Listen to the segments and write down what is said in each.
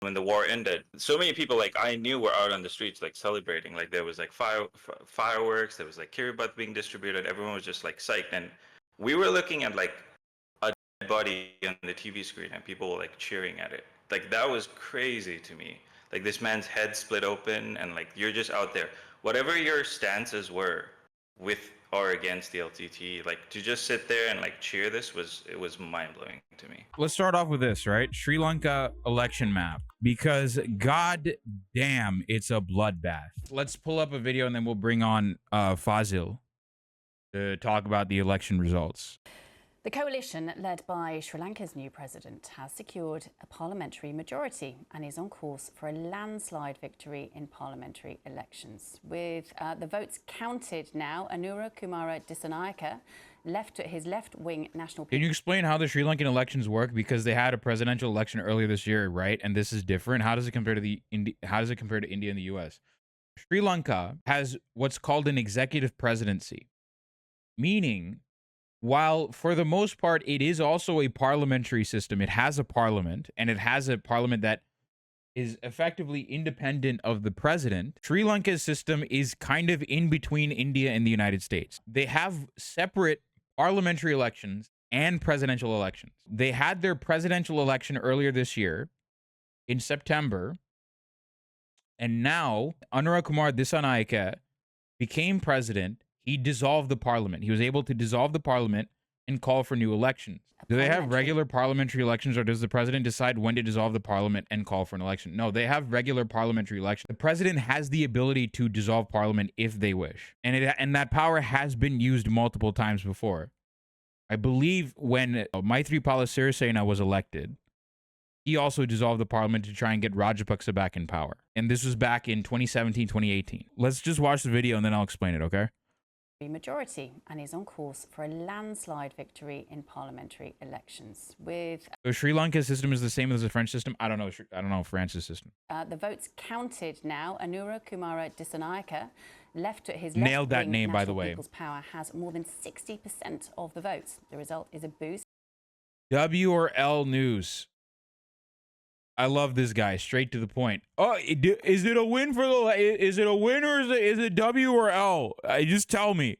when the war ended, so many people like I knew were out on the streets like celebrating. Like there was like fireworks, there was like kiribati being distributed. Everyone was just like psyched, and we were looking at like a dead body on the TV screen, and people were like cheering at it. Like that was crazy to me. Like this man's head split open, and like you're just out there. Whatever your stances were with or against the LTT, like to just sit there and like cheer this was mind blowing to me. Let's start off with this, right? Sri Lanka election map, because god damn, it's a bloodbath. Let's pull up a video and then we'll bring on Fazil to talk about the election results. The coalition, led by Sri Lanka's new president, has secured a parliamentary majority and is on course for a landslide victory in parliamentary elections. With the votes counted now, Anura Kumara Dissanayake, his left-wing National... Can you explain how the Sri Lankan elections work? Because they had a presidential election earlier this year, right? And this is different. How does it compare to India and the US? Sri Lanka has what's called an executive presidency, meaning while for the most part it is also a parliamentary system, it has a parliament, and it has a parliament that is effectively independent of the president. Sri Lanka's system is kind of in between India and the United States. They have separate parliamentary elections and presidential elections. They had their presidential election earlier this year in September, and now Anura Kumar Dissanayake became president. He dissolved the parliament. He was able to dissolve the parliament and call for new elections. Do they have regular parliamentary elections, or does the president decide when to dissolve the parliament and call for an election? No, they have regular parliamentary elections. The president has the ability to dissolve parliament if they wish. And that power has been used multiple times before. I believe when Maithripala Sirisena was elected, he also dissolved the parliament to try and get Rajapaksa back in power. And this was back in 2017, 2018. Let's just watch the video and then I'll explain it, okay? Majority and is on course for a landslide victory in parliamentary elections. With so Sri Lanka's system is the same as the French system. I don't know France's system. The votes counted now. Anura Kumara Dissanayake, nailed that name, by the way. People's Power has more than 60% of the votes. The result is a boost. W or L news. I love this guy. Straight to the point. Oh, is it a win for the? Is it a win or is it W or L? Just tell me.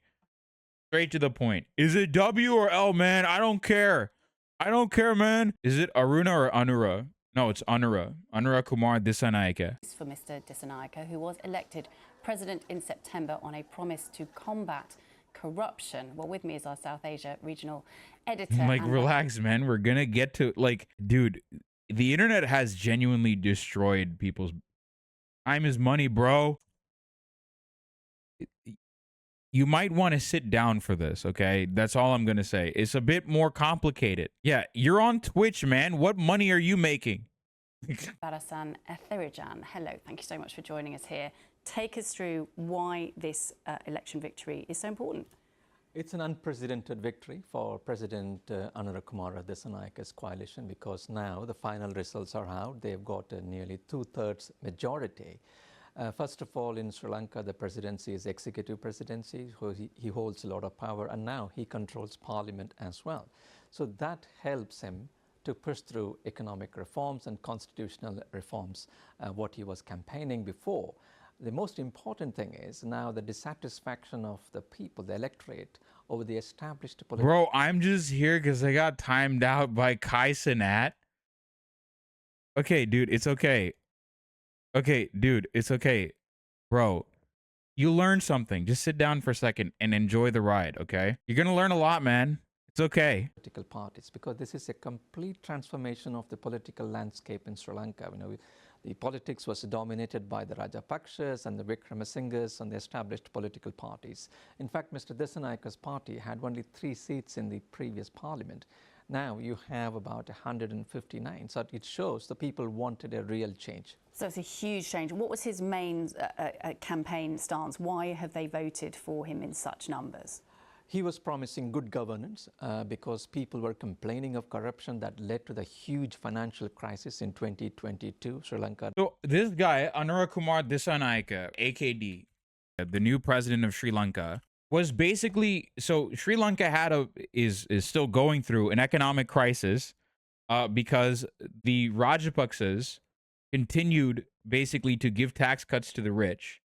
Straight to the point. Is it W or L, man? I don't care. I don't care, man. Is it Aruna or Anura? No, it's Anura. Anura Kumar Dissanayake. For Mr. Dissanayake, who was elected president in September on a promise to combat corruption. Well, with me is our South Asia regional editor. Like, relax, man. We're gonna get to, like, dude. The internet has genuinely destroyed people's time is money, bro. You might want to sit down for this, okay? That's all I'm going to say. It's a bit more complicated. Yeah, you're on Twitch, man. What money are you making? Barasan Etherijan, hello. Thank you so much for joining us here. Take us through why this election victory is so important. It's an unprecedented victory for President Anura Kumara Dissanayaka's coalition, because now the final results are out. They've got a nearly 2/3 majority. First of all, in Sri Lanka, the presidency is executive presidency, so he holds a lot of power, and now he controls parliament as well. So that helps him to push through economic reforms and constitutional reforms, what he was campaigning before. The most important thing is now the dissatisfaction of the people, the electorate, over the established political... Bro, I'm just here because I got timed out by Kai Cenat. Okay, dude, it's okay. Okay, dude, it's okay. Bro, you learned something. Just sit down for a second and enjoy the ride, okay? You're going to learn a lot, man. It's okay. Political parties, because this is a complete transformation of the political landscape in Sri Lanka. You know, the politics was dominated by the Rajapakshas and the Vikramasinghes and the established political parties. In fact, Mr. Dissanayaka's party had only 3 seats in the previous parliament. Now you have about 159. So it shows the people wanted a real change. So it's a huge change. What was his main campaign stance? Why have they voted for him in such numbers? He was promising good governance because people were complaining of corruption that led to the huge financial crisis in 2022, Sri Lanka. So this guy, Anura Kumar Dissanayake, AKD, the new president of Sri Lanka, was basically, so Sri Lanka is still going through an economic crisis because the Rajapaksas continued basically to give tax cuts to the rich.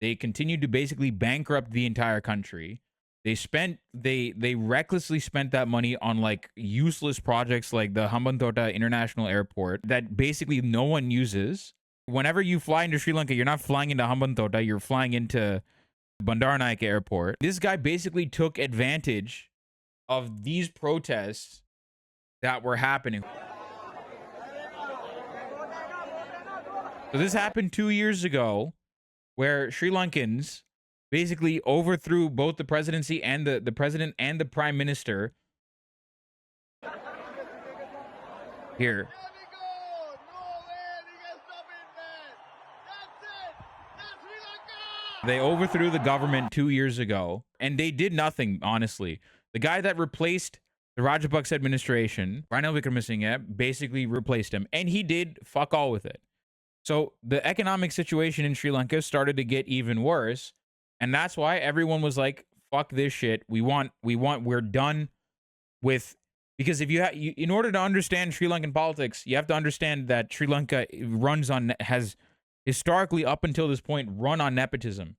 They continued to basically bankrupt the entire country. They recklessly spent that money on like useless projects like the Hambantota International Airport that basically no one uses. Whenever you fly into Sri Lanka, you're not flying into Hambantota, you're flying into Bandaranaike Airport. This guy basically took advantage of these protests that were happening. So this happened 2 years ago, where Sri Lankans basically overthrew both the presidency and the president and the prime minister. Here. They overthrew the government 2 years ago, and they did nothing, honestly. The guy that replaced the Rajapaksa administration, Ranil Wickremesinghe, basically replaced him, and he did fuck all with it. So the economic situation in Sri Lanka started to get even worse, and that's why everyone was like, fuck this shit. We're done with, because if in order to understand Sri Lankan politics, you have to understand that Sri Lanka has historically up until this point run on nepotism.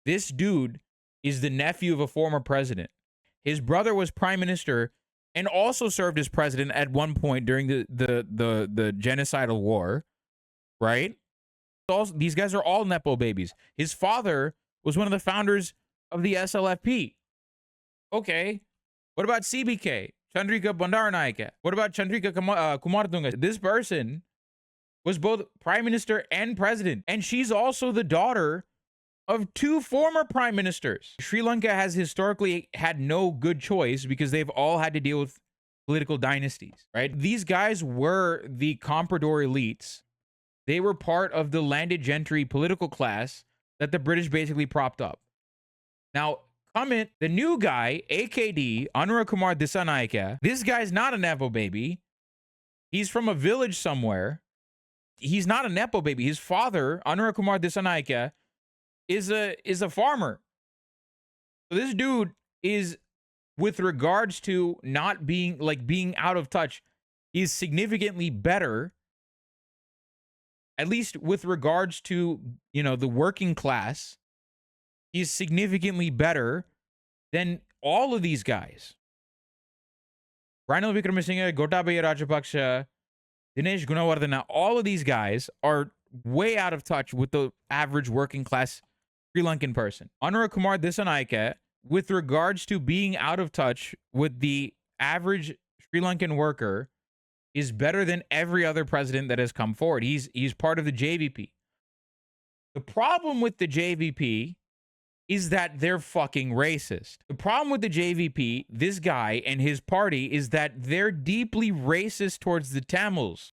This dude is the nephew of a former president. His brother was prime minister and also served as president at one point during the genocidal war. Right? These guys are all Nepo babies. His father was one of the founders of the SLFP. Okay. What about CBK? Chandrika Bandaranaike? What about Chandrika Kumartunga? This person was both prime minister and president. And she's also the daughter of 2 former prime ministers. Sri Lanka has historically had no good choice because they've all had to deal with political dynasties, right? These guys were the comprador elites. They were part of the landed gentry political class that the British basically propped up. Now, comment the new guy, AKD, Anura Kumar Disanaike. This guy's not a Nepo baby. He's from a village somewhere. He's not a Nepo baby. His father, Anura Kumar Disanaike, is a farmer. So this dude is, with regards to not being out of touch, is significantly better, at least with regards to, the working class. He's significantly better than all of these guys. Ranil Wickremesinghe, Gotabaya Rajapaksa, Dinesh Gunawardena, all of these guys are way out of touch with the average working class Sri Lankan person. Anura Kumar Disanaike, with regards to being out of touch with the average Sri Lankan worker, is better than every other president that has come forward. He's part of the JVP. The problem with the JVP is that they're fucking racist. The problem with the JVP, this guy and his party, is that they're deeply racist towards the Tamils.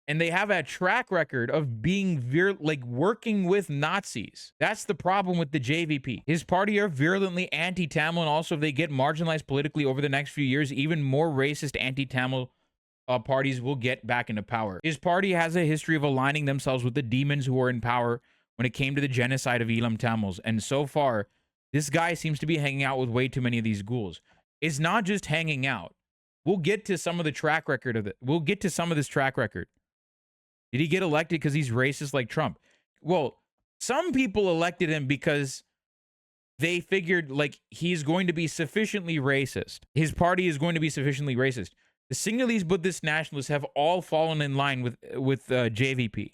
And they have a track record of being working with Nazis. That's the problem with the JVP. His party are virulently anti-Tamil, and also if they get marginalized politically over the next few years, even more racist anti-Tamil parties will get back into power. His party has a history of aligning themselves with the demons who are in power when it came to the genocide of Elam Tamils. And so far, this guy seems to be hanging out with way too many of these ghouls. It's not just hanging out. We'll get to some of the track record of it. We'll get to some of this track record. Did he get elected because he's racist like Trump? Well, some people elected him because they figured he's going to be sufficiently racist. His party is going to be sufficiently racist. The Sinhalese Buddhist nationalists have all fallen in line with JVP.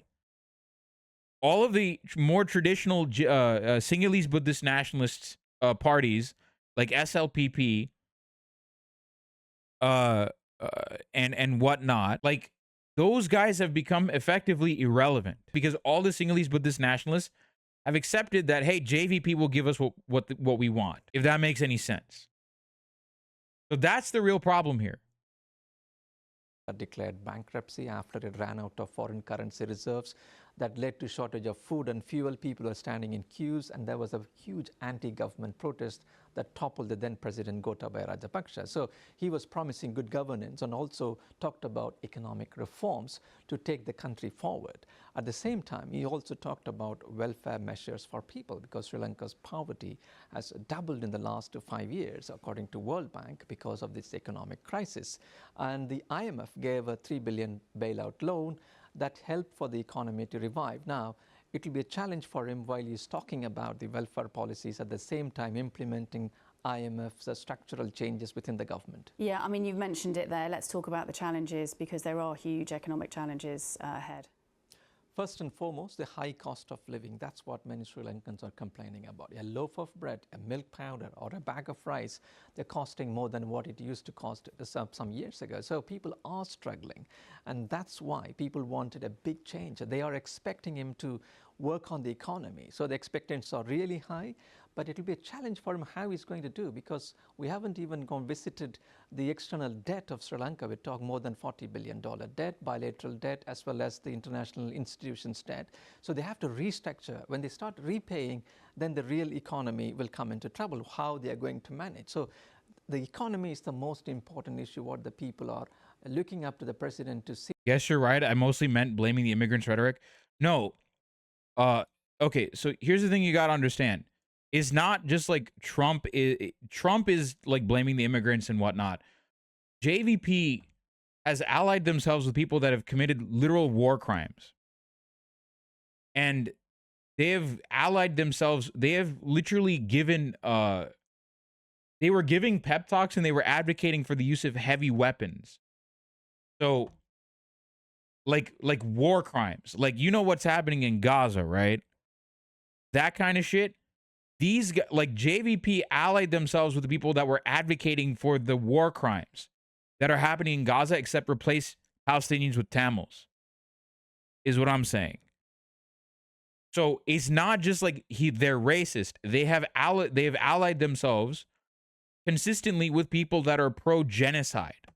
All of the more traditional Sinhalese Buddhist nationalist parties like SLPP and whatnot, those guys have become effectively irrelevant because all the Sinhalese Buddhist nationalists have accepted that, hey, JVP will give us what we want, if that makes any sense. So that's the real problem here. Declared bankruptcy after it ran out of foreign currency reserves. That led to shortage of food and fuel. People were standing in queues, and there was a huge anti-government protest that toppled the then President Gotabaya Rajapaksa. So he was promising good governance and also talked about economic reforms to take the country forward. At the same time, he also talked about welfare measures for people because Sri Lanka's poverty has doubled in the last 5 years, according to World Bank, because of this economic crisis. And the IMF gave a $3 billion bailout loan. that help for the economy to revive. Now, it will be a challenge for him while he's talking about the welfare policies, at the same time implementing IMF's structural changes within the government. Yeah, I mean, you've mentioned it there. Let's talk about the challenges, because there are huge economic challenges ahead. First and foremost, the high cost of living. That's what many Sri Lankans are complaining about. A loaf of bread, a milk powder, or a bag of rice, they're costing more than what it used to cost some years ago. So people are struggling. And that's why people wanted a big change. They are expecting him to work on the economy. So the expectations are really high. But it will be a challenge for him how he's going to do, because we haven't even visited the external debt of Sri Lanka. We talk more than $40 billion debt, bilateral debt, as well as the international institutions debt. So they have to restructure. When they start repaying, then the real economy will come into trouble, how they are going to manage. So the economy is the most important issue, what the people are looking up to the president to see. Yes, you're right. I mostly meant blaming the immigrants rhetoric. No. Okay, so here's the thing you got to understand. It's not just like Trump is like blaming the immigrants and whatnot. JVP has allied themselves with people that have committed literal war crimes. And they have allied themselves. They have literally given, they were giving pep talks and they were advocating for the use of heavy weapons. So like war crimes, like, you know what's happening in Gaza, right? That kind of shit. These guys, like JVP, allied themselves with the people that were advocating for the war crimes that are happening in Gaza, except replace Palestinians with Tamils, is what I'm saying. So it's not just like they're racist. They have allied themselves consistently with people that are pro-genocide,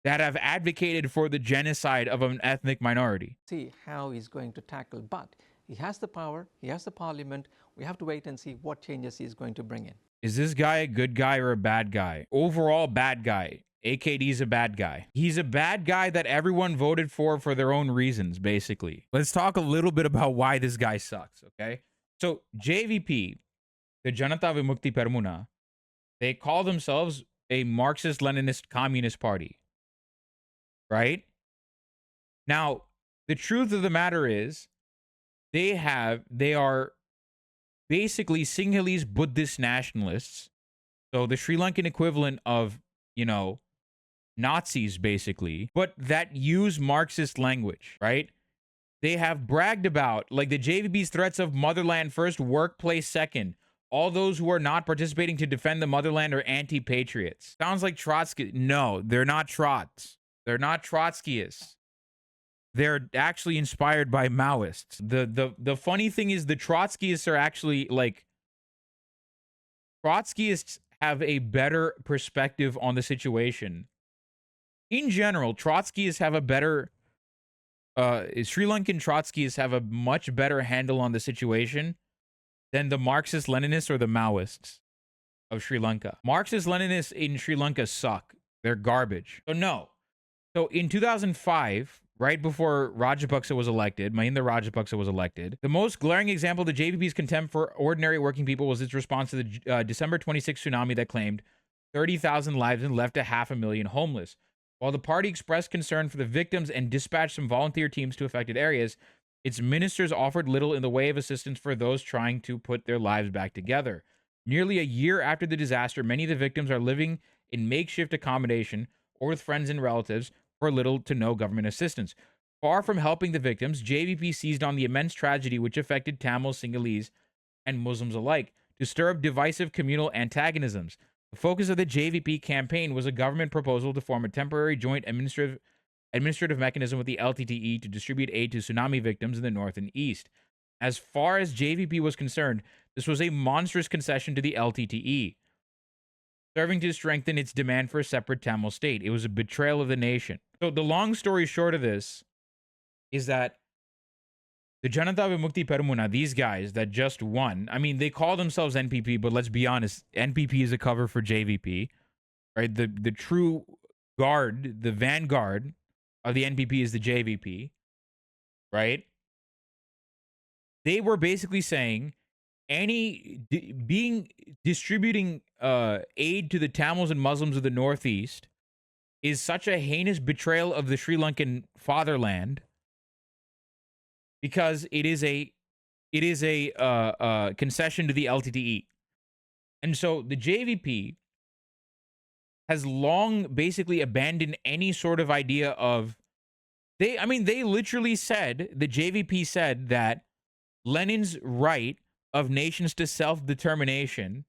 that have advocated for the genocide of an ethnic minority. See how he's going to tackle, but he has the power, he has the parliament. We have to wait and see what changes he's going to bring in. Is this guy a good guy or a bad guy? Overall, bad guy. AKD's a bad guy. He's a bad guy that everyone voted for their own reasons, basically. Let's talk a little bit about why this guy sucks, okay? So JVP, the Janata Vimukti Peramuna, they call themselves a Marxist-Leninist communist party, right? Now, the truth of the matter is, they are basically Sinhalese Buddhist nationalists. So the Sri Lankan equivalent of, you know, Nazis, basically, but that use Marxist language, right? They have bragged about, like, the JVP's threats of motherland first, workplace second. All those who are not participating to defend the motherland are anti-patriots. Sounds like Trotsky. No, they're not Trots. They're not Trotskyists. They're actually inspired by Maoists. The funny thing is the Trotskyists are actually, like, Trotskyists have a better perspective on the situation. In general, Trotskyists have a better, Sri Lankan Trotskyists have a much better handle on the situation than the Marxist-Leninists or the Maoists of Sri Lanka. Marxist-Leninists in Sri Lanka suck. They're garbage. So no. So in 2005, right before Rajapaksa was elected, Mahinda Rajapaksa was elected, the most glaring example of the JVP's contempt for ordinary working people was its response to the December 26 tsunami that claimed 30,000 lives and left 500,000 homeless. While the party expressed concern for the victims and dispatched some volunteer teams to affected areas, its ministers offered little in the way of assistance for those trying to put their lives back together. Nearly a year after the disaster, many of the victims are living in makeshift accommodation or with friends and relatives for little to no government assistance. Far from helping the victims, JVP seized on the immense tragedy which affected Tamils, Sinhalese, and Muslims alike to stir up divisive communal antagonisms. The focus of the JVP campaign was a government proposal to form a temporary joint administrative mechanism with the LTTE to distribute aid to tsunami victims in the north and east. As far as JVP was concerned, this was a monstrous concession to the LTTE, serving to strengthen its demand for a separate Tamil state. It was a betrayal of the nation. So the long story short of this is that the Janata Vimukti Peramuna, these guys that just won, I mean, they call themselves NPP, but let's be honest, NPP is a cover for JVP, right? The true guard, the vanguard of the NPP is the JVP, right? They were basically saying distributing aid to the Tamils and Muslims of the Northeast is such a heinous betrayal of the Sri Lankan fatherland because it is a concession to the LTTE. And so the JVP has long basically abandoned any sort of idea of they literally said, the JVP said that Lenin's right of nations to self-determination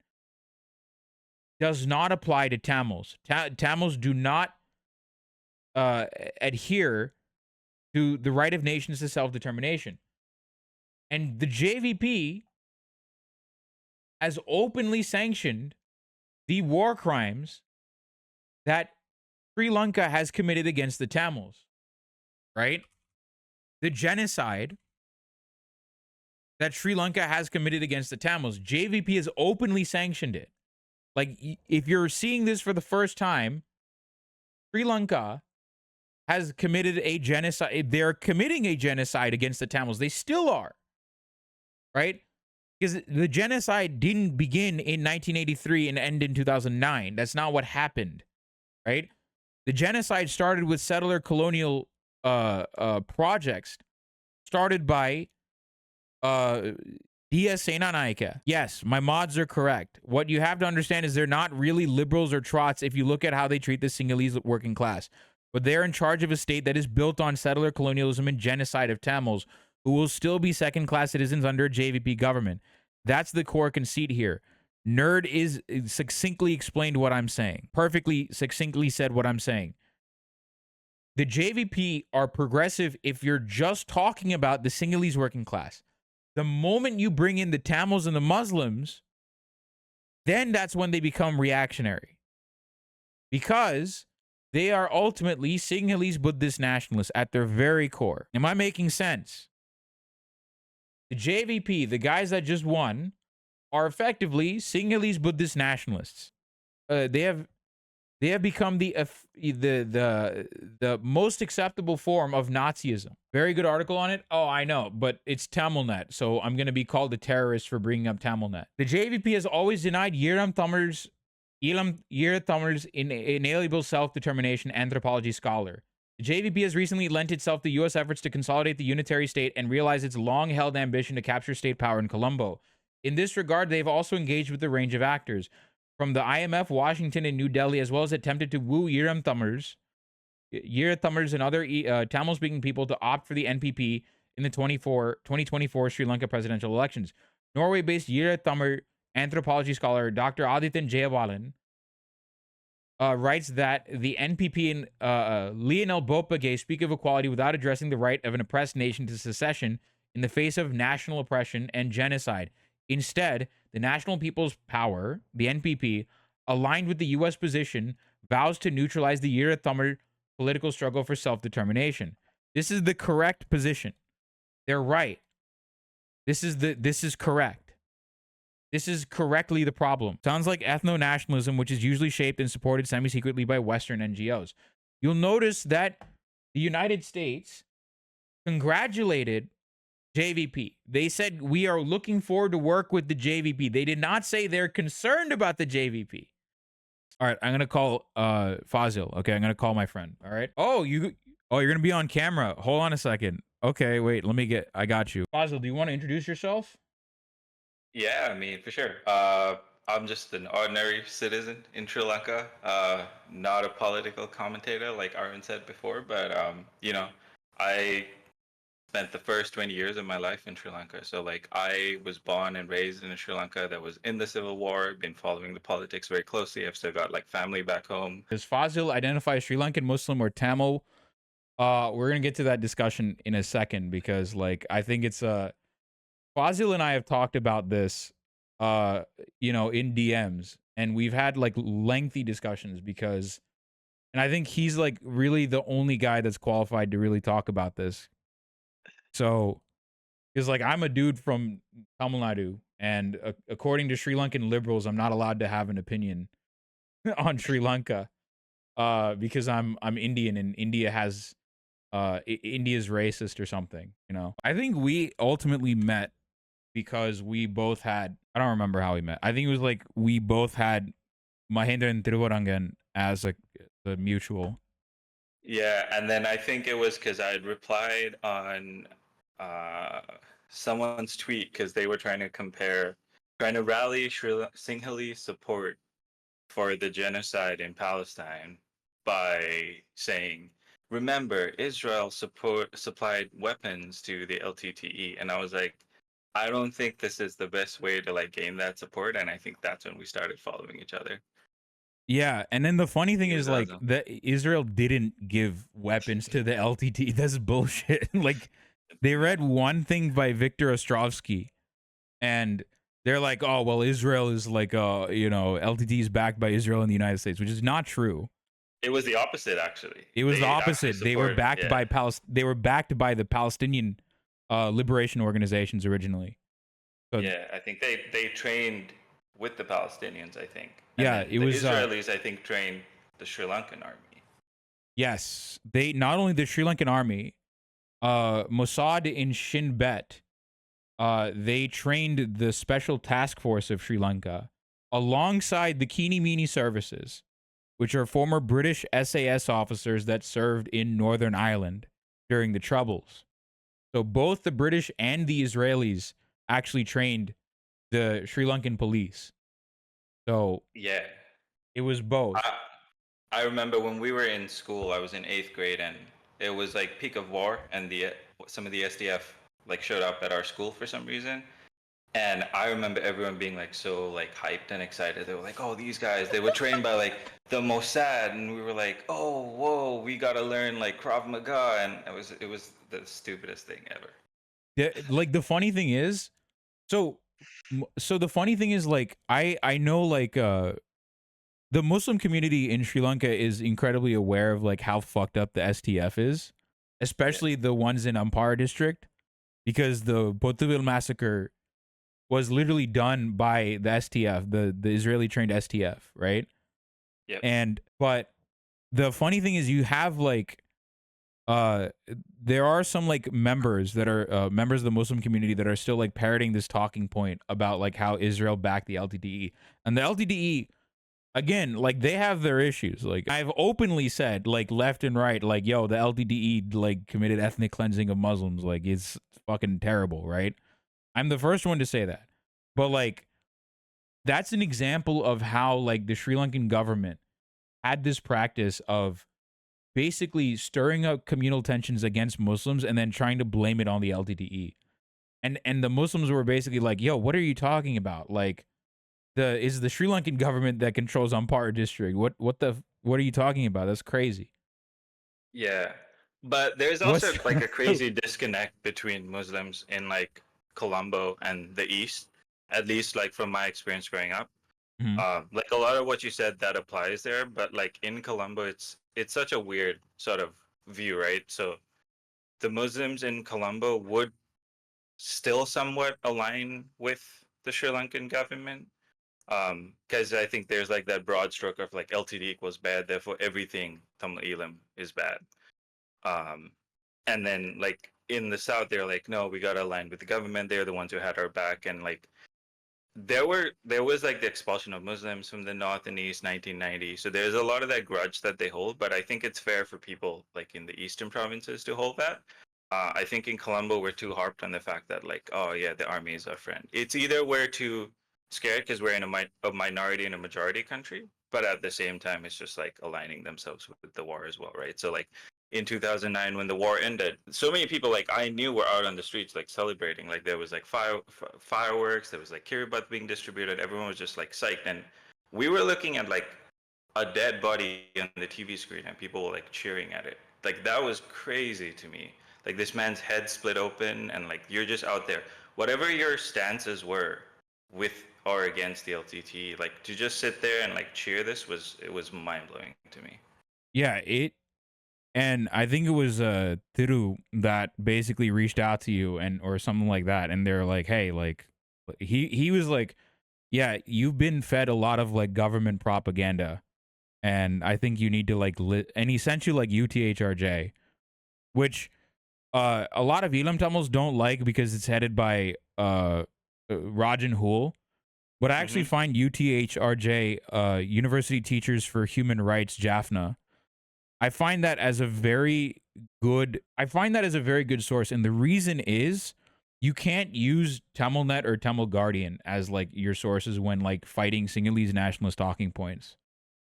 does not apply to Tamils. Tamils do not adhere to the right of nations to self-determination. And the JVP has openly sanctioned the war crimes that Sri Lanka has committed against the Tamils, right? The genocide that Sri Lanka has committed against the Tamils, JVP has openly sanctioned it. Like, if you're seeing this for the first time, Sri Lanka has committed a genocide. They're committing a genocide against the Tamils. They still are, right? Because the genocide didn't begin in 1983 and end in 2009. That's not what happened, right? The genocide started with settler colonial projects started by Dia Senanaika. Yes, my mods are correct. What you have to understand is they're not really liberals or trots if you look at how they treat the Sinhalese working class. But they're in charge of a state that is built on settler colonialism and genocide of Tamils, who will still be second-class citizens under a JVP government. That's the core conceit here. Nerd is succinctly explained what I'm saying. Perfectly succinctly said what I'm saying. The JVP are progressive if you're just talking about the Sinhalese working class. The moment you bring in the Tamils and the Muslims, then that's when they become reactionary. Because they are ultimately Sinhalese Buddhist nationalists at their very core. Am I making sense? The JVP, the guys that just won, are effectively Sinhalese Buddhist nationalists. They have become the most acceptable form of Nazism. Very good article on it. Oh, I know, but it's Tamilnet, so I'm going to be called a terrorist for bringing up Tamilnet. The JVP has always denied Yiram Tamil's inalienable self-determination anthropology scholar. The JVP has recently lent itself to U.S. efforts to consolidate the unitary state and realize its long-held ambition to capture state power in Colombo. In this regard, they've also engaged with a range of actors, from the IMF, Washington, and New Delhi, as well as attempted to woo Yiram Tamils and other Tamil-speaking people to opt for the NPP in the 2024 Sri Lanka presidential elections. Norway-based Yiram Tamil anthropology scholar Dr. Adityan Jayawalan writes that the NPP and Lionel Bopage speak of equality without addressing the right of an oppressed nation to secession in the face of national oppression and genocide. Instead, the National People's Power, the NPP, aligned with the U.S. position, vows to neutralize the Yiram Tamil political struggle for self-determination. This is the correct position. They're right. This is correct. This is correctly the problem. Sounds like ethno-nationalism, which is usually shaped and supported semi-secretly by Western NGOs. You'll notice that the United States congratulated JVP. They said, we are looking forward to work with the JVP. They did not say they're concerned about the JVP. All right, I'm going to call Fazil. Okay, I'm going to call my friend. All right. Oh, you're going to be on camera. Hold on a second. Okay, wait, I got you. Fazil, do you want to introduce yourself? Yeah, I mean, for sure. I'm just an ordinary citizen in Sri Lanka, not a political commentator like Arun said before, but, I spent the first 20 years of my life in Sri Lanka. So, like, I was born and raised in Sri Lanka that was in the Civil War, been following the politics very closely. I've still got, like, family back home. Does Fazil identify Sri Lankan Muslim or Tamil? We're going to get to that discussion in a second because, like, I think it's... Fazil and I have talked about this, in DMs, and we've had like lengthy discussions because, and I think he's like really the only guy that's qualified to really talk about this. So, because like I'm a dude from Tamil Nadu, and according to Sri Lankan liberals, I'm not allowed to have an opinion on Sri Lanka, because I'm Indian and India has, India's racist or something. I think we ultimately met because we both had, I don't remember how we met. I think it was like we both had Mahendra and Thiruvarangan as the mutual. Yeah, and then I think it was because I had replied on uh, someone's tweet because they were trying to rally Sinhalese support for the genocide in Palestine by saying, "Remember, Israel supplied weapons to the LTTE," and I was like, I don't think this is the best way to like gain that support, and I think that's when we started following each other. Yeah, and then the funny thing It is was like awesome. that Israel didn't give weapons to the LTT. That's bullshit. Like they read one thing by Viktor Ostrovsky and they're like, "Oh, well Israel is like LTT is backed by Israel and the United States," which is not true. It was the opposite, actually. It was the They actually opposite. They were supported, backed yeah, by they were backed by the Palestinian liberation organizations originally. So yeah. I think they trained with the Palestinians, I think, and yeah, then it the was Israelis, I think, trained the Sri Lankan army. yes. They not only the Sri Lankan army, Mossad in Shin Bet, they trained the Special Task Force of Sri Lanka alongside the Keeny Meeny services, which are former British SAS officers that served in Northern Ireland during the Troubles. So both the British and the Israelis actually trained the Sri Lankan police. So Yeah, it was both. I I remember when we were in school. I was in 8th grade, and it was like peak of war, and the some of the SDF like showed up at our school for some reason. And I remember everyone being like so like hyped and excited. They were like, "Oh, these guys! They were trained by like the Mossad," and we were like, "Oh, whoa! We gotta learn like Krav Maga," and it was the stupidest thing ever. Like the funny thing is, so the funny thing is like I know like the Muslim community in Sri Lanka is incredibly aware of like how fucked up the STF is, Yeah. especially the ones in Ampara district, because the Botuville massacre was literally done by the STF, the Israeli trained STF, right? Yep. And but the funny thing is you have like uh there are some like members that are members of the Muslim community that are still like parroting this talking point about like how Israel backed the LTTE. And the LTTE again, like they have their issues. Like I've openly said, like left and right, like yo, the LTTE like committed ethnic cleansing of Muslims. Like it's fucking terrible, right? I'm the first one to say that. But like that's an example of how like the Sri Lankan government had this practice of basically stirring up communal tensions against Muslims and then trying to blame it on the LTTE. And the Muslims were basically like, "Yo, what are you talking about? Like the Sri Lankan government that controls Ampara district. What are you talking about? That's crazy." Yeah. But there's also What's like a crazy disconnect between Muslims in like Colombo and the East, at least like from my experience growing up. Mhm. Like a lot of what you said that applies there, but like in Colombo, it's such a weird sort of view, right? So the Muslims in Colombo would still somewhat align with the Sri Lankan government, because I think there's like that broad stroke of like LTD equals bad, therefore everything Tamil Elam is bad. Um, and then like in the South, they're like, no, we gotta align with the government. They're the ones who had our back, and like there was like the expulsion of Muslims from the North and East 1990. So there's a lot of that grudge that they hold, but I think it's fair for people like in the eastern provinces to hold that. I think in Colombo we're too harped on the fact that like, oh yeah, the army is our friend. It's either we're too scared because we're in a minority and a majority country, but at the same time it's just like aligning themselves with the war as well, right? So like in 2009 when the war ended, so many people like I knew were out on the streets like celebrating. Like there was like fireworks, there was like kiribat being distributed. Everyone was just like psyched, and we were looking at like a dead body on the TV screen, and people were like cheering at it. Like that was crazy to me. Like this man's head split open, and like you're just out there. Whatever your stances were with or against the LTT, like to just sit there and like cheer this was mind blowing to me. Yeah, and I think it was Thiru that basically reached out to you and or something like that, and they're like, "Hey, like he was like, yeah, you've been fed a lot of like government propaganda, and I think you need to like and he sent you like UTHRJ, which a lot of Elam Tamils don't like because it's headed by Rajan Hool. But I actually Mm-hmm. find UTHRJ, University Teachers for Human Rights, Jaffna, I find that as a very good source, and the reason is you can't use TamilNet or Tamil Guardian as like your sources when like fighting Sinhalese nationalist talking points.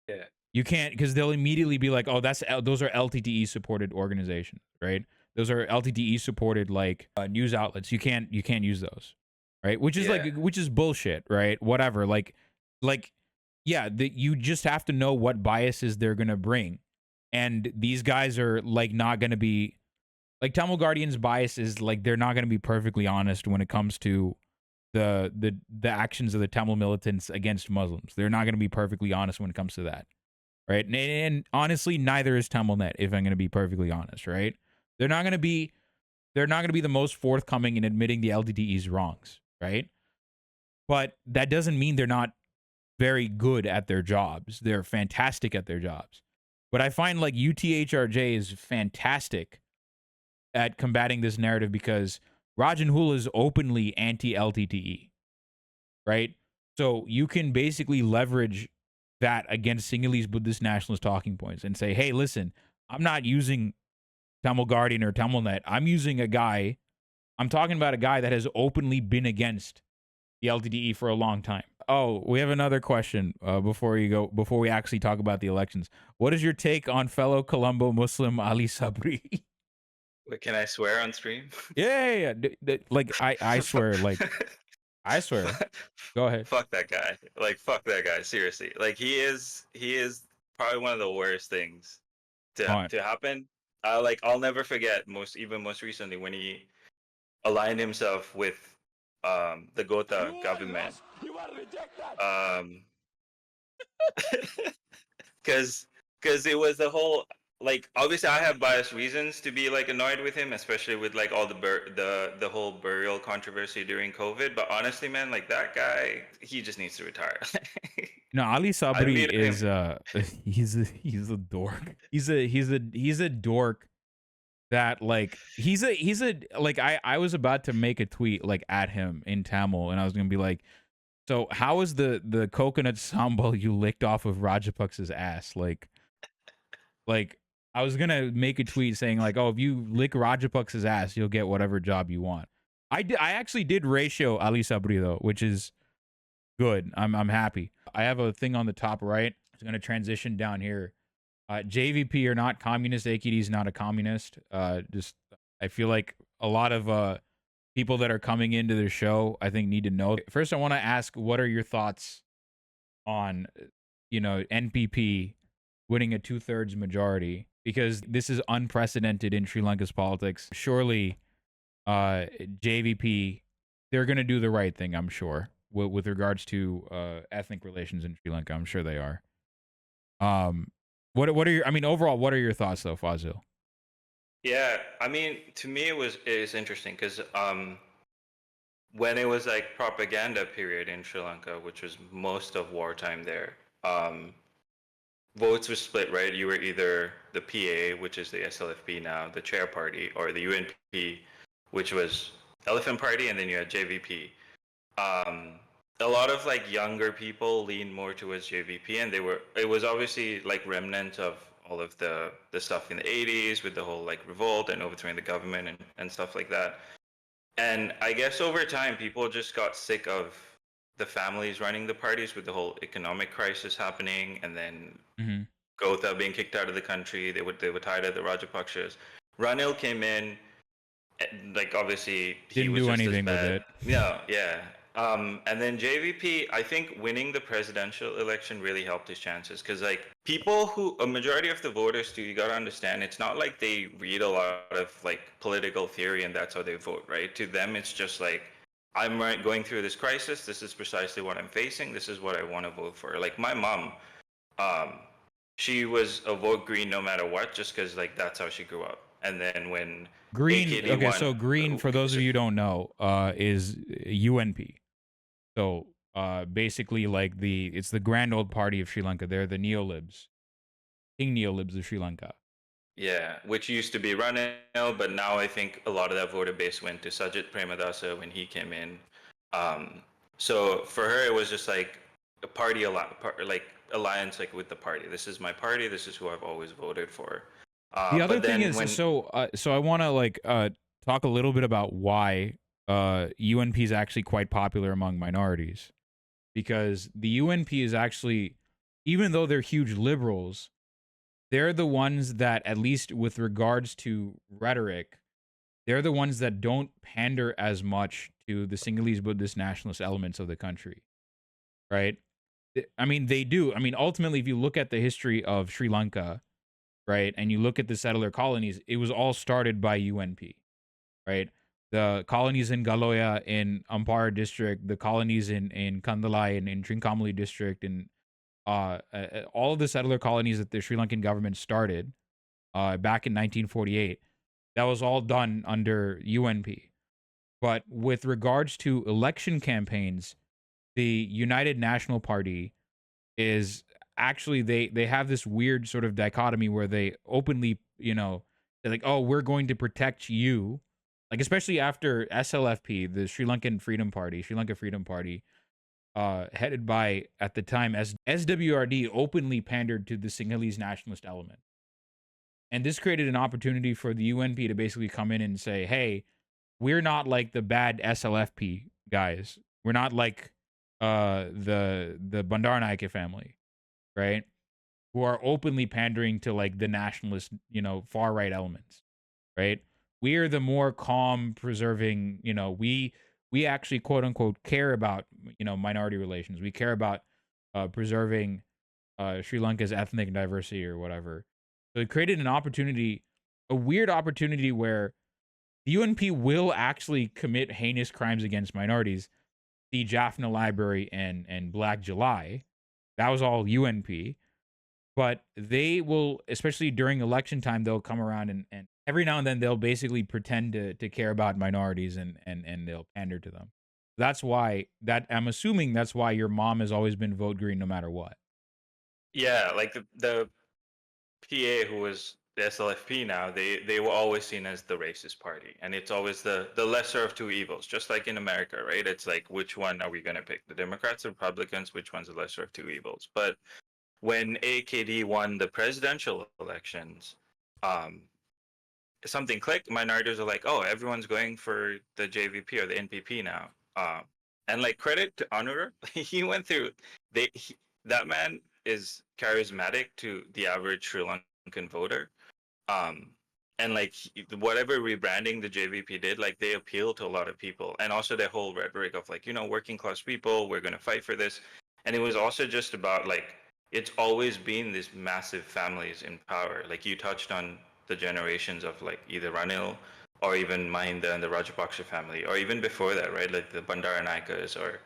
Yeah. You can't, because they'll immediately be like, "Oh, those are LTTE supported organizations, right? Those are LTTE supported like news outlets. You can't use those, right? Which is Yeah. which is bullshit, right? Whatever, like, yeah, you just have to know what biases they're gonna bring, and these guys are like not gonna be like Tamil Guardian's bias is like they're not gonna be perfectly honest when it comes to the actions of the Tamil militants against Muslims. They're not gonna be perfectly honest when it comes to that. Right. And honestly, neither is TamilNet, if I'm going to be perfectly honest. Right. They're not going to be the most forthcoming in admitting the LTTE's wrongs. Right. But that doesn't mean they're not very good at their jobs. They're fantastic at their jobs. But I find like UTHRJ is fantastic at combating this narrative because Rajan Hul is openly anti-LTTE. Right. So you can basically leverage that against Sinhalese Buddhist nationalist talking points and say, hey, listen, I'm not using Tamil Guardian or TamilNet. I'm talking about a guy that has openly been against the LTTE for a long time. Oh, we have another question before we actually talk about the elections. What is your take on fellow Colombo Muslim Ali Sabri? Wait, can I swear on stream? Yeah. Like, I swear, I swear. Go ahead. Fuck that guy. Like, fuck that guy. Seriously. Like, he is probably one of the worst things to happen. I'll never forget most recently when he aligned himself with the Gotha government. Because it was the whole, like, obviously I have biased reasons to be like annoyed with him, especially with like all the whole burial controversy during COVID. But honestly, man, like that guy, he just needs to retire. No, Ali Sabri muted is him. he's a dork. He's a dork that like he's a like I was about to make a tweet like at him in Tamil, and I was gonna be like, so how is the coconut sambal you licked off of Rajapaksa's ass? Like I was gonna make a tweet saying like, oh, if you lick Rajapaksa's ass, you'll get whatever job you want. I actually did ratio Ali Sabri though, which is good. I'm happy. I have a thing on the top right. It's gonna transition down here. JVP are not communist. AKD is not a communist. Just I feel like a lot of people that are coming into the show, I think, need to know. First, I want to ask, what are your thoughts on, NPP winning a 2/3 majority? Because this is unprecedented in Sri Lanka's politics. Surely, JVP, they're going to do the right thing, I'm sure, with regards to ethnic relations in Sri Lanka. I'm sure they are. What are your? I mean, overall, what are your thoughts though, Fazil? Yeah, I mean, to me it's interesting because when it was like propaganda period in Sri Lanka, which was most of wartime there, votes were split, right? You were either the PA, which is the SLFP now, the chair party, or the UNP, which was Elephant Party, and then you had JVP. A lot of like younger people leaned more towards JVP, and it was obviously like remnant of all of the stuff in the 80s with the whole like revolt and overthrowing the government and stuff like that. And I guess over time, people just got sick of the families running the parties with the whole economic crisis happening, and then Gotha being kicked out of the country. They were tired of the Rajapakshas. Ranil came in, like obviously he Didn't was do just anything as with bad. it. No, yeah. And then JVP, I think winning the presidential election really helped his chances because like a majority of the voters too, you gotta understand, it's not like they read a lot of like political theory and that's how they vote, right? To them, it's just like, I'm going through this crisis. This is precisely what I'm facing. This is what I want to vote for. Like my mom, she was a vote green no matter what, just because like that's how she grew up. And then when Green, AKD okay, won, so green, for those of you who don't know, is UNP. So basically, like it's the grand old party of Sri Lanka. They're the neolibs, king neolibs of Sri Lanka. Yeah, which used to be Ranil, but now I think a lot of that voter base went to Sajit Premadasa when he came in. So for her, it was just like a like alliance like with the party. This is my party. This is who I've always voted for. The other But thing then is, when so I want to like talk a little bit about why UNP is actually quite popular among minorities, because the UNP is actually, even though they're huge liberals, they're the ones that, at least with regards to rhetoric, they're the ones that don't pander as much to the Sinhalese Buddhist nationalist elements of the country, right? I mean, they do. I mean, ultimately, if you look at the history of Sri Lanka, right, and you look at the settler colonies, it was all started by UNP, right? The colonies in Galoya in Ampara district, the colonies in Kandalai and in Trincomalee district, and all of the settler colonies that the Sri Lankan government started back in 1948, that was all done under UNP. But with regards to election campaigns, the United National Party is actually, they have this weird sort of dichotomy where they openly, they're like, oh, we're going to protect you, like especially after SLFP, the Sri Lankan Freedom Party, Sri Lanka Freedom Party, headed by, at the time, as SWRD, openly pandered to the Sinhalese nationalist element. And this created an opportunity for the UNP to basically come in and say, hey, we're not like the bad SLFP guys. We're not like the Bandaranaike family, right? Who are openly pandering to like the nationalist, far right elements, right? We are the more calm, preserving, we actually quote unquote care about, minority relations. We care about preserving Sri Lanka's ethnic diversity or whatever. So it created an opportunity, a weird opportunity where the UNP will actually commit heinous crimes against minorities. The Jaffna Library and Black July, that was all UNP. But they will, especially during election time, they'll come around and every now and then they'll basically pretend to care about minorities and they'll pander to them. That's why, that I'm assuming that's why your mom has always been vote green no matter what. yeah, like the PA who was the SLFP now, they were always seen as the racist party, and it's always the lesser of two evils, just like in America, right? It's like, which one are we going to pick, the Democrats or Republicans? Which one's the lesser of two evils? But when AKD won the presidential elections, um, something clicked. Minorities are like, oh, everyone's going for the JVP or the NPP now. And like, credit to Anura, he went through. That man is charismatic to the average Sri Lankan voter. Um, and like, whatever rebranding the JVP did, like, they appeal to a lot of people, and also their whole rhetoric of like, working class people, we're gonna fight for this. And it was also just about like, it's always been these massive families in power. Like, you touched on the generations of like either Ranil or even Mahinda and the Rajapaksa family, or even before that, right? Like the Bandaranaikas or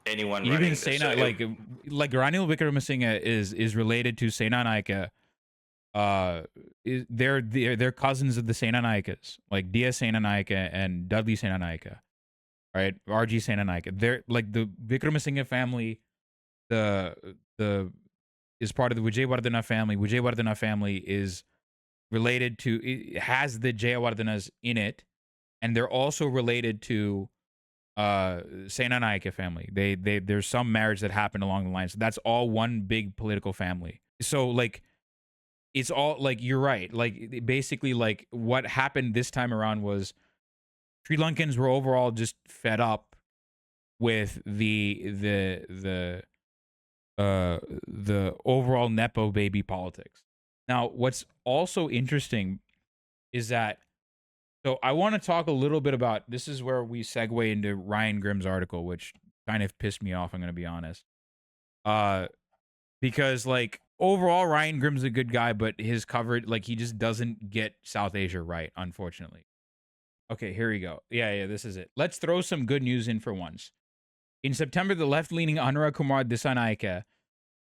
anyone Even running this. Sena, like Ranil Wickramasinghe is related to Senanaika. They're cousins of the Senanaikas, like Dia Senanaika and Dudley Senanaika, right? RG Senanaika. They're like the Wickramasinghe family. The is part of the Vijayawardena family. Vijayawardena family is related to, it has the Jayawardenas in it, and they're also related to Senanaika family. There's some marriage that happened along the line. So that's all one big political family. So like, it's all like, you're right. Like, basically, like, what happened this time around was Sri Lankans were overall just fed up with the overall nepo baby politics. Now, what's also interesting is that, so I want to talk a little bit about, this is where we segue into Ryan Grimm's article, which kind of pissed me off, I'm going to be honest. Because like, overall, Ryan Grimm's a good guy, but his coverage, like, he just doesn't get South Asia right, unfortunately. Okay, here we go. Yeah, this is it. Let's throw some good news in for once. In September, the left-leaning Anura Kumar Dissanayake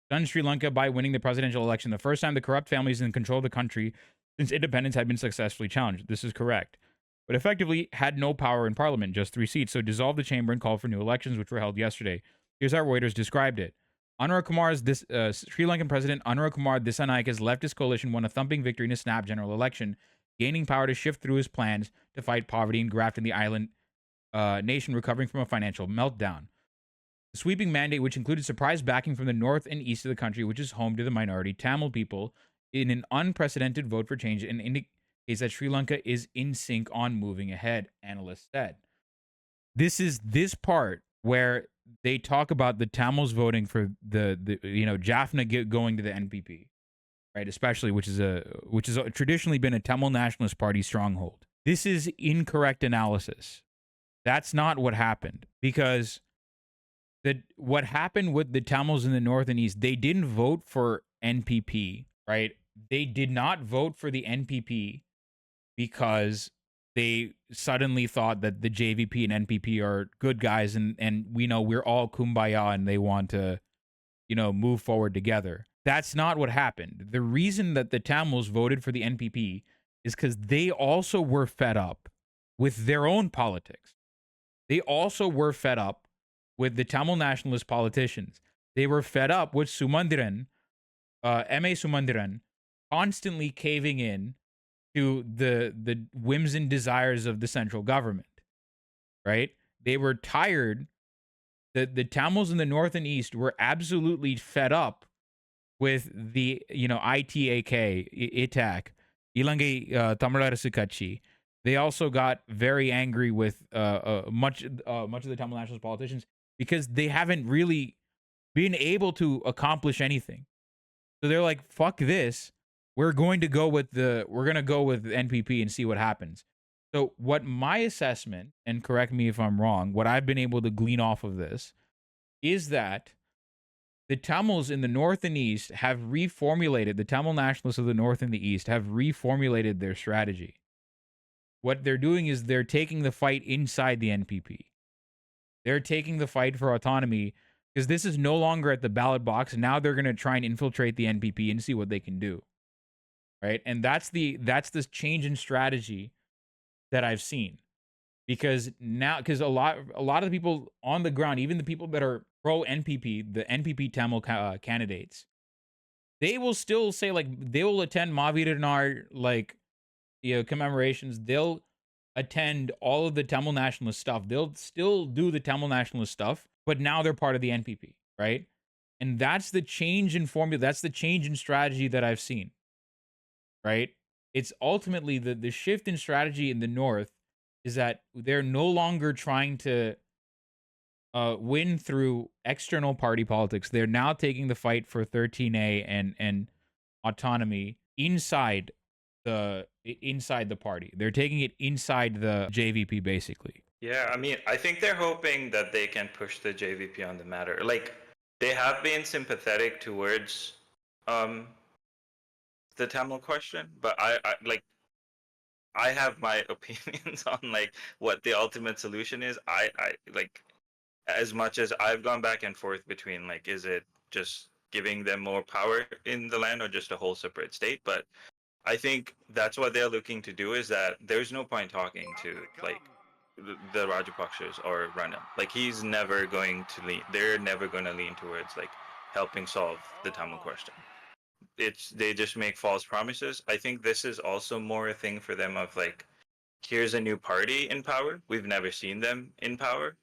stunned Sri Lanka by winning the presidential election, the first time the corrupt families in control of the country since independence had been successfully challenged. This is correct. But effectively had no power in parliament, just 3 seats, so dissolved the chamber and called for new elections, which were held yesterday. Here's how Reuters described it. Sri Lankan President Anura Kumar Dissanayaka's leftist coalition won a thumping victory in a snap general election, gaining power to shift through his plans to fight poverty and graft in the island nation recovering from a financial meltdown. sweeping mandate, which included surprise backing from the north and east of the country, which is home to the minority Tamil people, in an unprecedented vote for change, and indicates that Sri Lanka is in sync on moving ahead, analysts said. This is this part where they talk about the Tamils voting for the Jaffna going to the NPP, right? Especially, which is traditionally been a Tamil nationalist party stronghold. This is incorrect analysis. That's not what happened, because what happened with the Tamils in the north and east, they didn't vote for NPP, right? They did not vote for the NPP because they suddenly thought that the JVP and NPP are good guys, and we know we're all kumbaya and they want to, move forward together. That's not what happened. The reason that the Tamils voted for the NPP is because they also were fed up with their own politics. They also were fed up with the Tamil nationalist politicians. They were fed up with Sumandiran, M.A. Sumandiran, constantly caving in to the whims and desires of the central government, right? They were tired. The Tamils in the north and east were absolutely fed up with the, ITAK, ITAC, Ilangai Tamilarasu Katchi. They also got very angry with much of the Tamil nationalist politicians because they haven't really been able to accomplish anything. So they're like, fuck this. We're going to go with NPP and see what happens. So what my assessment, and correct me if I'm wrong, what I've been able to glean off of this is that the Tamils in the north and east have reformulated, the Tamil nationalists of the north and the east have reformulated their strategy. What they're doing is they're taking the fight inside the NPP. They're taking the fight for autonomy because this is no longer at the ballot box. Now they're going to try and infiltrate the NPP and see what they can do. Right? And that's this change in strategy that I've seen. Because a lot of the people on the ground, even the people that are pro NPP, the NPP Tamil candidates, they will still say, like, they will attend Mavirnar, commemorations. They'll attend all of the Tamil nationalist stuff. They'll still do the Tamil nationalist stuff, but now they're part of the NPP, right? And that's the change in formula. That's the change in strategy that I've seen, right? It's ultimately the shift in strategy in the north is that they're no longer trying to win through external party politics. They're now taking the fight for 13A and autonomy inside the party. They're taking it inside the JVP, basically. Yeah, I mean, I think they're hoping that they can push the JVP on the matter. Like, they have been sympathetic towards the Tamil question, but I have my opinions on like what the ultimate solution is. I like, as much as I've gone back and forth between like, is it just giving them more power in the land or just a whole separate state? But I think that's what they're looking to do, is that there's no point talking to like the Rajapakshas or Ranil. Like, he's never going to lean, they're never going to lean towards like helping solve the Tamil question. They just make false promises. I think this is also more a thing for them of like, here's a new party in power. We've never seen them in power.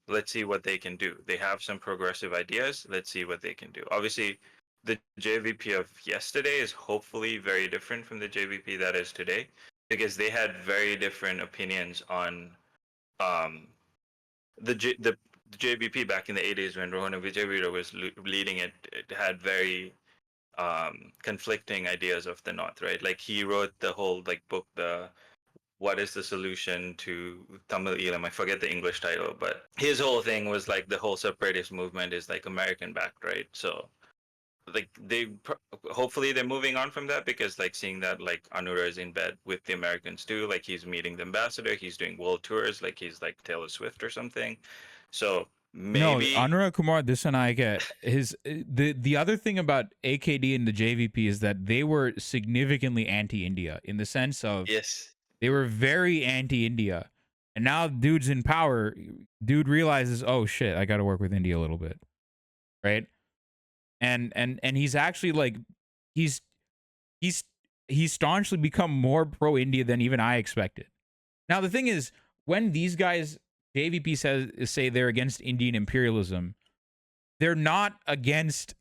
Let's see what they can do. They have some progressive ideas. Let's see what they can do. Obviously, the JVP of yesterday is hopefully very different from the JVP that is today, because they had very different opinions on the JVP back in the 80s when Rohana Vijayveera was leading it. It had very conflicting ideas of the North, right? Like, he wrote the whole like book, the what is the solution to Tamil Elam? I forget the English title, but his whole thing was like the whole separatist movement is like American backed, right? So like hopefully they're moving on from that, because like seeing that like Anura is in bed with the Americans too, like he's meeting the ambassador, he's doing world tours, like he's like Taylor Swift or something. So maybe No, Anurag Kumar Dissanayake, the other thing about AKD and the JVP is that they were significantly anti-India, in the sense of yes, they were very anti-India. And now dude's in power, dude realizes, oh shit, I got to work with India a little bit. Right? And he's actually like he's staunchly become more pro-India than even I expected. Now the thing is, when these guys JVP say they're against Indian imperialism. They're not against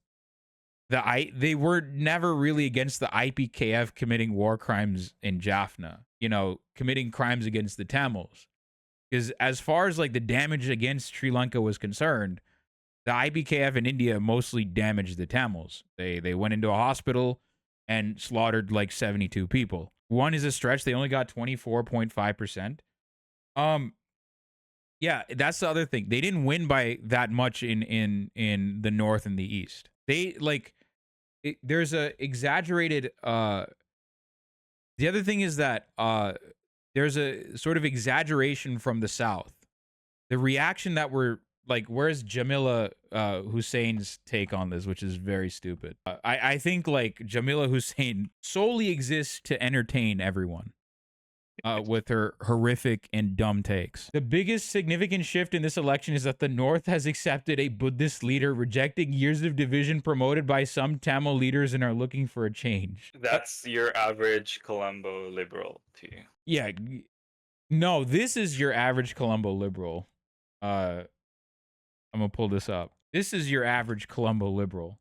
they were never really against the IPKF committing war crimes in Jaffna, you know, committing crimes against the Tamils. Because as far as like the damage against Sri Lanka was concerned, the IPKF in India mostly damaged the Tamils. They went into a hospital and slaughtered like 72 people. One is a stretch. They only got 24.5%. Yeah, that's the other thing. They didn't win by that much in the north and the east. They like there's a exaggerated the other thing is that there's a sort of exaggeration from the south. The reaction that we're like, where's Jamila Hussein's take on this, which is very stupid. I think like Jamila Hussein solely exists to entertain everyone with her horrific and dumb takes. The biggest significant shift in this election is that the North has accepted a Buddhist leader, rejecting years of division promoted by some Tamil leaders, and are looking for a change. That's your average Colombo liberal to you. Yeah. No, this is your average Colombo liberal. I'm gonna pull this up. This is your average Colombo liberal.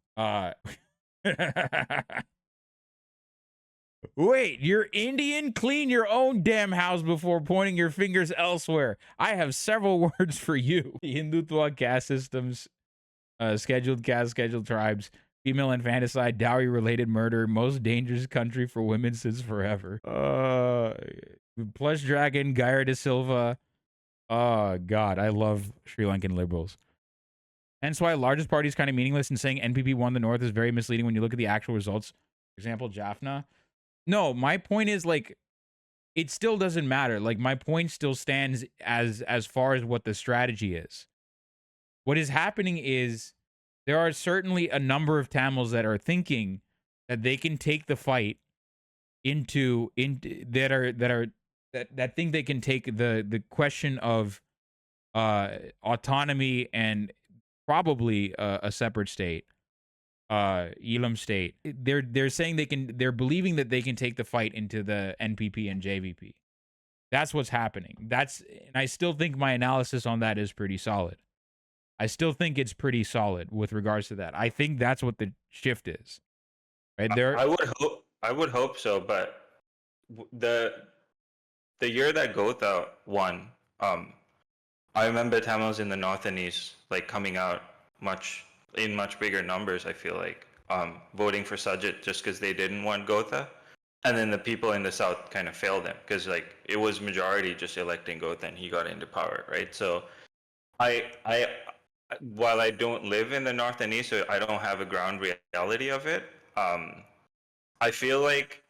Wait, you're Indian? Clean your own damn house before pointing your fingers elsewhere. I have several words for you. Hindutva caste systems, scheduled caste, scheduled tribes, female infanticide, dowry-related murder, most dangerous country for women since forever. Plush Dragon, Gaira de Silva. Oh, God, I love Sri Lankan liberals. Hence why largest party is kind of meaningless, and saying NPP won the North is very misleading when you look at the actual results. For example, Jaffna. No, my point is, like, it still doesn't matter. Like, my point still stands as far as what the strategy is. What is happening is there are certainly a number of Tamils that are thinking that they can take the fight that think they can take the question of autonomy and probably a separate state, Elam state. They're saying they're believing that they can take the fight into the NPP and JVP. That's what's happening. And I still think my analysis on that is pretty solid. I still think it's pretty solid with regards to that. I think that's what the shift is. Right there. I would hope so, but the year that Gotha won, I remember Tamils in the north and east like coming out in much bigger numbers. I feel like voting for Sajid just because they didn't want Gotha, and then the people in the south kind of failed him because like it was majority just electing Gotha and he got into power, right? So while I don't live in the north and east, so I don't have a ground reality of it. I feel like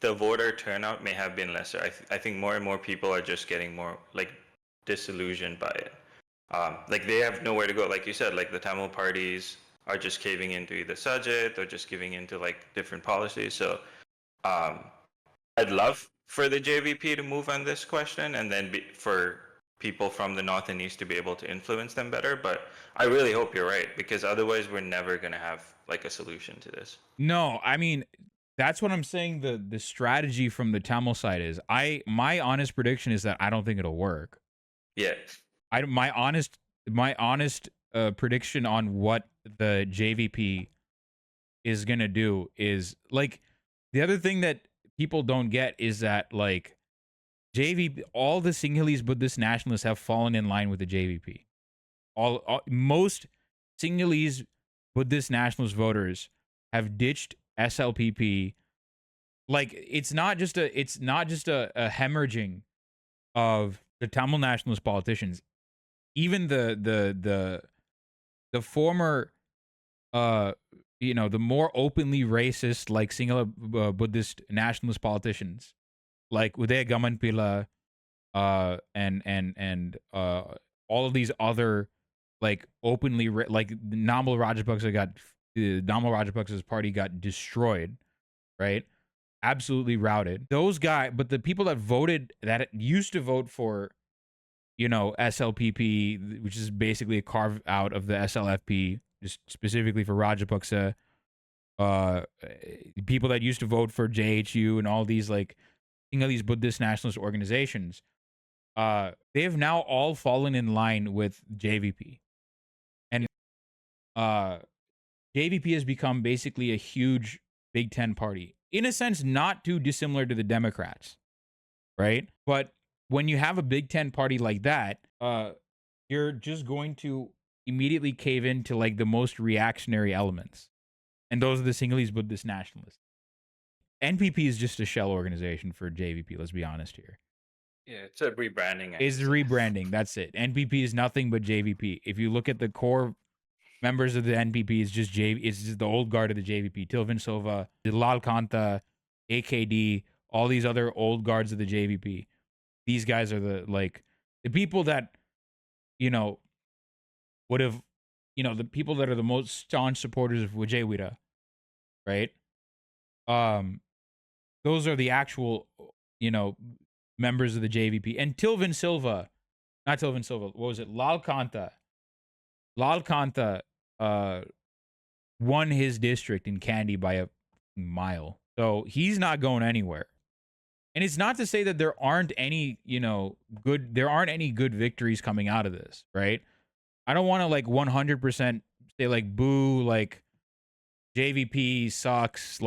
the voter turnout may have been lesser. I think more and more people are just getting more like disillusioned by it. Like they have nowhere to go. Like you said, like the Tamil parties are just caving into either Sajid or just giving into like different policies. So I'd love for the JVP to move on this question and then for people from the north and east to be able to influence them better. But I really hope you're right, because otherwise we're never going to have like a solution to this. No, I mean, that's what I'm saying. The strategy from the Tamil side is my honest prediction is that I don't think it'll work. Yeah. My honest prediction on what the JVP is gonna do is like, the other thing that people don't get is that like JVP, all the Sinhalese Buddhist nationalists have fallen in line with the JVP. Most Sinhalese Buddhist nationalist voters have ditched SLPP. Like it's not just a hemorrhaging of the Tamil nationalist politicians. Even the former the more openly racist like Sinhala Buddhist nationalist politicians like Uday Gamanpila and all of these other like openly like Namal Rajapaksa's party got destroyed, right? Absolutely routed. Those guys, but the people that voted, that used to vote for, SLPP, which is basically a carve out of the SLFP, just specifically for Rajapaksa, people that used to vote for JHU and all these like Sinhalese Buddhist nationalist organizations, they have now all fallen in line with JVP. And JVP has become basically a huge Big Ten party. In a sense, not too dissimilar to the Democrats, right? But when you have a Big Ten party like that, you're just going to immediately cave into like the most reactionary elements. And those are the Sinhalese Buddhist nationalists. NPP is just a shell organization for JVP, let's be honest here. Yeah, it's a rebranding. It's rebranding, that's it. NPP is nothing but JVP. If you look at the core members of the NPP, it's just the old guard of the JVP. Tilvin Sova, Lal Kanta, AKD, all these other old guards of the JVP. These guys are the people that, would have, the people that are the most staunch supporters of Wajewira, right? Those are the actual, members of the JVP. And Tilvin Silva, not Tilvin Silva, what was it? Lal Kanta. Lal Kanta won his district in Kandy by a mile. So he's not going anywhere. And it's not to say that there aren't any, good victories coming out of this, right? I don't want to 100% say boo, JVP sucks,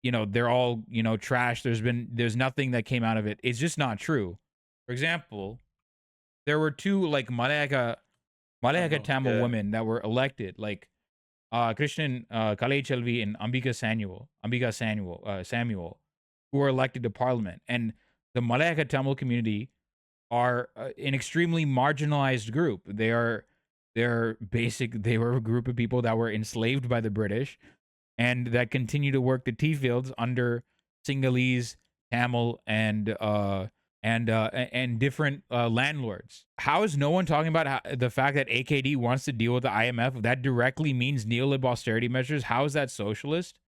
they're all, trash. There's nothing that came out of it. It's just not true. For example, there were two Malayaga Tamil women that were elected, Krishnan Kalai and Ambika Samuel, who were elected to parliament. And the Malayaga Tamil community are an extremely marginalized group. They were a group of people that were enslaved by the British and that continue to work the tea fields under Sinhalese, Tamil, and different landlords. How is no one talking about the fact that AKD wants to deal with the IMF? That directly means neoliberal austerity measures. How is that socialist?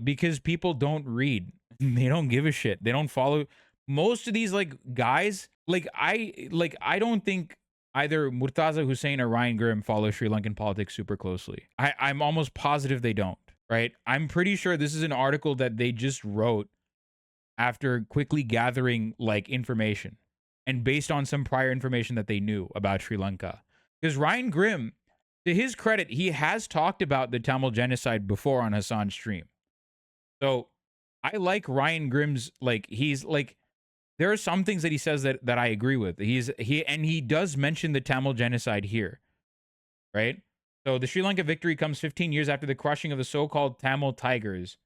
Because people don't read. They don't give a shit. They don't follow. Most of these guys, I don't think either Murtaza Hussain or Ryan Grimm follow Sri Lankan politics super closely. I'm almost positive they don't, right? I'm pretty sure this is an article that they just wrote after quickly gathering information and based on some prior information that they knew about Sri Lanka. Because Ryan Grimm, to his credit, he has talked about the Tamil Genocide before on Hassan's stream. So I like Ryan Grimm's, there are some things that he says that I agree with. He does mention the Tamil Genocide here, right? So the Sri Lanka victory comes 15 years after the crushing of the so-called Tamil Tigers.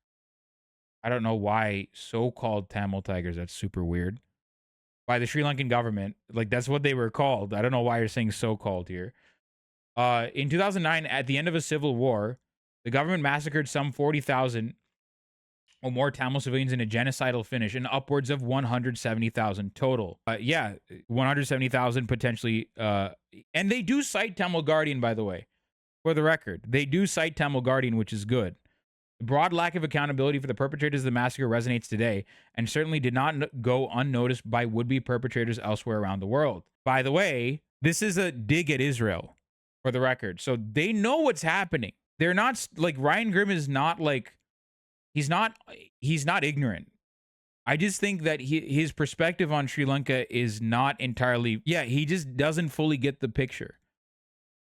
I don't know why so-called Tamil Tigers. That's super weird. By the Sri Lankan government. That's what they were called. I don't know why you're saying so-called here. In 2009, at the end of a civil war, the government massacred some 40,000 or more Tamil civilians in a genocidal finish, and upwards of 170,000 total. 170,000 potentially. And they do cite Tamil Guardian, by the way, for the record. They do cite Tamil Guardian, which is good. The broad lack of accountability for the perpetrators of the massacre resonates today and certainly did not go unnoticed by would-be perpetrators elsewhere around the world. By the way, this is a dig at Israel, for the record. So they know what's happening. They're not, Ryan Grimm is not, he's not ignorant. I just think that his perspective on Sri Lanka is not entirely, he just doesn't fully get the picture.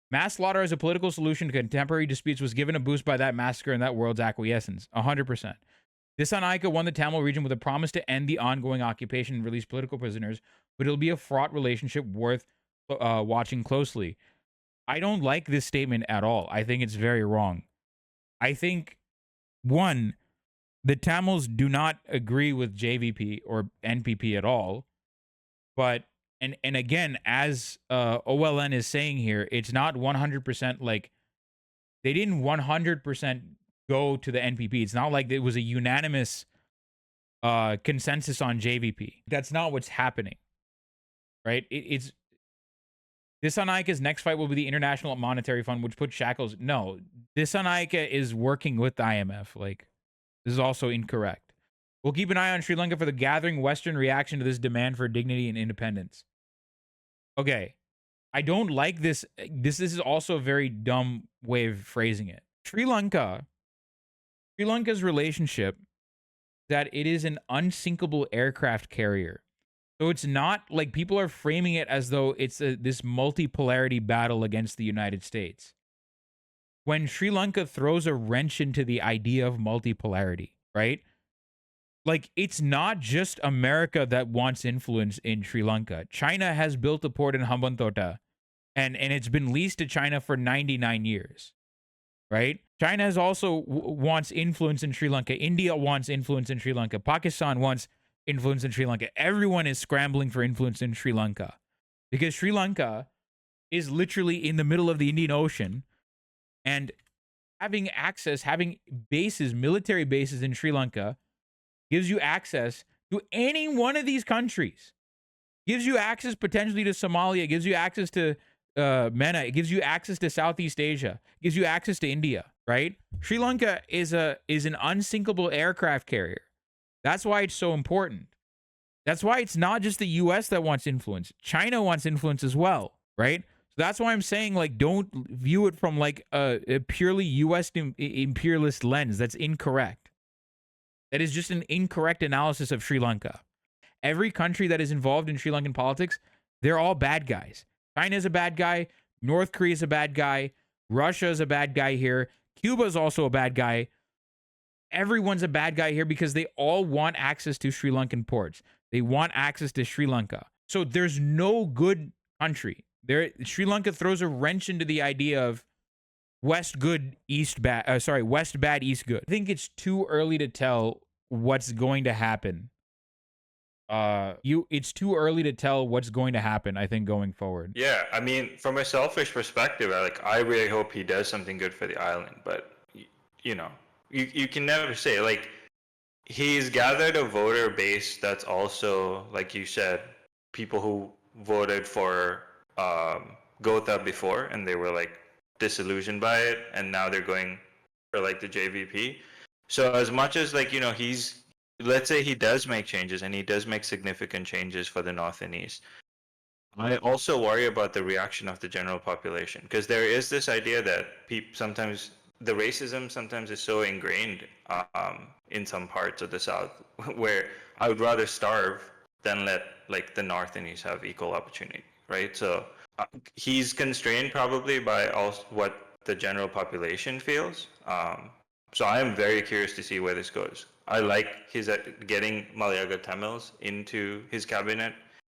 Mass slaughter as a political solution to contemporary disputes was given a boost by that massacre and that world's acquiescence. 100%. Disanaika won the Tamil region with a promise to end the ongoing occupation and release political prisoners, but it'll be a fraught relationship worth watching closely. I don't like this statement at all. I think it's very wrong. I think, one, the Tamils do not agree with JVP or NPP at all, but and again, as OLN is saying here, it's not 100% they didn't 100% go to the NPP. It's not like it was a unanimous consensus on JVP. That's not what's happening, right? It's Disanaika's next fight will be the International Monetary Fund, which puts shackles. No, Disanaika is working with the IMF. This is also incorrect. We'll keep an eye on Sri Lanka for the gathering Western reaction to this demand for dignity and independence. Okay. I don't like this. This is also a very dumb way of phrasing it. Sri Lanka's relationship, that it is an unsinkable aircraft carrier So it's not like people are framing it as though it's this multipolarity battle against the United States. When Sri Lanka throws a wrench into the idea of multipolarity, right? Like, it's not just America that wants influence in Sri Lanka. China has built a port in Hambantota, and it's been leased to China for 99 years, right? China has also wants influence in Sri Lanka. India wants influence in Sri Lanka. Pakistan wants influence in Sri Lanka. Everyone is scrambling for influence in Sri Lanka because Sri Lanka is literally in the middle of the Indian Ocean, and having bases, military bases in Sri Lanka gives you access to any one of these countries. Gives you access potentially to Somalia, gives you access to MENA, it gives you access to Southeast Asia, gives you access to India, right? Sri Lanka is an unsinkable aircraft carrier. That's why it's so important. That's why it's not just the US that wants influence. China wants influence as well, right? So that's why I'm saying, like, don't view it from like a purely US imperialist lens. That's incorrect. That is just an incorrect analysis of Sri Lanka. Every country that is involved in Sri Lankan politics, they're all bad guys. China's a bad guy. North Korea's a bad guy. Russia's a bad guy here. Cuba's also a bad guy. Everyone's a bad guy here because they all want access to Sri Lankan ports. They want access to Sri Lanka. So there's no good country. Sri Lanka throws a wrench into the idea of West good, East bad. West bad, East good. I think it's too early to tell what's going to happen. It's too early to tell what's going to happen, I think, going forward. Yeah, I mean, from a selfish perspective, I really hope he does something good for the island. But you can never say. Like, he's gathered a voter base that's also, like you said, people who voted for Gotha before and they were like disillusioned by it, and now they're going for like the JVP. So as much as, like, let's say he does make changes and he does make significant changes for the North and East, I also worry about the reaction of the general population, because there is this idea that sometimes the racism sometimes is so ingrained in some parts of the South where I would rather starve than let like the North and East have equal opportunity, right? So he's constrained probably by also what the general population feels. So I am very curious to see where this goes. I like his getting Malayaga Tamils into his cabinet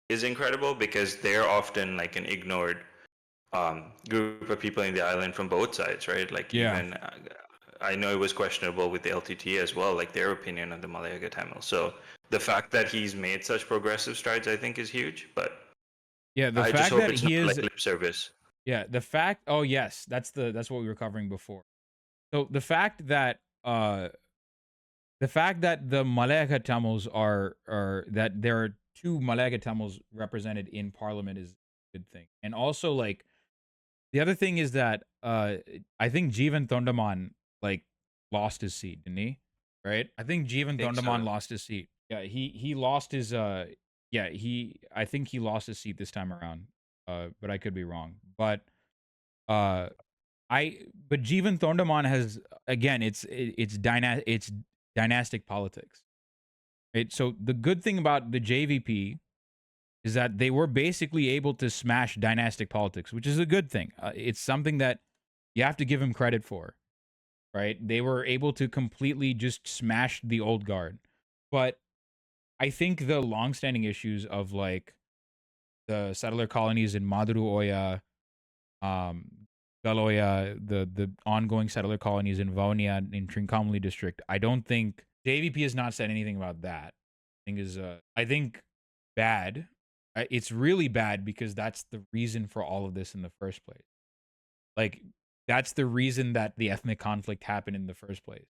is incredible, because they're often like an ignored group of people in the island from both sides, right? Like, Yeah. even I know it was questionable with the LTT as well, like their opinion on the Malayaga Tamil. So the fact that he's made such progressive strides, I think, is huge. But Yeah, the I just fact hope that it's he not is like lip service. Yeah, the fact oh yes, that's what we were covering before. So the fact that the Malayaga Tamils are that there are two Malayaga Tamils represented in parliament is a good thing. And also, like, the other thing is that I think Jeevan Thondaman like lost his seat, didn't he? Right? I think Jeevan Think so. Thondaman lost his seat. Yeah, he lost his I think he lost his seat this time around. But I could be wrong. But uh but Jeevan Thondaman has, again, it's dynastic politics. Right? So the good thing about the JVP is that they were basically able to smash dynastic politics, which is a good thing. It's something that you have to give him credit for, right? They were able to completely just smash the old guard. But I think the longstanding issues of like the settler colonies in Maduru Oya, Galoya, the ongoing settler colonies in Vaunia in Trincomalee district, I don't think JVP has not said anything about that. I think bad. It's really bad because that's the reason for all of this in the first place. Like, that's the reason that the ethnic conflict happened in the first place.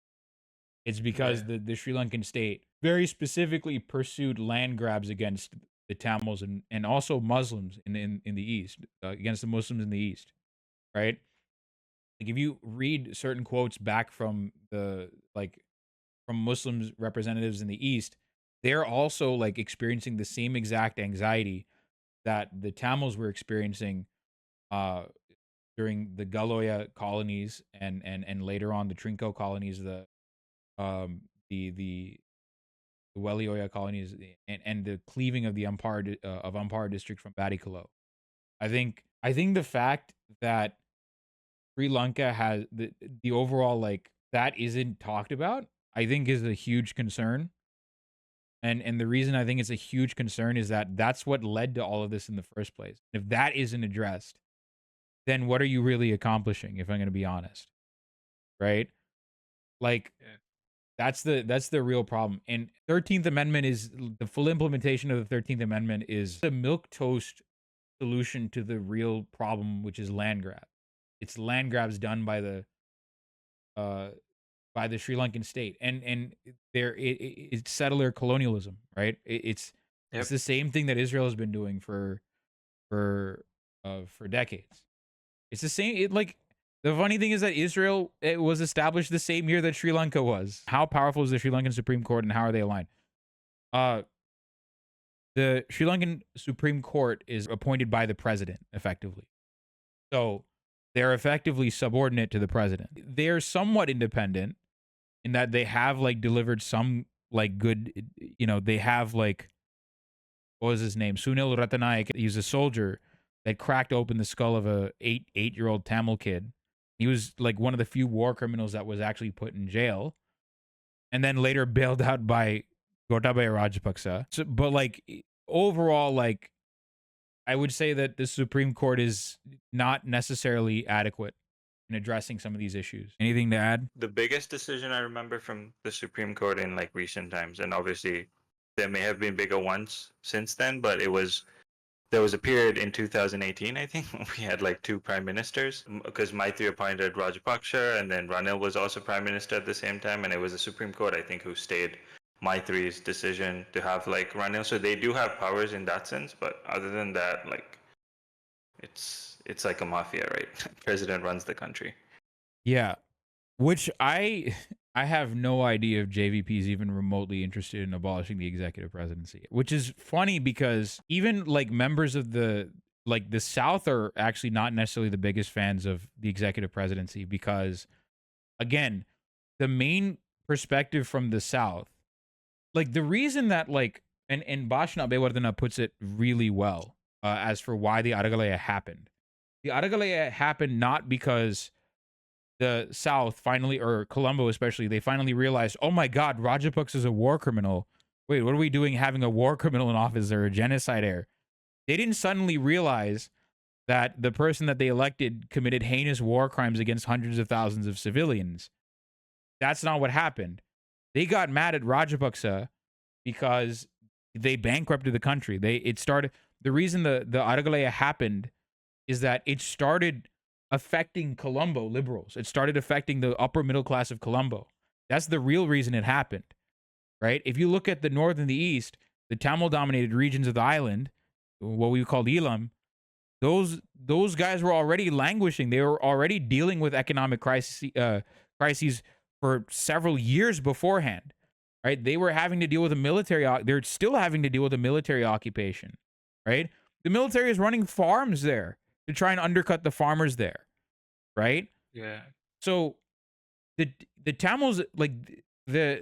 It's because the Sri Lankan state very specifically pursued land grabs against the Tamils and also Muslims in the East, against the Muslims in the East, right? Like, if you read certain quotes back from from Muslims representatives in the East, they're also like experiencing the same exact anxiety that the Tamils were experiencing during the Galoya colonies and later on the Trinco colonies, the the Welioya colonies, and the cleaving of the Ampara district from Batticaloa. I think the fact that Sri Lanka has the overall, like, that isn't talked about, I think is a huge concern. And the reason I think it's a huge concern is that that's what led to all of this in the first place. If that isn't addressed, then what are you really accomplishing, if I'm going to be honest? Right? Like, Yeah. that's the real problem. And 13th Amendment is the full implementation of the 13th Amendment is the milk toast solution to the real problem, which is land grab. It's land grabs done uh by the Sri Lankan state, and it's settler colonialism, right? It's Yep. the same thing that Israel has been doing for for decades. It's the same. Like, the funny thing is that Israel, it was established the same year that Sri Lanka was. How powerful is the Sri Lankan Supreme Court, and how are they aligned? Uh, the Sri Lankan Supreme Court is appointed by the president, effectively. So they're effectively subordinate to the president. They're somewhat independent in that they have, like, delivered some, like, good, they have, like, what was his name? Sunil Ratanayak. He was a soldier that cracked open the skull of a eight-year-old Tamil kid. He was, like, one of the few war criminals that was actually put in jail, and then later bailed out by Gotabaya Rajapaksa. So, but, like, overall, like, I would say that the Supreme Court is not necessarily adequate in addressing some of these issues. Anything to add? The biggest decision I remember from the Supreme Court in like recent times, and obviously there may have been bigger ones since then, but there was a period in 2018, I think, when we had like two prime ministers, because Maitri appointed Rajapaksa, and then Ranil was also prime minister at the same time, and it was the Supreme Court, I think, who stayed Maitri's decision to have like Ranil. So they do have powers in that sense, but other than that, like, it's like a mafia, right? President runs the country. Yeah, which I have no idea if JVP is even remotely interested in abolishing the executive presidency, which is funny because even, like, members of the South are actually not necessarily the biggest fans of the executive presidency because, again, the main perspective from the South, like, the reason that, like, and Bashna Bewardena puts it really well as for why the Aragalaya happened. The Aragalaya happened not because the South finally, or Colombo especially, they finally realized, oh my God, Rajapaksa is a war criminal. Wait, what are we doing having a war criminal in office or a genocide heir? They didn't suddenly realize that the person that they elected committed heinous war crimes against hundreds of thousands of civilians. That's not what happened. They got mad at Rajapaksa because they bankrupted the country. The reason the Aragalaya happened is that it started affecting Colombo liberals. It started affecting the upper middle class of Colombo. That's the real reason it happened, right? If you look at the north and the east, the Tamil-dominated regions of the island, what we called Elam, those guys were already languishing. They were already dealing with economic crises for several years beforehand, right? They were having to deal with they're still having to deal with a military occupation, right? The military is running farms there to try and undercut the farmers there, right? Yeah. So the Tamils, like, the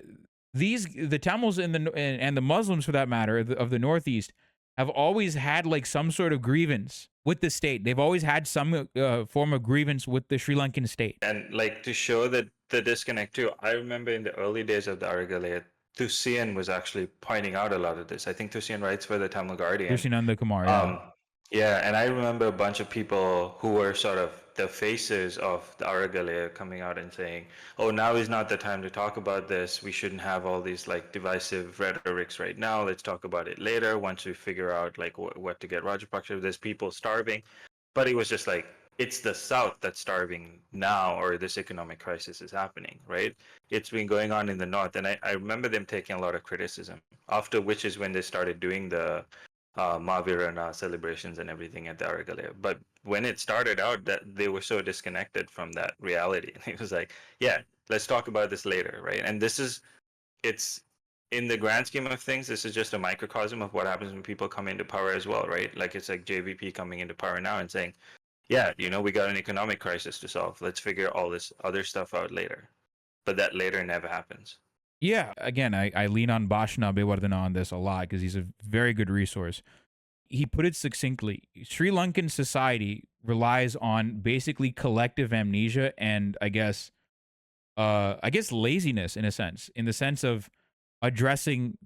Tamils and the Muslims, for that matter, of the Northeast, have always had, like, some sort of grievance with the state. They've always had some form of grievance with the Sri Lankan state. And like, to show that the disconnect too, I remember in the early days of the Aragalaya, Thusian was actually pointing out a lot of this. I think Thusian writes for the Tamil Guardian. Krishnananda Kumar, yeah. Yeah, and I remember a bunch of people who were sort of the faces of the Aragalaya coming out and saying, "Oh, now is not the time to talk about this. We shouldn't have all these like divisive rhetorics right now. Let's talk about it later once we figure out like what to get Rajapaksa. There's people starving." But it was just like, it's the South that's starving now, or this economic crisis is happening, right? It's been going on in the North. And I remember them taking a lot of criticism, after which is when they started doing the Mavirana celebrations and everything at the Aragalaya. But when it started out, that they were so disconnected from that reality. It was like, yeah, let's talk about this later, right? And it's in the grand scheme of things, this is just a microcosm of what happens when people come into power as well, right? Like, it's like JVP coming into power now and saying, yeah, we got an economic crisis to solve. Let's figure all this other stuff out later. But that later never happens. Yeah, again, I lean on Bhashna Abhivardhana on this a lot because he's a very good resource. He put it succinctly. Sri Lankan society relies on basically collective amnesia and I guess laziness in a sense, in the sense of addressing,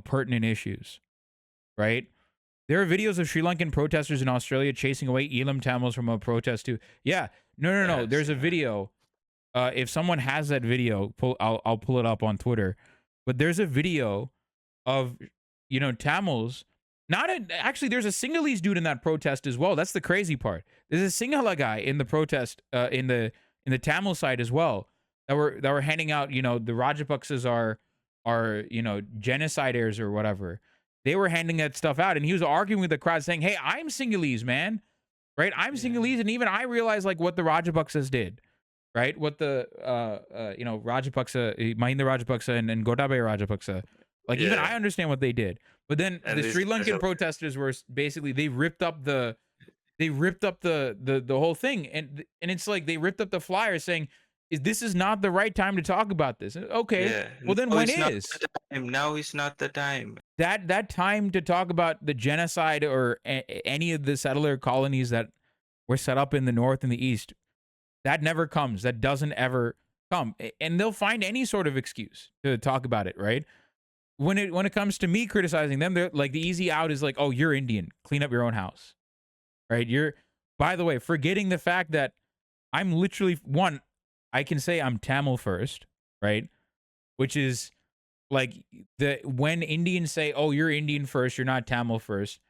pertinent issues, right? There are videos of Sri Lankan protesters in Australia chasing away Elam Tamils from a protest too. Yeah, Yeah, no. I've There's a seen that. video. If someone has that video, I'll pull it up on Twitter. But there's a video of Tamils. Actually, there's a Sinhalese dude in that protest as well. That's the crazy part. There's a Sinhala guy in the protest in the Tamil side as well that were handing out. The Rajapaksas are genociders or whatever. They were handing that stuff out, and he was arguing with the crowd, saying, "Hey, I'm Sinhalese, man. Right? I'm Sinhalese, and even I realize like what the Rajapaksas did." Right? What the Rajapaksa, Mahinda Rajapaksa and Gotabaya Rajapaksa, like even Yeah. I understand what they did. But then And the these Sri guys Lankan are- protesters were basically they ripped up the whole thing, and it's like they ripped up the flyer saying, this is not the right time to talk about this. Okay, Yeah. well then No, when it's not is the time. Now is not the time. that time to talk about the genocide or any of the settler colonies that were set up in the north and the east? That never comes. That doesn't ever come. And they'll find any sort of excuse to talk about it, right? When it comes to me criticizing them, they're like, the easy out is like, oh, you're Indian. Clean up your own house. Right? By the way, forgetting the fact that I'm literally I can say I'm Tamil first, right? Which is like when Indians say, oh, you're Indian first, you're not Tamil first,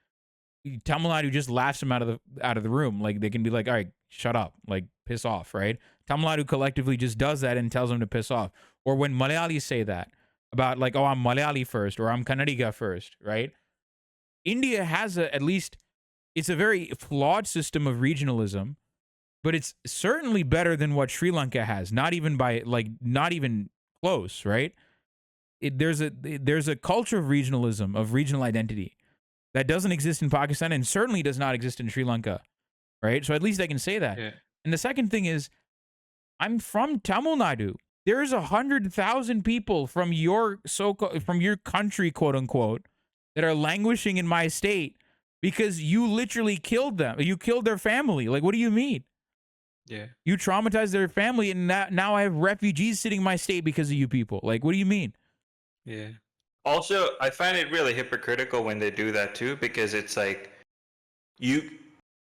Tamil Nadu just laughs them out of the room. Like they can be like, all right, shut up, like piss off, right? Tamil Nadu collectively just does that and tells them to piss off. Or when Malayalis say that about like, oh, I'm Malayali first or I'm Kannadiga first, right? India has at least it's a very flawed system of regionalism, but it's certainly better than what Sri Lanka has. Not even close, right? There's a culture of regionalism, of regional identity that doesn't exist in Pakistan and certainly does not exist in Sri Lanka, right? So at least I can say that. Yeah. And the second thing is, I'm from Tamil Nadu. There's 100,000 people from your country, quote unquote, that are languishing in my state because you literally killed them. You killed their family. Like, what do you mean? Yeah. You traumatized their family, and now I have refugees sitting in my state because of you people. Like, what do you mean? Yeah. Also, I find it really hypocritical when they do that too, because it's like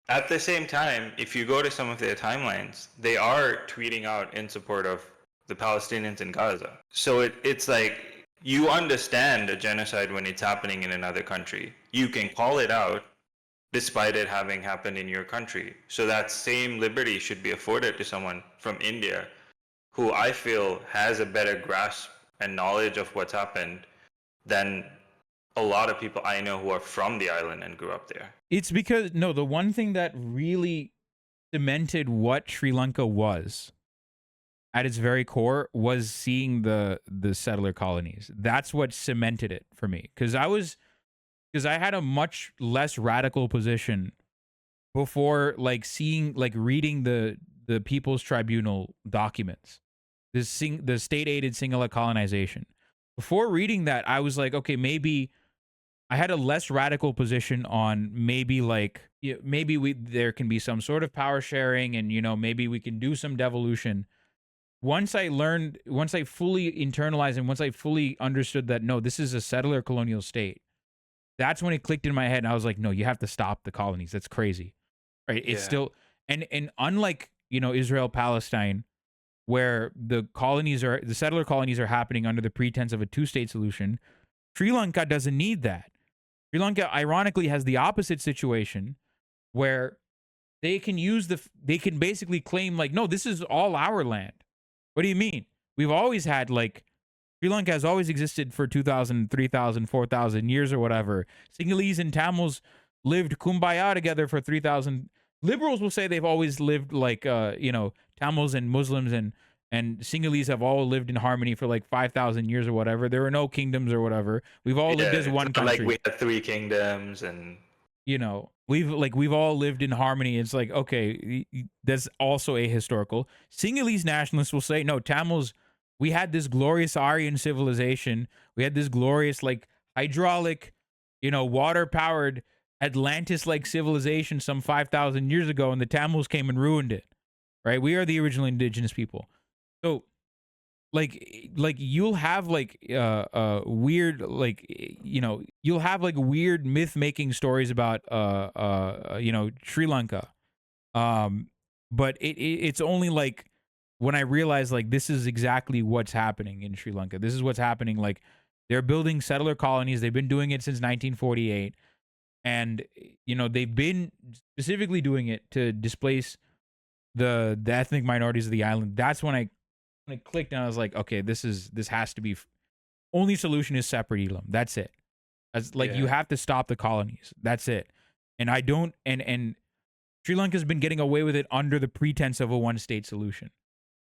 at the same time, if you go to some of their timelines, they are tweeting out in support of the Palestinians in Gaza. So it's like you understand a genocide when it's happening in another country. You can call it out despite it having happened in your country. So that same liberty should be afforded to someone from India who I feel has a better grasp and knowledge of what's happened than a lot of people I know who are from the island and grew up there. It's because the one thing that really cemented what Sri Lanka was at its very core was seeing the settler colonies. That's what cemented it for me. Because I had a much less radical position before reading the People's Tribunal documents, the state-aided Sinhala colonization. Before reading that, I was like, okay, maybe I had a less radical position on maybe there can be some sort of power sharing and, maybe we can do some devolution. Once I fully internalized and once I fully understood that, no, this is a settler colonial state, that's when it clicked in my head. And I was like, no, you have to stop the colonies. That's crazy. Right. It's still, and unlike, Israel, Palestine, where the settler colonies are happening under the pretense of a two-state solution, Sri Lanka doesn't need that. Sri Lanka, ironically, has the opposite situation where they can basically claim like, no, this is all our land. What do you mean? We've always had Sri Lanka has always existed for 2,000, 3,000, 4,000 years or whatever. Sinhalese and Tamils lived kumbaya together for 3,000. Liberals will say they've always lived Tamils and Muslims and Sinhalese have all lived in harmony for 5,000 years or whatever. There were no kingdoms or whatever. We've all lived as one country. Like we had 3 kingdoms and we've all lived in harmony. It's like, okay, that's also ahistorical. Sinhalese nationalists will say, no, Tamils We had this glorious Aryan civilization. We had this glorious, like, hydraulic, water powered Atlantis like civilization some 5,000 years ago, and the Tamils came and ruined it. Right? We are the original indigenous people. So, like you'll have like weird, like, you'll have like weird myth making stories about Sri Lanka. But it's only like when I realize like this is exactly what's happening in Sri Lanka. This is what's happening. Like, they're building settler colonies. They've been doing it since 1948, and they've been specifically doing it to displace the ethnic minorities of the island. That's when I clicked and I was like, okay, this has to be only solution is separate Elam. That's it. As like, you have to stop the colonies. That's it. And I don't and Sri Lanka's been getting away with it under the pretense of a one state solution.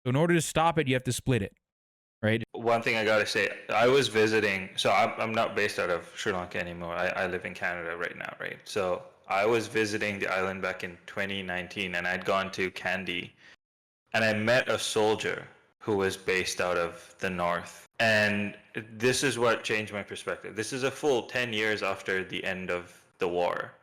So in order to stop it, you have to split it. Right? One thing I gotta say, I was visiting, so I'm not based out of Sri Lanka anymore. I live in Canada right now, right? So I was visiting the island back in 2019, and I'd gone to Kandy, and I met a soldier who was based out of the north. And this is what changed my perspective. This is a full 10 years after the end of the war.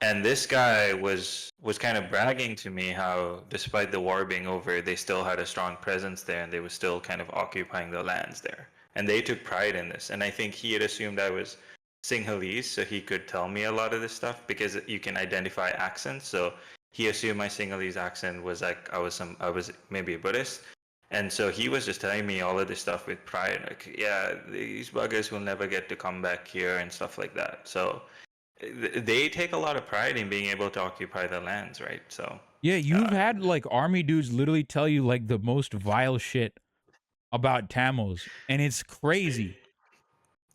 And this guy was kind of bragging to me how, despite the war being over, they still had a strong presence there, and they were still kind of occupying the lands there. And they took pride in this. And I think he had assumed I was Sinhalese, so he could tell me a lot of this stuff because you can identify accents. So he assumed my Sinhalese accent was like I was maybe a Buddhist. And so he was just telling me all of this stuff with pride, like, yeah, these buggers will never get to come back here and stuff like that. So they take a lot of pride in being able to occupy the lands, right? So yeah, you've had like army dudes literally tell you like the most vile shit about Tamils, and it's crazy.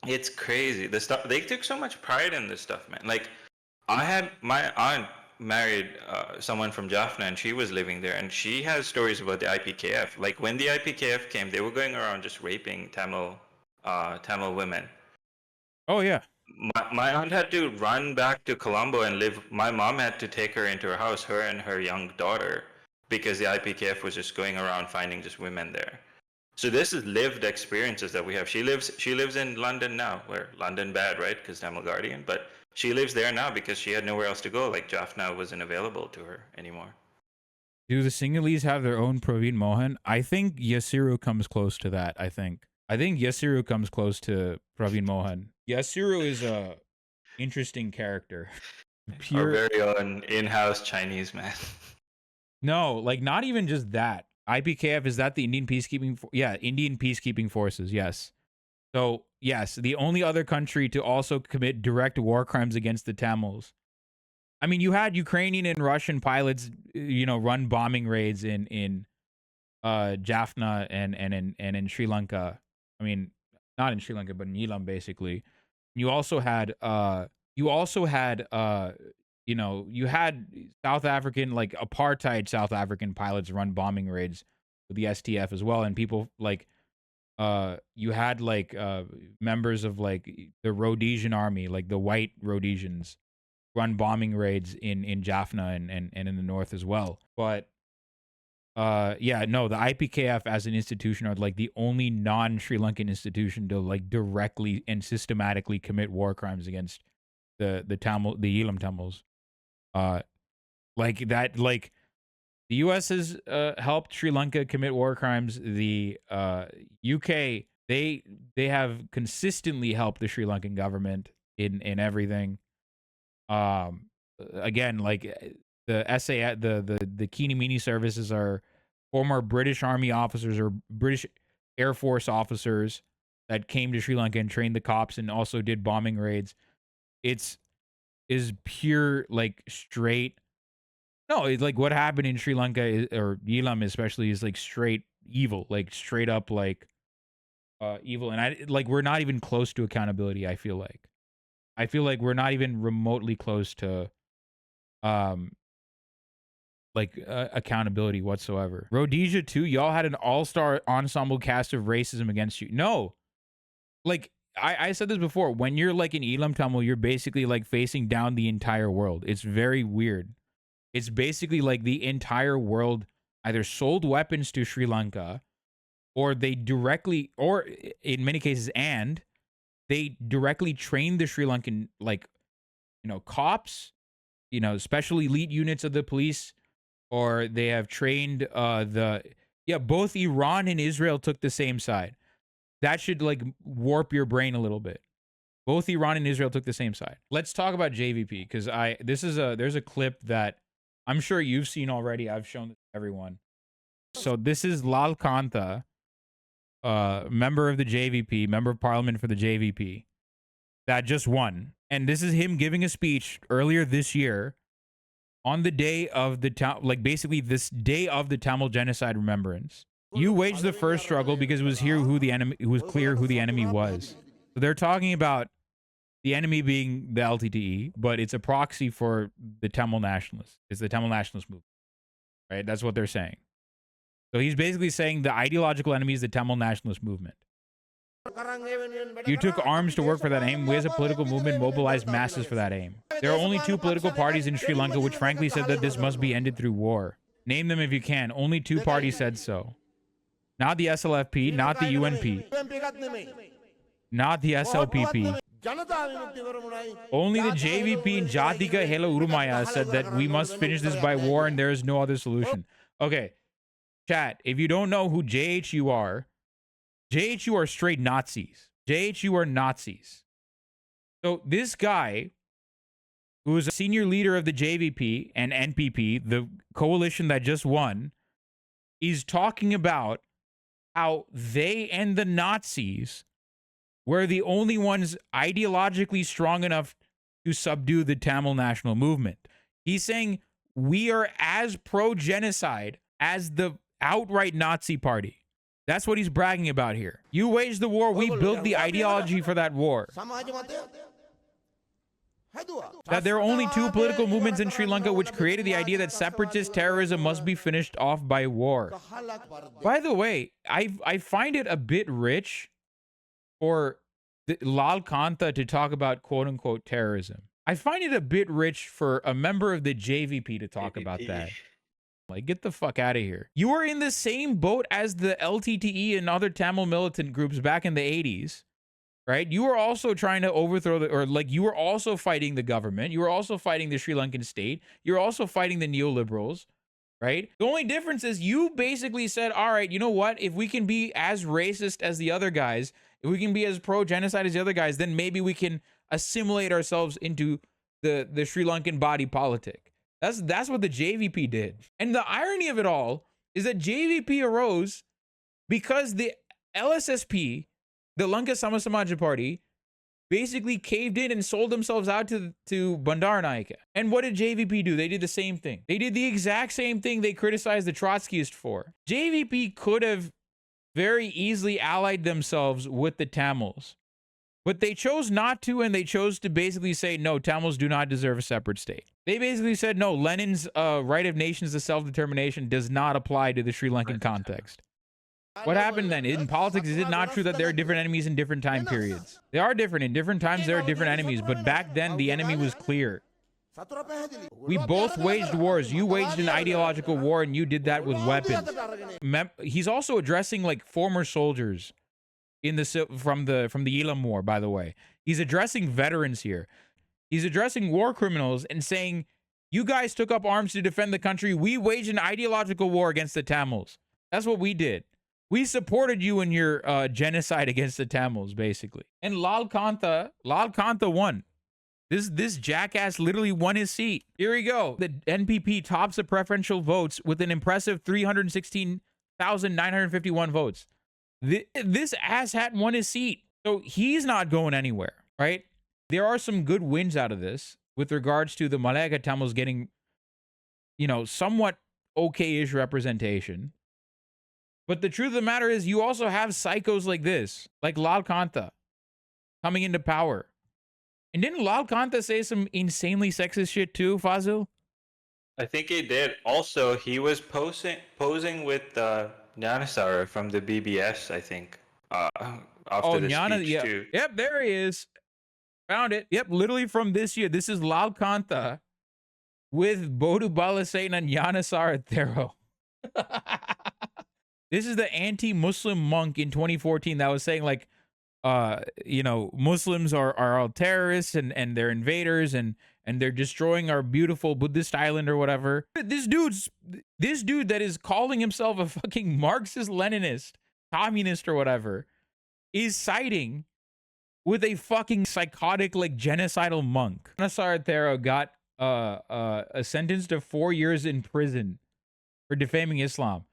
It's crazy. The stuff they took so much pride in this stuff, man. Like, I had my aunt married someone from Jaffna, and she was living there, and she has stories about the IPKF. Like, when the IPKF came, they were going around just raping Tamil women. Oh yeah. My aunt had to run back to Colombo and live. My mom had to take her into her house, her and her young daughter, because the IPKF was just going around finding just women there. So this is lived experiences that we have. She lives in London now, where London bad, right? Because Tamil Guardian, but she lives there now because she had nowhere else to go. Like, Jaffna wasn't available to her anymore. Do the Sinhalese have their own Praveen Mohan? I think Yasiru comes close to that. I think Yasiru comes close to Praveen Mohan. Yasiru is a interesting character. Our very own in-house Chinese man. No, like, not even just that. IPKF, is that the Indian peacekeeping? Indian peacekeeping forces. Yes. So yes, the only other country to also commit direct war crimes against the Tamils. I mean, you had Ukrainian and Russian pilots, run bombing raids in Jaffna and in Sri Lanka. I mean, not in Sri Lanka, but in Elam, basically. You also had you had South African, like apartheid South African pilots run bombing raids with the STF as well, and people like you had like members of like the Rhodesian army, like the white Rhodesians, run bombing raids in Jaffna and in the north as well. But the IPKF as an institution are like the only non-Sri Lankan institution to like directly and systematically commit war crimes against the Elam Tamils. Like that, like the U.S. has helped Sri Lanka commit war crimes. The UK, they have consistently helped the Sri Lankan government in everything. Again, like the SA, the Kinimini services are former British Army officers or British Air Force officers that came to Sri Lanka and trained the cops and also did bombing raids. Is pure like straight. No, it's like what happened in Sri Lanka or Elam especially is like straight evil, like straight up like evil. And we're not even close to accountability. I feel like we're not even remotely close to accountability whatsoever. Rhodesia too. Y'all had an all-star ensemble cast of racism against you. No, like. I said this before. When you're like in Elam Tamil, you're basically like facing down the entire world. It's very weird. It's basically like the entire world either sold weapons to Sri Lanka or they directly, or in many cases, and they directly train the Sri Lankan, like, cops, special elite units of the police, or they have trained both Iran and Israel took the same side. That should like warp your brain a little bit. Both Iran and Israel took the same side. Let's talk about JVP, because there's a clip that I'm sure you've seen already. I've shown this to everyone. So this is Lal Kantha, member of the JVP, member of parliament for the JVP, that just won. And this is him giving a speech earlier this year on the day of the basically this day of the Tamil Genocide remembrance. You waged the first struggle because it was clear who the enemy was. So they're talking about the enemy being the LTTE, but it's a proxy for the Tamil nationalists. It's the Tamil nationalist movement, right? That's what they're saying. So he's basically saying the ideological enemy is the Tamil nationalist movement. You took arms to work for that aim. We as a political movement mobilized masses for that aim. There are only two political parties in Sri Lanka which frankly said that this must be ended through war. Name them if you can. Only two parties said so. Not the SLFP, not the UNP, not the SLPP. Only the JVP and Jatika Hela Urumaya said that we must finish this by war and there is no other solution. Okay, chat, if you don't know who JHU are straight Nazis. JHU are Nazis. So this guy, who is a senior leader of the JVP and NPP, the coalition that just won, is talking about how they and the Nazis were the only ones ideologically strong enough to subdue the Tamil national movement. He's saying we are as pro-genocide as the outright Nazi party. That's what he's bragging about here. You waged the war, we built the ideology for that war. That there are only two political movements in Sri Lanka which created the idea that separatist terrorism must be finished off by war. By the way, I find it a bit rich for Lal Kantha to talk about quote-unquote terrorism. I find it a bit rich for a member of the JVP to talk about that. Like, get the fuck out of here. You were in the same boat as the LTTE and other Tamil militant groups back in the 80s. Right? You were also trying to overthrow you were also fighting the government. You were also fighting the Sri Lankan state. You're also fighting the neoliberals, right? The only difference is you basically said, all right, you know what? If we can be as racist as the other guys, if we can be as pro-genocide as the other guys, then maybe we can assimilate ourselves into the Sri Lankan body politic. That's what the JVP did. And the irony of it all is that JVP arose because the LSSP, the Lanka Samasamaja Party, basically caved in and sold themselves out to Bandaranaike. And what did JVP do? They did the same thing. They did the exact same thing they criticized the Trotskyists for. JVP could have very easily allied themselves with the Tamils, but they chose not to, and they chose to basically say, no, Tamils do not deserve a separate state. They basically said, no, Lenin's right of nations to self-determination does not apply to the Sri Lankan context. What happened then? In politics, is it not true that there are different enemies in different time periods? They are different. In different times, there are different enemies. But back then, the enemy was clear. We both waged wars. You waged an ideological war, and you did that with weapons. He's also addressing like former soldiers in from the Elam War, by the way. He's addressing veterans here. He's addressing war criminals and saying, you guys took up arms to defend the country. We waged an ideological war against the Tamils. That's what we did. We supported you in your genocide against the Tamils, basically. And Lal Kantha won. This jackass literally won his seat. Here we go. The NPP tops the preferential votes with an impressive 316,951 votes. This asshat won his seat. So he's not going anywhere, right? There are some good wins out of this with regards to the Malaga Tamils getting, somewhat okay-ish representation. But the truth of the matter is you also have psychos like this, like Lal Kantha, coming into power. And didn't Lal Kantha say some insanely sexist shit too, Fazil? I think he did. Also, he was posing with Nyanasara from the BBS, I think, after the speech too. Yep, there he is. Found it. Yep, literally from this year. This is Lal Kantha with Bodu Balasane and Nyanasara Thero. This is the anti-Muslim monk in 2014 that was saying like, Muslims are all terrorists and they're invaders and they're destroying our beautiful Buddhist island or whatever. This dude that is calling himself a fucking Marxist Leninist, communist or whatever, is siding with a fucking psychotic like genocidal monk. Nasar Thero got a sentence to 4 years in prison for defaming Islam.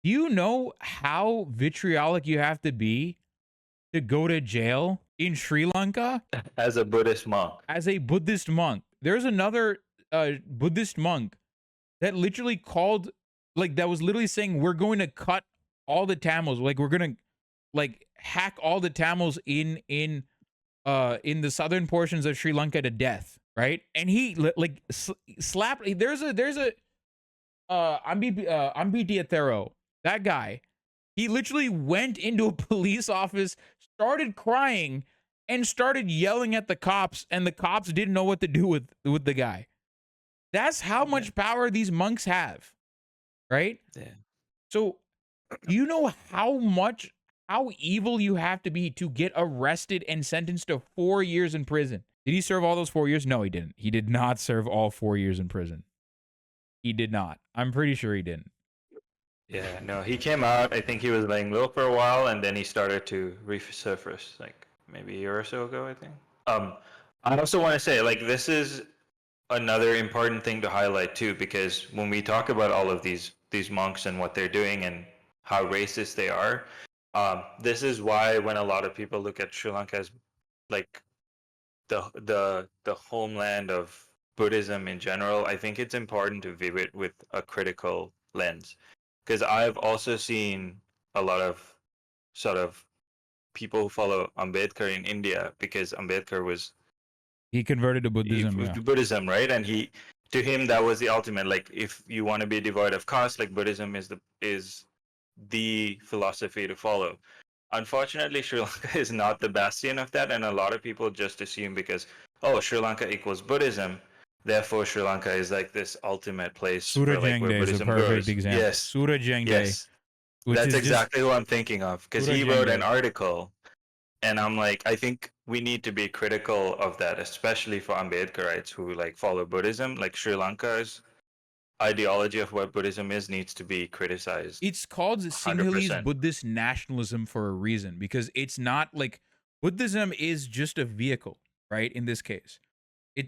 Do you know how vitriolic you have to be to go to jail in Sri Lanka? As a Buddhist monk. As a Buddhist monk. There's another Buddhist monk that literally called, like, that was literally saying, we're going to cut all the Tamils. Like, we're going to, like, hack all the Tamils in the southern portions of Sri Lanka to death, right? And he, like, slapped, there's a Ambiti Athero, that guy, he literally went into a police office, started crying, and started yelling at the cops, and the cops didn't know what to do with the guy. That's how much power these monks have, right? Yeah. So, do you know how evil you have to be to get arrested and sentenced to 4 years in prison? Did he serve all those 4 years? No, he didn't. He did not serve all 4 years in prison. He did not. I'm pretty sure he didn't. Yeah, no, he came out. I think he was laying low for a while, and then he started to resurface, like maybe a year or so ago, I think. I also want to say, like, this is another important thing to highlight too, because when we talk about all of these monks and what they're doing and how racist they are, this is why when a lot of people look at Sri Lanka as like the homeland of Buddhism in general, I think it's important to view it with a critical lens. Because I've also seen a lot of sort of people who follow Ambedkar in India, because Ambedkar was he converted to Buddhism. Buddhism, right? And to him that was the ultimate. Like, if you want to be devoid of caste, like Buddhism is the philosophy to follow. Unfortunately, Sri Lanka is not the bastion of that, and a lot of people just assume because Sri Lanka equals Buddhism, therefore Sri Lanka is like this ultimate place where Buddhism is a perfect grows. example. Yes, Surajengde. yes, that's exactly who I'm thinking of, because he wrote an article, and I'm like, I think we need to be critical of that, especially for Ambedkarites who like follow Buddhism. Like, Sri Lanka's ideology of what Buddhism is needs to be criticized. It's called Sinhalese Buddhist nationalism for a reason, because it's not like Buddhism is just a vehicle, right? In this case,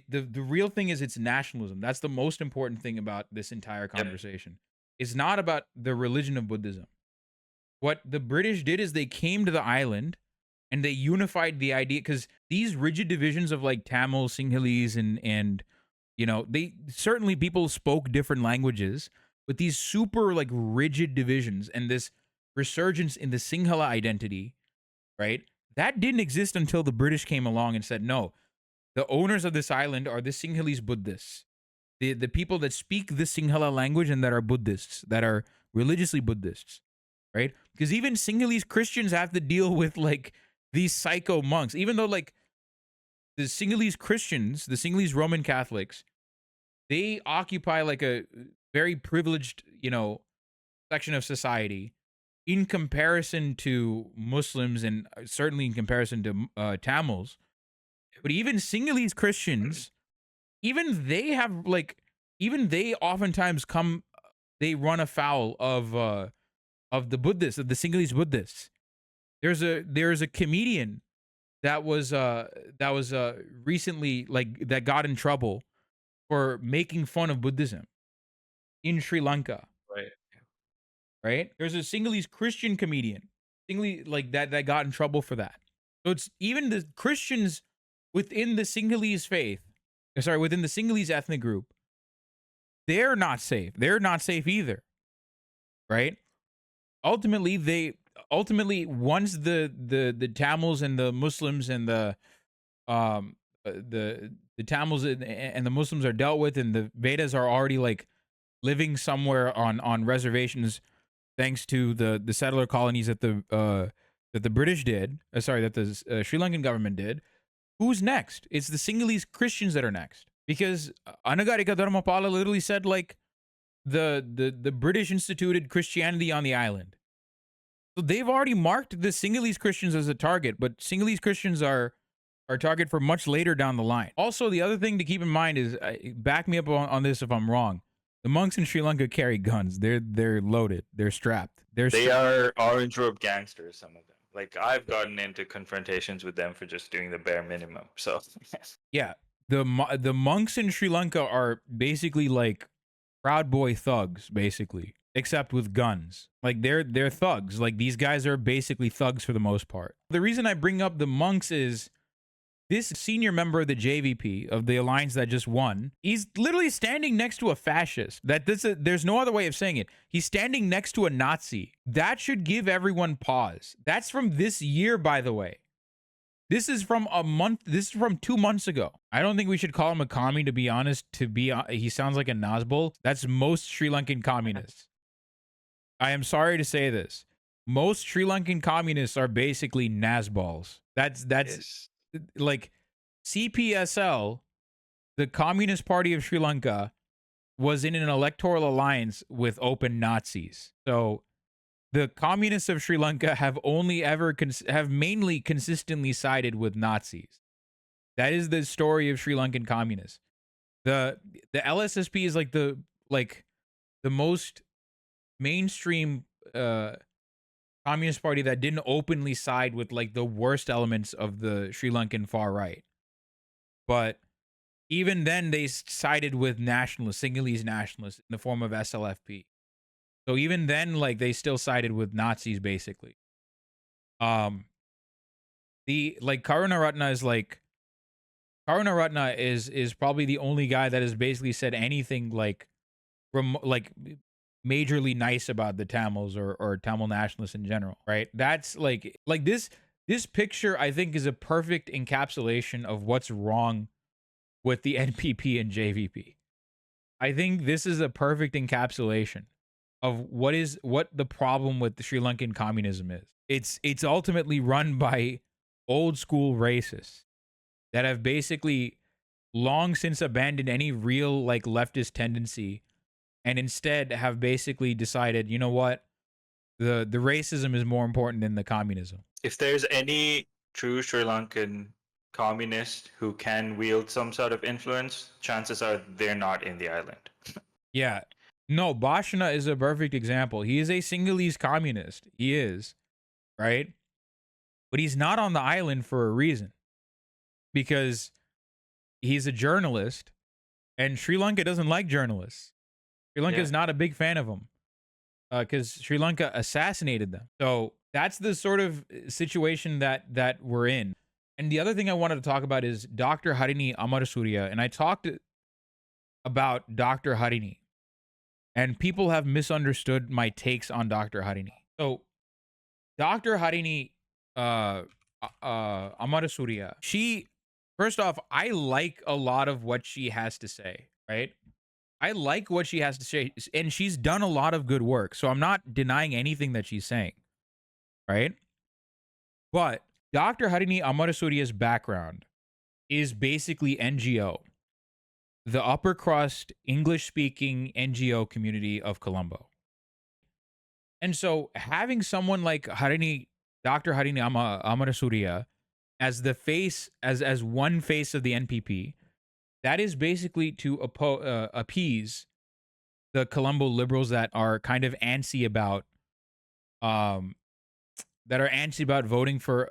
the real thing is it's nationalism. That's the most important thing about this entire conversation. Yep. It's not about the religion of Buddhism. What the British did is they came to the island and they unified the idea, because these rigid divisions of like Tamil, Sinhalese, and they certainly, people spoke different languages, but these super like rigid divisions and this resurgence in the Sinhala identity, right? That didn't exist until the British came along and said, no, the owners of this island are the Sinhalese Buddhists, the people that speak the Sinhala language and that are Buddhists, that are religiously Buddhists, right? Because even Sinhalese Christians have to deal with like these psycho monks, even though like the Sinhalese Christians, the Sinhalese Roman Catholics, they occupy like a very privileged, section of society in comparison to Muslims and certainly in comparison to Tamils. But even Sinhalese Christians, even they oftentimes they run afoul of the Buddhists, of the Sinhalese Buddhists. There's a comedian that was recently like that got in trouble for making fun of Buddhism in Sri Lanka. Right? There's a Sinhalese Christian comedian, that got in trouble for that. So it's even the Christians within the Sinhalese within the Sinhalese ethnic group, they're not safe. They're not safe either. Right? Ultimately, once the Tamils and the Muslims and the Tamils and the Muslims are dealt with, and the Vedas are already like living somewhere on reservations, thanks to the settler colonies that the British did. That the Sri Lankan government did. Who's next? It's the Sinhalese Christians that are next, because Anagarika Dharmapala literally said like, the British instituted Christianity on the island. So they've already marked the Sinhalese Christians as a target, but Sinhalese Christians are target for much later down the line. Also, the other thing to keep in mind is, back me up on this if I'm wrong. The monks in Sri Lanka carry guns. They're loaded. They're strapped. They are orange robe gangsters, some of them. Like, I've gotten into confrontations with them for just doing the bare minimum. So yeah. The monks in Sri Lanka are basically like Proud Boy thugs, basically, except with guns. Like they're thugs. Like these guys are basically thugs for the most part. The reason I bring up the monks is this senior member of the JVP, of the alliance that just won, he's literally standing next to a fascist. There's no other way of saying it. He's standing next to a Nazi. That should give everyone pause. That's from this year, by the way. This is from 2 months ago. I don't think we should call him a commie, to be honest. He sounds like a Nazbol. That's most Sri Lankan communists. I am sorry to say this. Most Sri Lankan communists are basically Nazbols. That's yes. Like CPSL, the Communist Party of Sri Lanka, was in an electoral alliance with open Nazis. So the communists of Sri Lanka have mainly consistently sided with Nazis. That is the story of Sri Lankan communists. The LSSP is like the most mainstream communist party that didn't openly side with like the worst elements of the Sri Lankan far right. But even then, they sided with nationalists, Sinhalese nationalists, in the form of SLFP. So even then, like, they still sided with Nazis, basically. Karunaratne is probably the only guy that has basically said anything like majorly nice about the Tamils or Tamil nationalists in general, right? That's like this picture, I think, is a perfect encapsulation of what's wrong with the NPP and JVP. I think this is a perfect encapsulation of what the problem with the Sri Lankan communism is. It's ultimately run by old school racists that have basically long since abandoned any real like leftist tendency, and instead have basically decided, you know what, the racism is more important than the communism. If there's any true Sri Lankan communist who can wield some sort of influence, chances are they're not in the island. Yeah. No, Bhashana is a perfect example. He is a Sinhalese communist. He is, right? But he's not on the island for a reason. Because he's a journalist, and Sri Lanka doesn't like journalists. Sri Lanka is not a big fan of them, because Sri Lanka assassinated them. So that's the sort of situation that we're in. And the other thing I wanted to talk about is Dr. Harini Amarasuriya. And I talked about Dr. Harini, and people have misunderstood my takes on Dr. Harini. So Dr. Harini Amarasuriya, first off, I like a lot of what she has to say, right? I like what she has to say, and she's done a lot of good work. So I'm not denying anything that she's saying, right? But Dr. Harini Amarasuriya's background is basically NGO, the upper crust English-speaking NGO community of Colombo. And so having someone like Dr. Harini Amarasuriya as the face, as one face of the NPP, that is basically to appease the Colombo liberals that are kind of antsy about voting for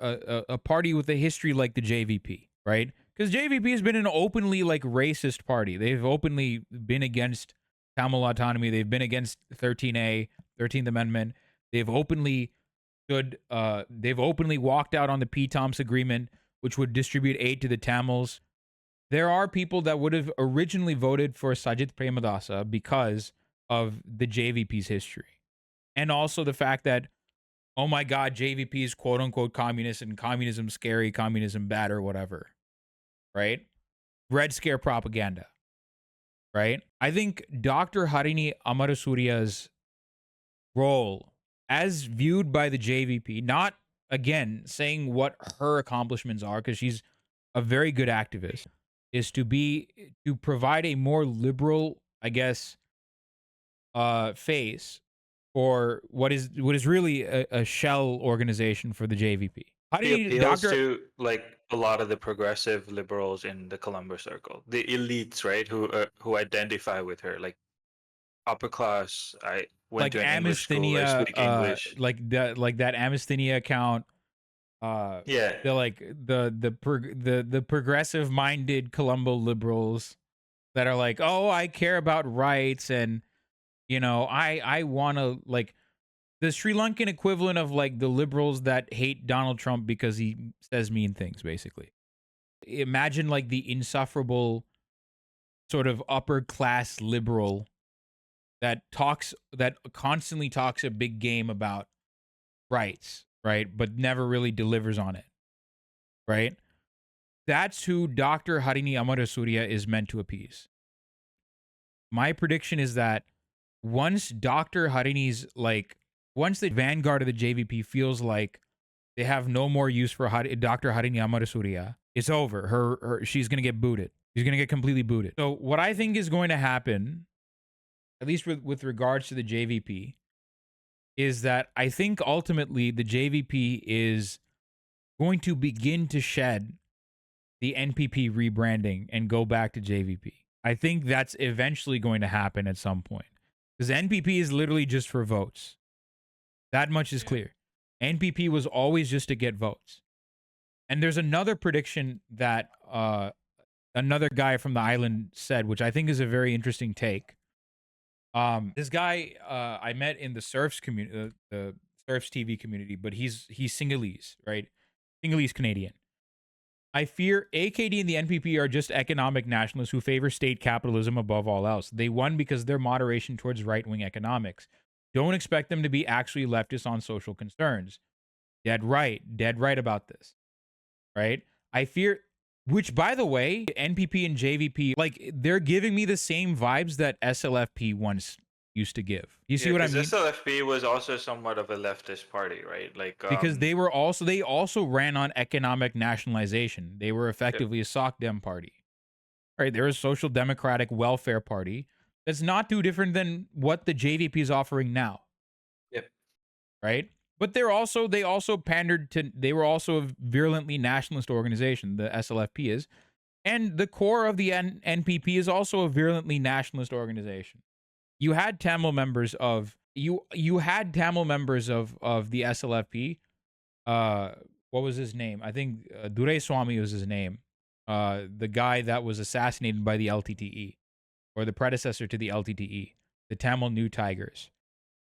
a party with a history like the JVP, right? Because JVP has been an openly like racist party. They've openly been against Tamil autonomy. They've been against 13A, 13th Amendment. They've openly walked out on the P-Toms agreement, which would distribute aid to the Tamils. There are people that would have originally voted for Sajith Premadasa because of the JVP's history. And also the fact that, oh my God, JVP is quote unquote communist and communism scary, communism bad, or whatever. Right? Red Scare propaganda. Right? I think Dr. Harini Amarasuriya's role, as viewed by the JVP, not again saying what her accomplishments are, because she's a very good activist, is to provide a more liberal, I guess, face for what is really a shell organization for the JVP. How do He you, appeals Doctor? to like a lot of the progressive liberals in the Colombo circle, the elites, right? Who identify with her, like upper class. I went Like to an English school. I Amesthenia, speak English. like that Amesthenia account, Yeah, the like the progressive minded Colombo liberals that are like, oh, I care about rights, and I want to, like, the Sri Lankan equivalent of like the liberals that hate Donald Trump because he says mean things, basically. Imagine like the insufferable sort of upper class liberal that constantly talks a big game about rights, right? But never really delivers on it, right? That's who Dr. Harini Amarasuriya is meant to appease. My prediction is that once Dr. Harini's like, once the vanguard of the JVP feels like they have no more use for Dr. Harini Amarasuriya, it's over. She's going to get booted. She's going to get completely booted. So what I think is going to happen, at least with regards to the JVP, is that I think ultimately the JVP is going to begin to shed the NPP rebranding and go back to JVP. I think that's eventually going to happen at some point. Because NPP is literally just for votes. That much is clear. NPP was always just to get votes. And there's another prediction that another guy from the island said, which I think is a very interesting take. This guy I met in the Surfs community, the Surfs TV community, but he's Sinhalese, right? Sinhalese Canadian. I fear AKD and the NPP are just economic nationalists who favor state capitalism above all else. They won because of their moderation towards right-wing economics. Don't expect them to be actually leftists on social concerns. Dead right about this, right? I fear, which by the way, NPP and JVP, like, they're giving me the same vibes that SLFP once used to give. You see what I mean? Because SLFP was also somewhat of a leftist party, right? Like Because they also ran on economic nationalization. They were effectively a Soc Dem party, right? They're a social democratic welfare party that's not too different than what the JVP is offering now. Yep. Right? But they also pandered to, they were also a virulently nationalist organization, the SLFP is, and the core of the NPP is also a virulently nationalist organization. You had Tamil members of the SLFP. What was his name? I think Duraiswamy was his name. The guy that was assassinated by the LTTE, or the predecessor to the LTTE, the Tamil New Tigers.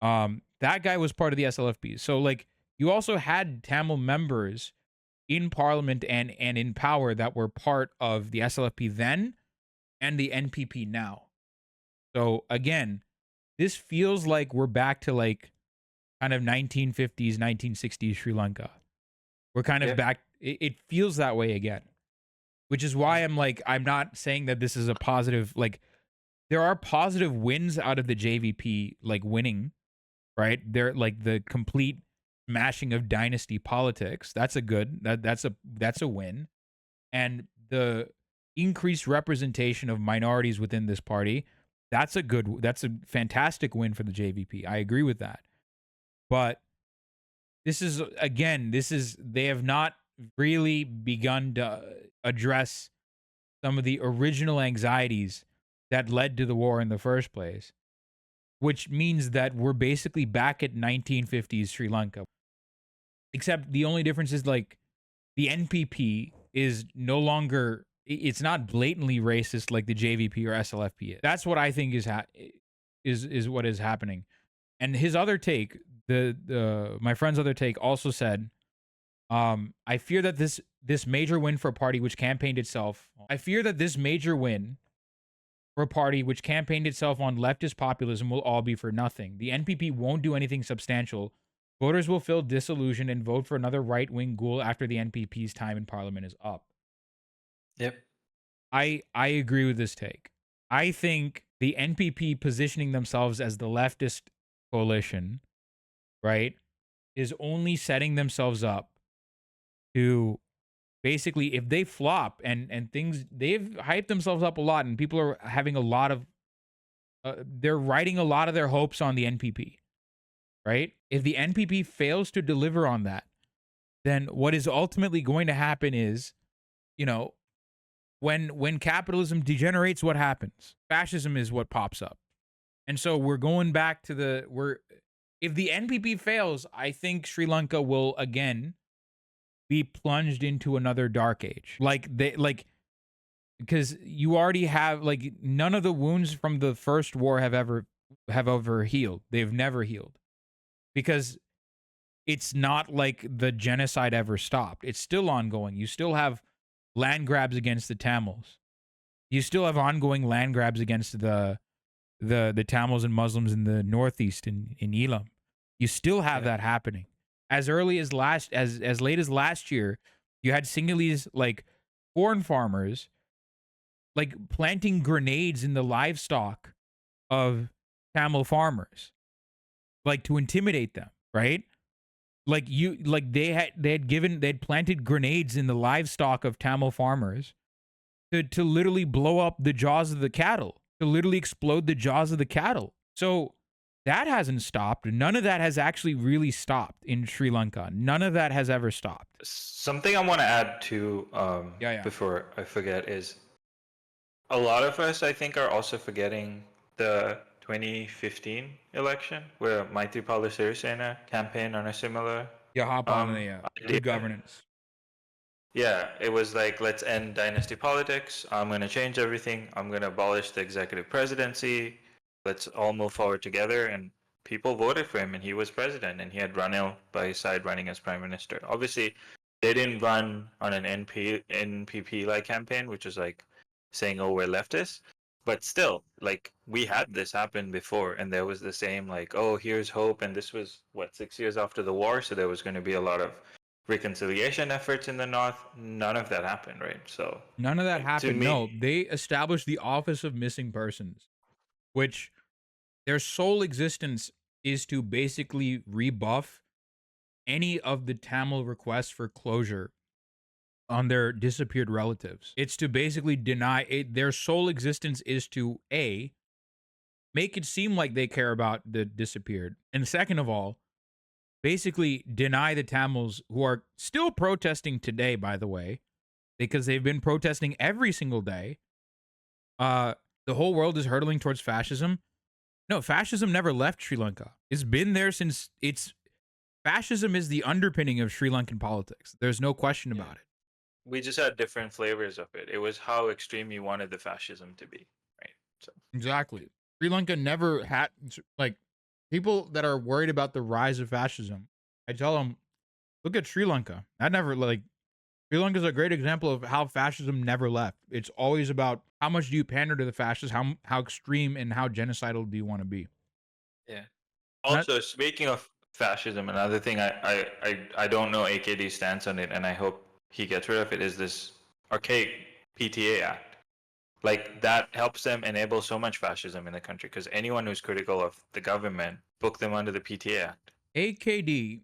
That guy was part of the SLFP. So like, you also had Tamil members in parliament and in power that were part of the SLFP then and the NPP now. So again, this feels like we're back to like kind of 1950s, 1960s Sri Lanka. We're kind of back. It feels that way again, which is why I'm like, I'm not saying that this is a positive, like, there are positive wins out of the JVP, like winning, right? They're like the complete smashing of dynasty politics. That's a win. And the increased representation of minorities within this party, that's a fantastic win for the JVP. I agree with that. But they have not really begun to address some of the original anxieties that led to the war in the first place, which means that we're basically back at 1950s Sri Lanka. Except the only difference is, like, the NPP is no longer, it's not blatantly racist like the JVP or SLFP is. That's what I think is what is happening. And his other take, my friend's other take, also said, I fear that this major win for a party which campaigned itself on leftist populism will all be for nothing. The NPP won't do anything substantial. Voters will feel disillusioned and vote for another right-wing ghoul after the NPP's time in parliament is up. Yep. I agree with this take. I think the NPP positioning themselves as the leftist coalition, right, is only setting themselves up to basically, if they flop and things, they've hyped themselves up a lot and people are having a lot of they're writing a lot of their hopes on the NPP, right? If the NPP fails to deliver on that, then what is ultimately going to happen is, you know, when capitalism degenerates, what happens? Fascism is what pops up. And so we're going back to if the NPP fails, I think Sri Lanka will again be plunged into another dark age. Because you already have none of the wounds from the first war have ever healed. They've never healed. Because it's not like the genocide ever stopped. It's still ongoing. You still have land grabs against the Tamils. You still have ongoing land grabs against the Tamils and Muslims in the Northeast in Elam. You still have that happening. As early as as late as last year, you had Sinhalese corn farmers planting grenades in the livestock of Tamil farmers, to intimidate them, right? They had planted grenades in the livestock of Tamil farmers to literally blow up the jaws of the cattle, to literally explode the jaws of the cattle. So that hasn't stopped. None of that has actually really stopped in Sri Lanka. None of that has ever stopped. Something I want to add to before I forget is a lot of us, I think, are also forgetting the 2015 election where Maithripala Sirisena campaigned on a similar good governance. Yeah, it was like, let's end dynasty politics. I'm going to change everything. I'm going to abolish the executive presidency. Let's all move forward together. And people voted for him, and he was president, and he had Ranil by his side running as prime minister. Obviously, they didn't run on an NPP-like campaign, which is saying, oh, we're leftists. But still, we had this happen before, and there was the same, oh, here's hope. And this was, 6 years after the war, so there was going to be a lot of reconciliation efforts in the North. None of that happened, right? So none of that happened. No, they established the Office of Missing Persons, which their sole existence is to basically rebuff any of the Tamil requests for closure on their disappeared relatives. It's to basically deny it. Their sole existence is to make it seem like they care about the disappeared, and second of all, basically deny the Tamils, who are still protesting today, by the way, because they've been protesting every single day. The whole world is hurtling towards fascism. No, fascism never left Sri Lanka. It's been there since fascism is the underpinning of Sri Lankan politics. There's no question about it. We just had different flavors of it. It was how extreme you wanted the fascism to be, right? So exactly. Sri Lanka never had people that are worried about the rise of fascism. I tell them, look at Sri Lanka. Sri Lanka is a great example of how fascism never left. It's always about how much do you pander to the fascists, how extreme and how genocidal do you want to be. Yeah. Also, speaking of fascism, another thing I don't know AKD's stance on it, and I hope he gets rid of it, is this archaic PTA Act. That helps them enable so much fascism in the country, because anyone who's critical of the government, book them under the PTA Act. AKD,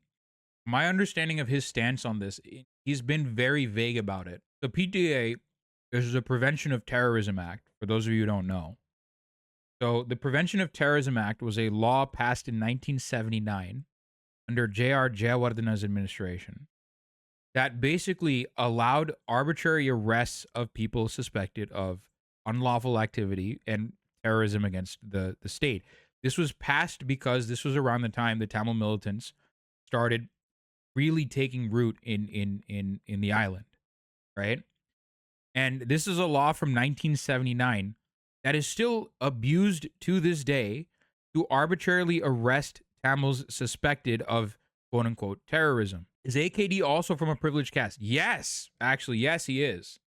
my understanding of his stance on this, he's been very vague about it. The PTA is the Prevention of Terrorism Act, for those of you who don't know. So the Prevention of Terrorism Act was a law passed in 1979 under J.R. Jayawardena's administration that basically allowed arbitrary arrests of people suspected of unlawful activity and terrorism against the state. This was passed because this was around the time the Tamil militants started really taking root in the island, right? And this is a law from 1979 that is still abused to this day to arbitrarily arrest Tamils suspected of quote unquote terrorism. Is AKD also from a privileged caste? Yes, actually, yes, he is.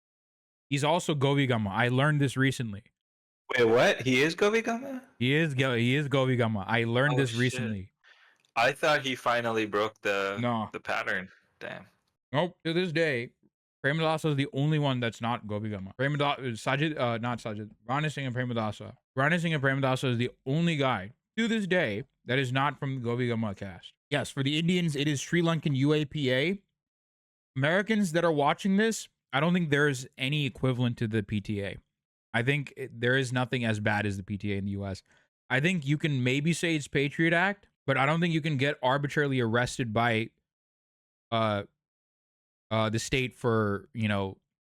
He's also Govigama. I learned this recently. Wait, what? He is Govigama? He is Govigama. I learned this recently. I thought he finally broke the pattern. Damn. Nope. To this day, Premadasa is the only one that's not Govigama. Not Sajid. Rana Singh and Premadasa. Rana Singh and Premadasa is the only guy to this day that is not from the Govigama caste. Yes, for the Indians, it is Sri Lankan UAPA. Americans that are watching this, I don't think there's any equivalent to the PTA. I think there is nothing as bad as the PTA in the US. I think you can maybe say it's Patriot Act, but I don't think you can get arbitrarily arrested by uh the state for,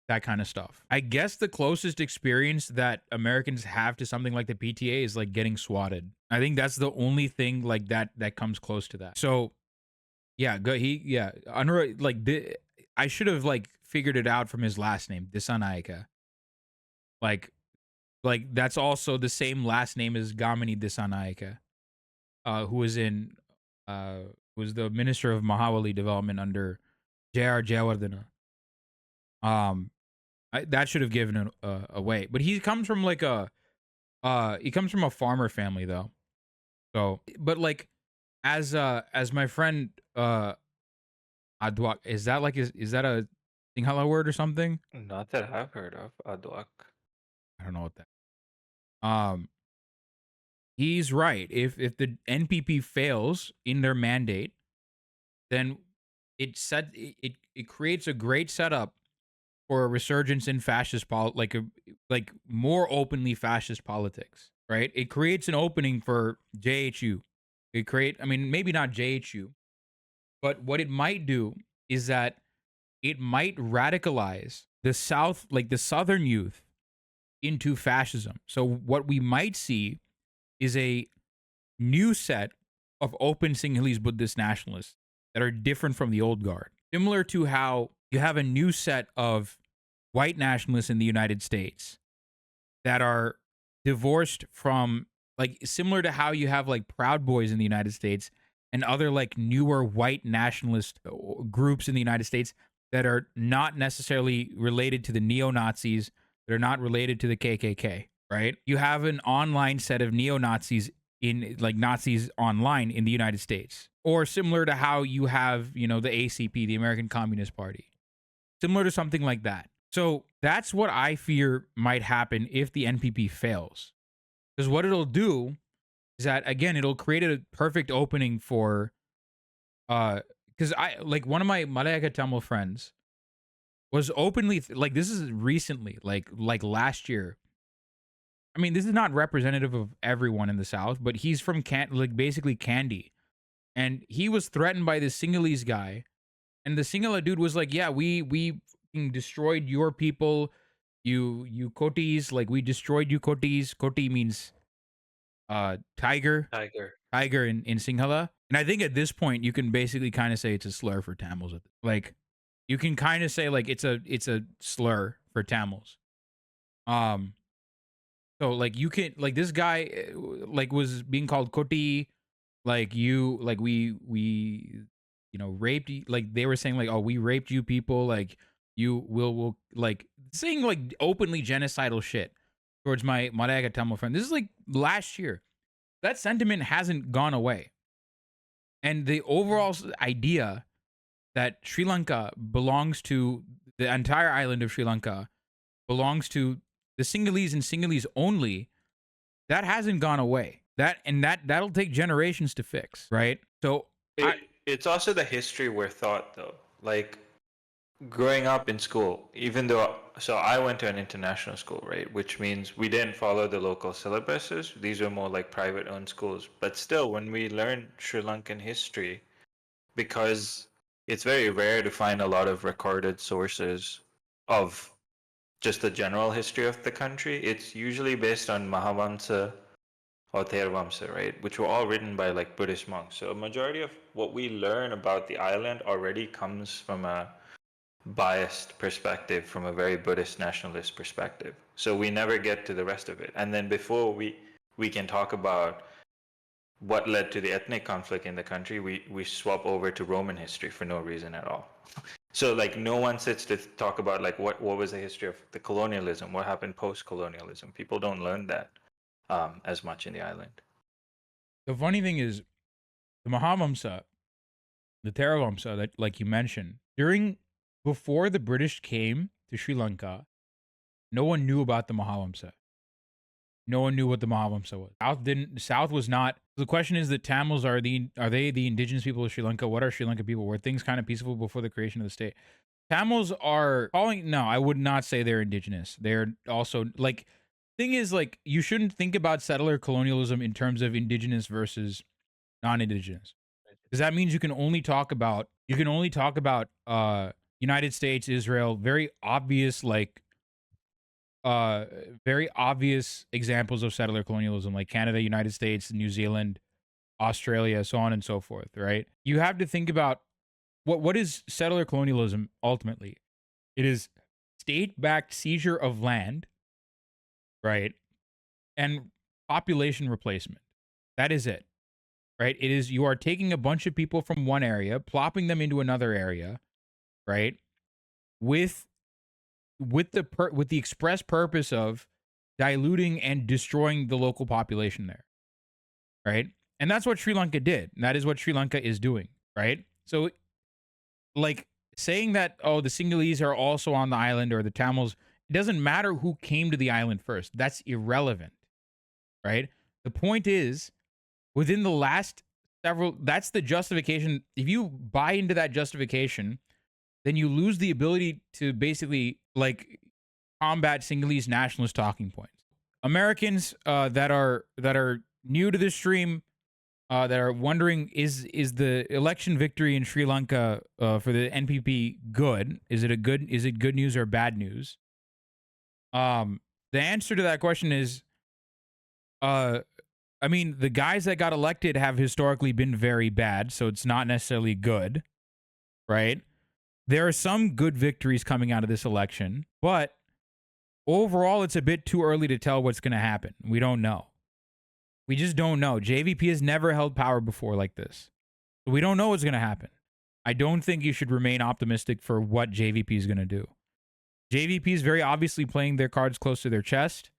that kind of stuff. I guess the closest experience that Americans have to something like the PTA is like getting swatted. I think that's the only thing like that comes close to that. So yeah, I should have like figured it out from his last name, Disanaika. Like that's also the same last name as Gamini Disanaika, who was was the minister of Mahawali development under J.R. Jayawardena. That should have given it away. But he comes from like he comes from a farmer family though. So, but like as my friend Adwak, is that a Sinhala word or something? Not that I've heard of, Adwak. I don't know what that. He's right. If the NPP fails in their mandate, then it creates a great setup for a resurgence in fascist like more openly fascist politics, right? It creates an opening for JHU. I mean, maybe not JHU, but what it might do is that it might radicalize the South, like the Southern youth, into fascism. So what we might see is a new set of open Sinhalese Buddhist nationalists that are different from the old guard. Similar to how you have a new set of white nationalists in the United States that are divorced from, like, similar to how you have like Proud Boys in the United States and other like newer white nationalist groups in the United States that are not necessarily related to the neo-Nazis, that are not related to the KKK, right? You have an online set of neo-Nazis in like Nazis online in the United States, or similar to how you have, the ACP, the American Communist Party, similar to something like that. So that's what I fear might happen if the NPP fails. Because what it'll do is that, again, it'll create a perfect opening for, because one of my Malayaga Tamil friends was openly, like, this is recently, like last year. I mean, this is not representative of everyone in the South, but he's from basically Kandy. And he was threatened by this Sinhalese guy. And the Sinhala dude was like, yeah, we destroyed your people, you Kotis, like we destroyed you Kotis. Koti means tiger in Sinhala. And I think at this point you can basically kind of say it's a slur for Tamils. Like you can kind of say like it's a slur for Tamils. So like you can, like, this guy like was being called Koti, like we raped you, like they were saying like, oh, we raped you people, like you will like saying like openly genocidal shit towards my Malayaga Tamil friend. This is like last year. That sentiment hasn't gone away. And the overall idea that Sri Lanka belongs to, the entire island of Sri Lanka belongs to the Sinhalese and Sinhalese only, that hasn't gone away. That'll take generations to fix, right? So it's also the history we're taught, though. Like growing up in school, so I went to an international school, right? Which means we didn't follow the local syllabuses. These are more like private-owned schools. But still, when we learn Sri Lankan history, because it's very rare to find a lot of recorded sources of just the general history of the country, it's usually based on Mahavamsa or Theravamsa, right? Which were all written by like Buddhist monks. So a majority of what we learn about the island already comes from a biased perspective, from a very Buddhist nationalist perspective. So we never get to the rest of it. And then before we can talk about what led to the ethnic conflict in the country, we swap over to Roman history for no reason at all. So like no one sits to talk about like what was the history of the colonialism, what happened post-colonialism. People don't learn that as much in the island. the funny thing is, the Mahavamsa, the Theravamsa that like you mentioned, before the British came to Sri Lanka, no one knew about the Mahavamsa. No one knew what the Mahavamsa was. South was not. The question is that Tamils are they the indigenous people of Sri Lanka? What are Sri Lankan people? Were things kind of peaceful before the creation of the state? Tamils are no, I would not say they're indigenous. They're also like thing is, like, you shouldn't think about settler colonialism in terms of indigenous versus non-indigenous, because that means you can only talk about United States, Israel, uh very obvious examples of settler colonialism, like Canada, United States, New Zealand, Australia, so on and so forth, right? You have to think about what is settler colonialism ultimately. It is state-backed seizure of land, right? And population replacement. That is it, right? It is, you are taking a bunch of people from one area, plopping them into another area, right? With with the express purpose of diluting and destroying the local population there, right? And that's what Sri Lanka did. And that is what Sri Lanka is doing, right? So, like, saying that, oh, the Sinhalese are also on the island, or the Tamils, it doesn't matter who came to the island first. That's irrelevant, right? The point is, within the last several, that's the justification. If you buy into that justification, then you lose the ability to basically, like, combat Sinhalese nationalist talking points. Americans that are new to this stream, that are wondering, is the election victory in Sri Lanka for the NPP good? Is it good news or bad news? The answer to that question is, I mean, the guys that got elected have historically been very bad, so it's not necessarily good, right? There are some good victories coming out of this election, but overall, it's a bit too early to tell what's going to happen. We don't know. We just don't know. JVP has never held power before like this. So we don't know what's going to happen. I don't think you should remain optimistic for what JVP is going to do. JVP is very obviously playing their cards close to their chest.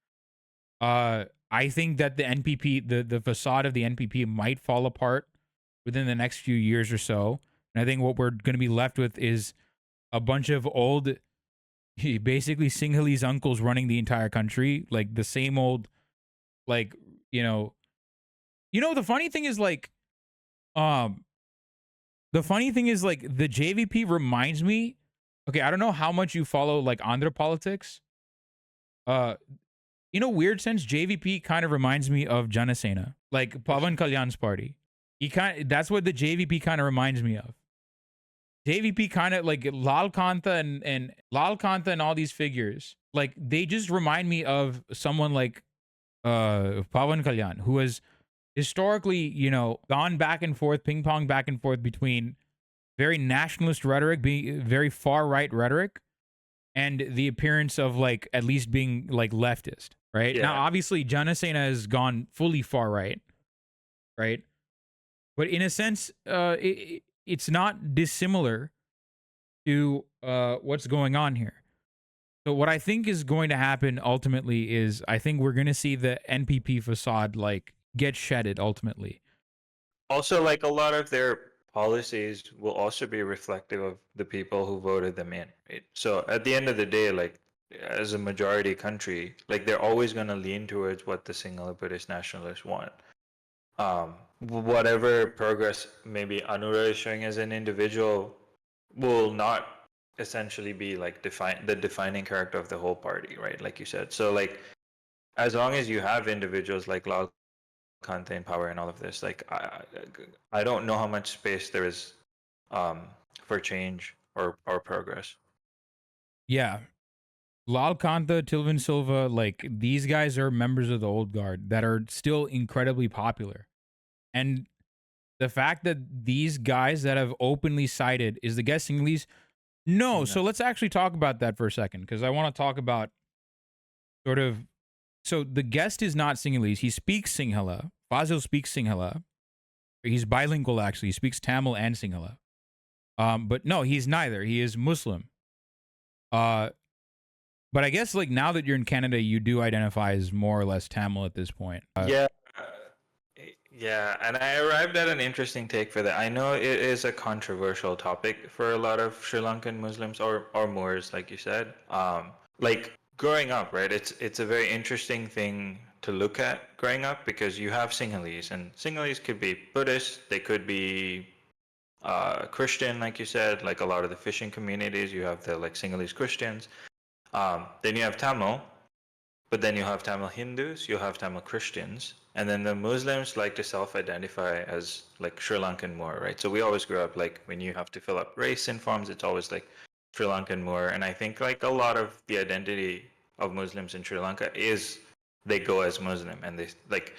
I think that the NPP, the facade of the NPP might fall apart within the next few years or so. And I think what we're going to be left with is a bunch of old, basically Sinhalese uncles running the entire country, like the same old, like, the funny thing is, like, the JVP reminds me, okay, I don't know how much you follow, like, Andhra politics. In a weird sense, JVP kind of reminds me of Janasena, like Pavan Kalyan's party. That's what the JVP kind of reminds me of. JVP kind of, like, Lal Kanta and all these figures, like, they just remind me of someone like Pavan Kalyan, who has historically, gone back and forth, ping pong back and forth between very nationalist rhetoric, being very far right rhetoric, and the appearance of, like, at least being, like, leftist, right? Yeah. Now, obviously, Janasena has gone fully far right, right? But in a sense, it's not dissimilar to what's going on here. So what I think is going to happen ultimately is, I think we're going to see the NPP facade, like, get shedded ultimately. Also, like, a lot of their policies will also be reflective of the people who voted them in, right? So at the end of the day, like, as a majority country, like, they're always going to lean towards what the Sinhala Buddhist nationalists want. Whatever progress maybe Anura is showing as an individual will not essentially be, like, the defining character of the whole party, right? Like you said. So, like, as long as you have individuals like Lal Kanta in power and all of this, like, I don't know how much space there is for change or progress. Yeah. Lal Kanta, Tilvin Silva, like, these guys are members of the old guard that are still incredibly popular. And the fact that these guys that have openly cited, is the guest Sinhalese? No. So let's actually talk about that for a second, because I want to talk about sort of, so the guest is not Sinhalese. He speaks Sinhala. Fazil speaks Sinhala. He's bilingual, actually. He speaks Tamil and Sinhala. But no, he's neither. He is Muslim. But I guess, like, now that you're in Canada, you do identify as more or less Tamil at this point. Yeah, and I arrived at an interesting take for that. I know it is a controversial topic for a lot of Sri Lankan Muslims or Moors, like you said. Like, growing up, right? It's a very interesting thing to look at growing up, because you have Sinhalese, and Sinhalese could be Buddhist, they could be Christian, like you said, like a lot of the fishing communities. You have the, like, Sinhalese Christians. Then you have Tamil, but then you have Tamil Hindus, you have Tamil Christians, and then the Muslims like to self-identify as like Sri Lankan more, right? So we always grew up like when you have to fill up race in forms, it's always like Sri Lankan more. And I think like a lot of the identity of Muslims in Sri Lanka is they go as Muslim, and they like,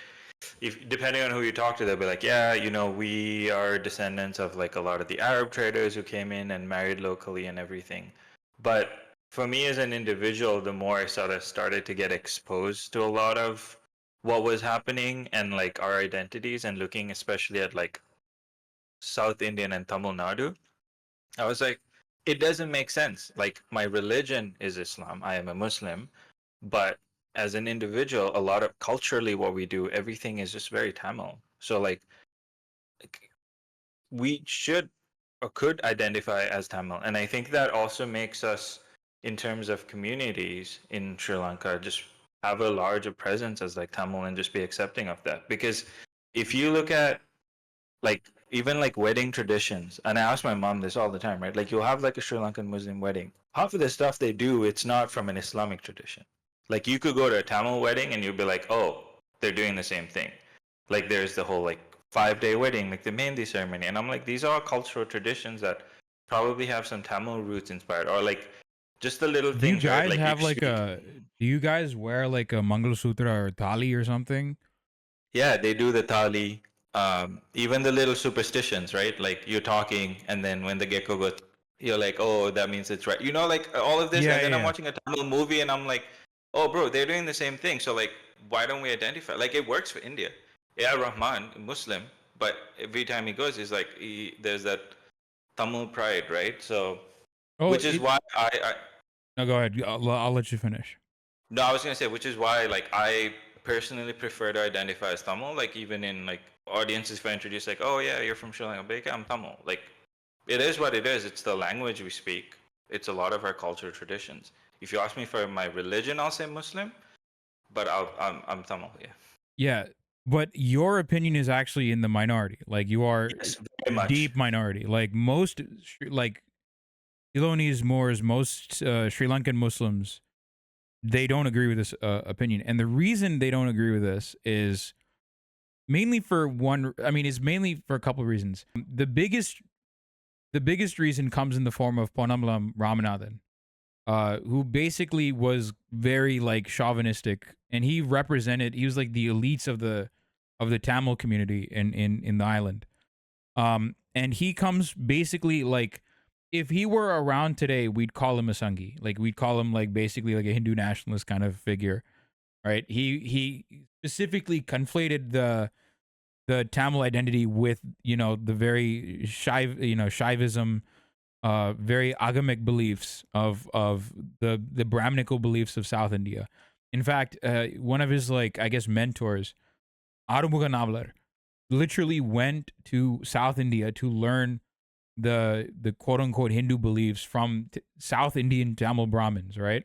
if depending on who you talk to, they'll be like, yeah, you know, we are descendants of like a lot of the Arab traders who came in and married locally and everything. But for me as an individual, the more I sort of started to get exposed to a lot of what was happening and like our identities, and looking especially at like South Indian and Tamil Nadu, I was like, it doesn't make sense. Like my religion is Islam. I am a Muslim, but as an individual, a lot of culturally what we do, everything is just very Tamil. So like we should or could identify as Tamil. And I think that also makes us, in terms of communities in Sri Lanka, just have a larger presence as like Tamil and just be accepting of that. Because if you look at like even like wedding traditions, and I ask my mom this all the time, right? Like you'll have like a Sri Lankan Muslim wedding. Half of the stuff they do, it's not from an Islamic tradition. Like you could go to a Tamil wedding and you'll be like, oh, they're doing the same thing. Like there's the whole like 5-day wedding, like the Mehndi ceremony. And I'm like, these are cultural traditions that probably have some Tamil roots inspired, or like just the little Do you things, right? guys Like have you like speak. a? Do you guys wear like a Mangalasutra or Thali or something? Yeah, they do the tali. Even the little superstitions, right? Like you're talking, and then when the gecko goes, you're like, oh, that means it's right. You know, like all of this. Yeah, And then I'm yeah. watching a Tamil movie, and I'm like, oh, bro, they're doing the same thing. So like, why don't we identify? Like it works for India. Yeah, Rahman, Muslim, but every time he goes, he's like, there's that Tamil pride, right? So, Oh, which is why no, go ahead. I'll let you finish. no, I was gonna say, which is why like I personally prefer to identify as Tamil. Like even in like audiences, if I introduce like, oh yeah, you're from Sri Lanka, but yeah, I'm Tamil. Like it is what it is. It's the language we speak. It's a lot of our cultural traditions. If you ask me for my religion, I'll say Muslim, but I'm Tamil. Yeah. Yeah, but your opinion is actually in the minority. Like you are Yes, very much. deep minority. Like most, like Ceylonese Moors, most Sri Lankan Muslims, they don't agree with this opinion, and the reason they don't agree with this is mainly for one. I mean, it's mainly for a couple of reasons. The biggest reason comes in the form of Ponnambalam Ramanathan, who basically was very like chauvinistic, and he was like the elites of the Tamil community in the island. And he comes basically like, if he were around today, we'd call him a Sanghi. Like we'd call him like basically like a Hindu nationalist kind of figure, right? He specifically conflated the Tamil identity with, you know, the very Shaivism, very agamic beliefs of the Brahminical beliefs of South India. In fact, one of his like I guess mentors, ArunAnnow, literally went to South India to learn the quote unquote Hindu beliefs from South Indian Tamil Brahmins, right?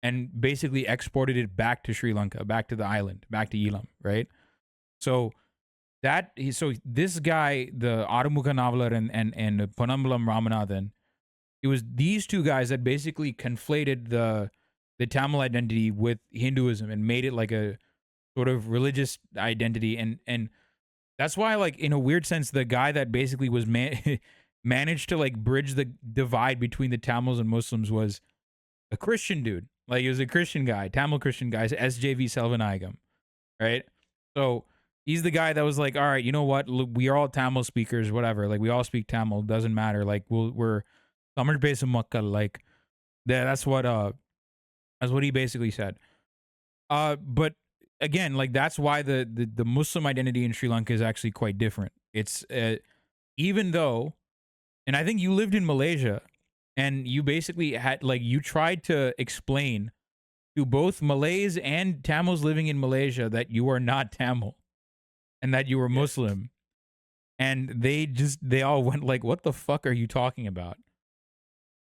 And basically exported it back to Sri Lanka, back to the island, back to Elam, right? So this guy, the ArunAnnow and Ponnambalam Ramanathan, it was these two guys that basically conflated the Tamil identity with Hinduism and made it like a sort of religious identity, and that's why, like in a weird sense, the guy that basically was managed to like bridge the divide between the Tamils and Muslims was a Christian dude. Like he was a Christian guy, Tamil Christian guy, SJV Selvanayagam, right? So he's the guy that was like, all right, you know what? Look, we are all Tamil speakers, whatever. Like we all speak Tamil, doesn't matter. Like we're Tamil pesum makkal. Like that's what he basically said. But again, like that's why the Muslim identity in Sri Lanka is actually quite different. It's even though, and I think you lived in Malaysia, and you basically had like you tried to explain to both Malays and Tamils living in Malaysia that you are not Tamil and that you were Muslim, and they all went like, "What the fuck are you talking about?"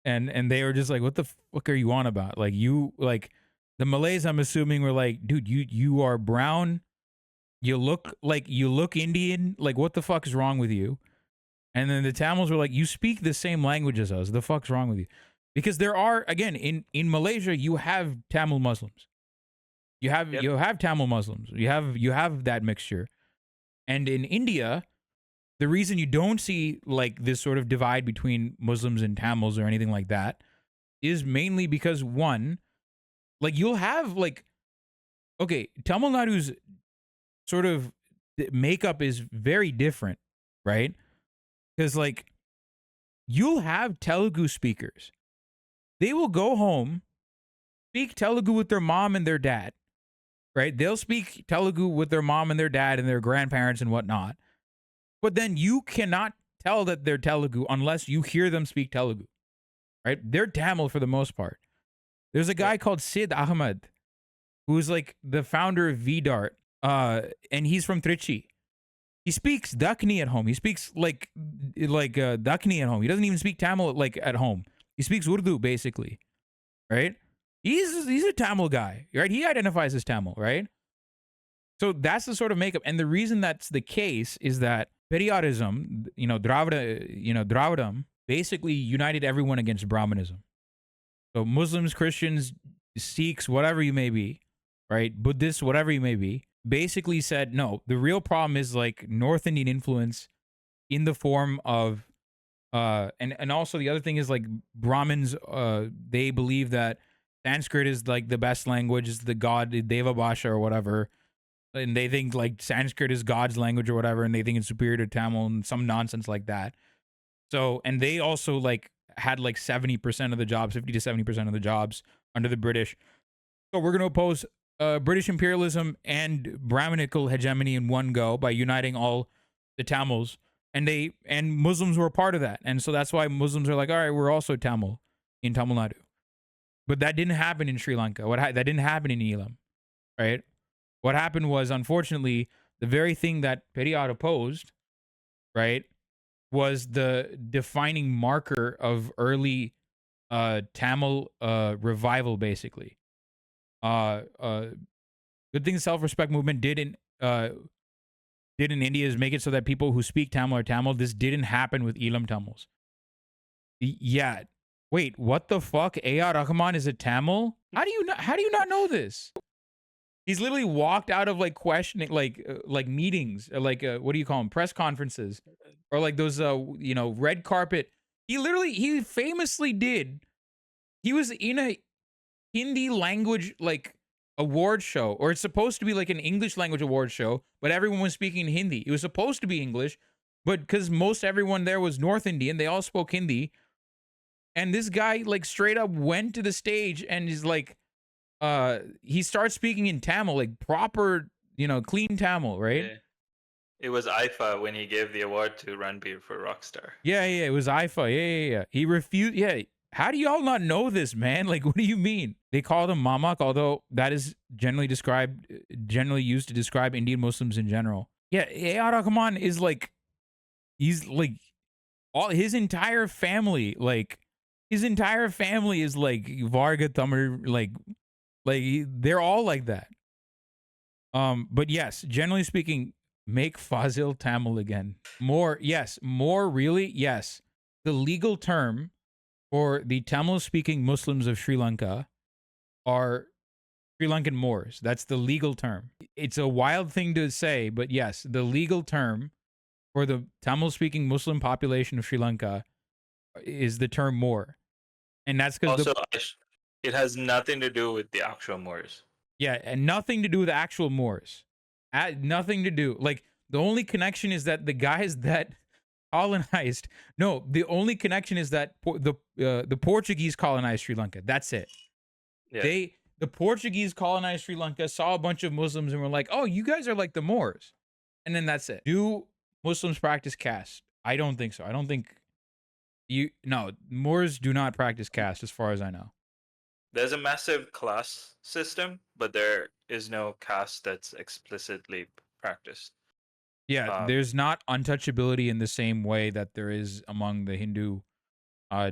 And they were just like, "What the fuck are you on about?" Like you like the Malays, I'm assuming, were like, "Dude, you are brown. You look Indian. Like what the fuck is wrong with you?" And then the Tamils were like, "You speak the same language as us. The fuck's wrong with you?" Because there are, again, in Malaysia, you have Tamil Muslims. You have Tamil Muslims. You have that mixture. And in India, the reason you don't see like this sort of divide between Muslims and Tamils or anything like that is mainly because one, like you'll have like, okay, Tamil Nadu's sort of makeup is very different, right? Because like you'll have Telugu speakers. They will go home, speak Telugu with their mom and their dad, right? They'll speak Telugu with their mom and their dad and their grandparents and whatnot. But then you cannot tell that they're Telugu unless you hear them speak Telugu, right? They're Tamil for the most part. There's a guy called Sid Ahmed, who's like the founder of VDART, and he's from Trichy. He speaks Dakini at home. He speaks like Dakini at home. He doesn't even speak Tamil like at home. He speaks Urdu basically, right? He's a Tamil guy, right? He identifies as Tamil, right? So that's the sort of makeup. And the reason that's the case is that Periyarism, Dravidam, basically united everyone against Brahmanism. So Muslims, Christians, Sikhs, whatever you may be, right? Buddhists, whatever you may be, basically said, no, the real problem is like North Indian influence in the form of, and also the other thing is like Brahmins, they believe that Sanskrit is like the best language, is the god Deva Bhasha or whatever. And they think like Sanskrit is God's language or whatever, and they think it's superior to Tamil and some nonsense like that. So, and they also like had like 70% of the jobs, 50 to 70% of the jobs under the British. So we're going to oppose British imperialism and Brahminical hegemony in one go by uniting all the Tamils. And Muslims were a part of that. And so that's why Muslims are like, all right, we're also Tamil in Tamil Nadu. But that didn't happen in Sri Lanka. That didn't happen in Elam, right? What happened was, unfortunately, the very thing that Periyar opposed, right, was the defining marker of early Tamil revival, basically. Good thing the self-respect movement did in India is make it so that people who speak Tamil are Tamil. This didn't happen with Elam Tamils. Yeah. Wait, what the fuck? A.R. Rahman is a Tamil? How do you not know this? He's literally walked out of like questioning, like meetings, like what do you call them, press conferences, or like those red carpet. He famously did. He was in a Hindi language like award show, or it's supposed to be like an English language award show, but everyone was speaking Hindi. It was supposed to be English, but because most everyone there was North Indian, they all spoke Hindi. And this guy like straight up went to the stage and is like, he starts speaking in Tamil, like proper, clean Tamil, right? Yeah. It was IFA when he gave the award to Ranbir for Rockstar. Yeah, it was IFA. Yeah. He refused. Yeah. How do y'all not know this, man? Like, what do you mean? They call him Mamak, although that is generally used to describe Indian Muslims in general. Yeah, A.R. Rahman is like, he's like, all his entire family is like Varga Tamil, like they're all like that. But yes, generally speaking, make Fazil Tamil again. More really, yes. The legal term for the Tamil-speaking Muslims of Sri Lanka are Sri Lankan Moors. That's the legal term. It's a wild thing to say, but yes, the legal term for the Tamil-speaking Muslim population of Sri Lanka is the term Moor. And that's because also it has nothing to do with the actual Moors. Yeah, and nothing to do with actual Moors. Nothing to do. Like, the only connection is that the guys that colonized. No, the only connection is that the Portuguese colonized Sri Lanka. That's it. Yeah. The Portuguese colonized Sri Lanka, saw a bunch of Muslims, and were like, "Oh, you guys are like the Moors," and then that's it. Do Muslims practice caste? I don't think so. I don't think Moors do not practice caste, as far as I know. There's a massive class system, but there is no caste that's explicitly practiced. Yeah, there's not untouchability in the same way that there is among the Hindu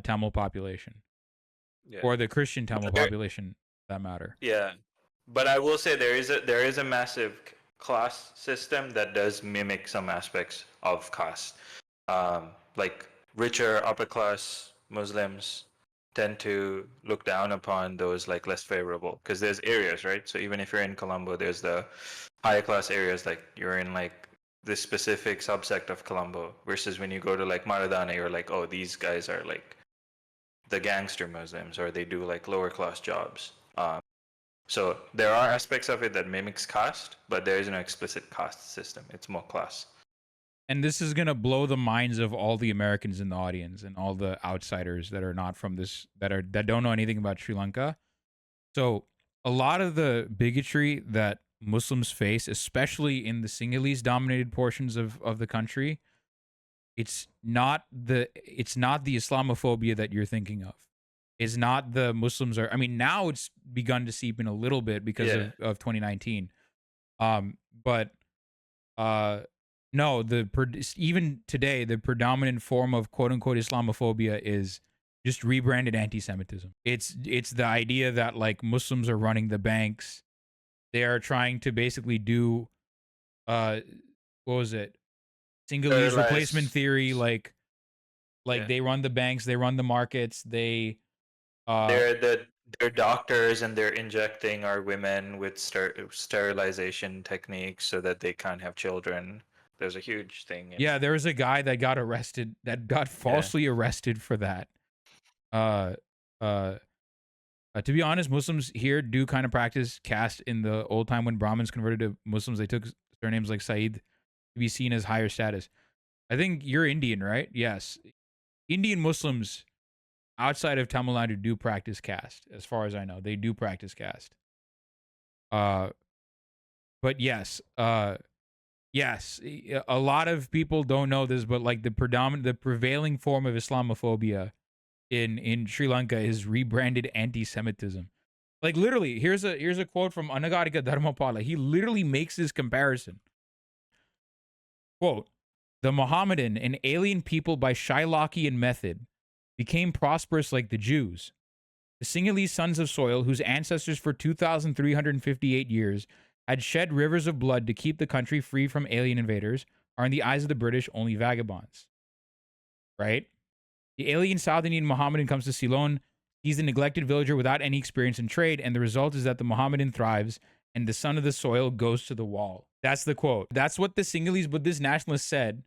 Tamil population, or the Christian Tamil population, for that matter. Yeah, but I will say there is a massive class system that does mimic some aspects of caste, like richer upper class Muslims tend to look down upon those like less favorable because there's areas, right? So even if you're in Colombo, there's the higher class areas, like you're in like this specific subsect of Colombo, versus when you go to like Maradana, you're like, oh, these guys are like the gangster Muslims, or they do like lower class jobs. So there are aspects of it that mimics caste, but there is no explicit caste system. It's more class. And this is gonna blow the minds of all the Americans in the audience and all the outsiders that are not from this, that don't know anything about Sri Lanka. So a lot of the bigotry that Muslims face, especially in the Sinhalese dominated portions of the country, it's not the Islamophobia that you're thinking of. It's not the Muslims are. I mean, now it's begun to seep in a little bit because of 2019. But no, even today, the predominant form of quote unquote Islamophobia is just rebranded anti-Semitism. It's the idea that like Muslims are running the banks. They are trying to basically do what was it? Sinhalese replacement theory, like they run the banks, they run the markets, they're doctors, and they're injecting our women with sterilization techniques so that they can't have children. There's a huge thing. Yeah, there was a guy that got arrested, that got falsely arrested for that. To be honest, Muslims here do kind of practice caste. In the old time when Brahmins converted to Muslims, they took surnames like Saeed to be seen as higher status. I think you're Indian, right? Yes. Indian Muslims outside of Tamil Nadu do practice caste, as far as I know. They do practice caste. But yes, yes, a lot of people don't know this, but like the prevailing form of Islamophobia in Sri Lanka is rebranded anti-Semitism. Like literally, here's a quote from Anagarika Dharmapala. He literally makes this comparison. Quote, "The Mohammedan, an alien people by Shylockian method, became prosperous like the Jews. The Sinhalese sons of soil, whose ancestors for 2,358 years had shed rivers of blood to keep the country free from alien invaders, are in the eyes of the British only vagabonds." Right? The alien South Indian Mohammedan comes to Ceylon. He's a neglected villager without any experience in trade, and the result is that the Mohammedan thrives and the son of the soil goes to the wall. That's the quote. That's what the Sinhalese Buddhist nationalists said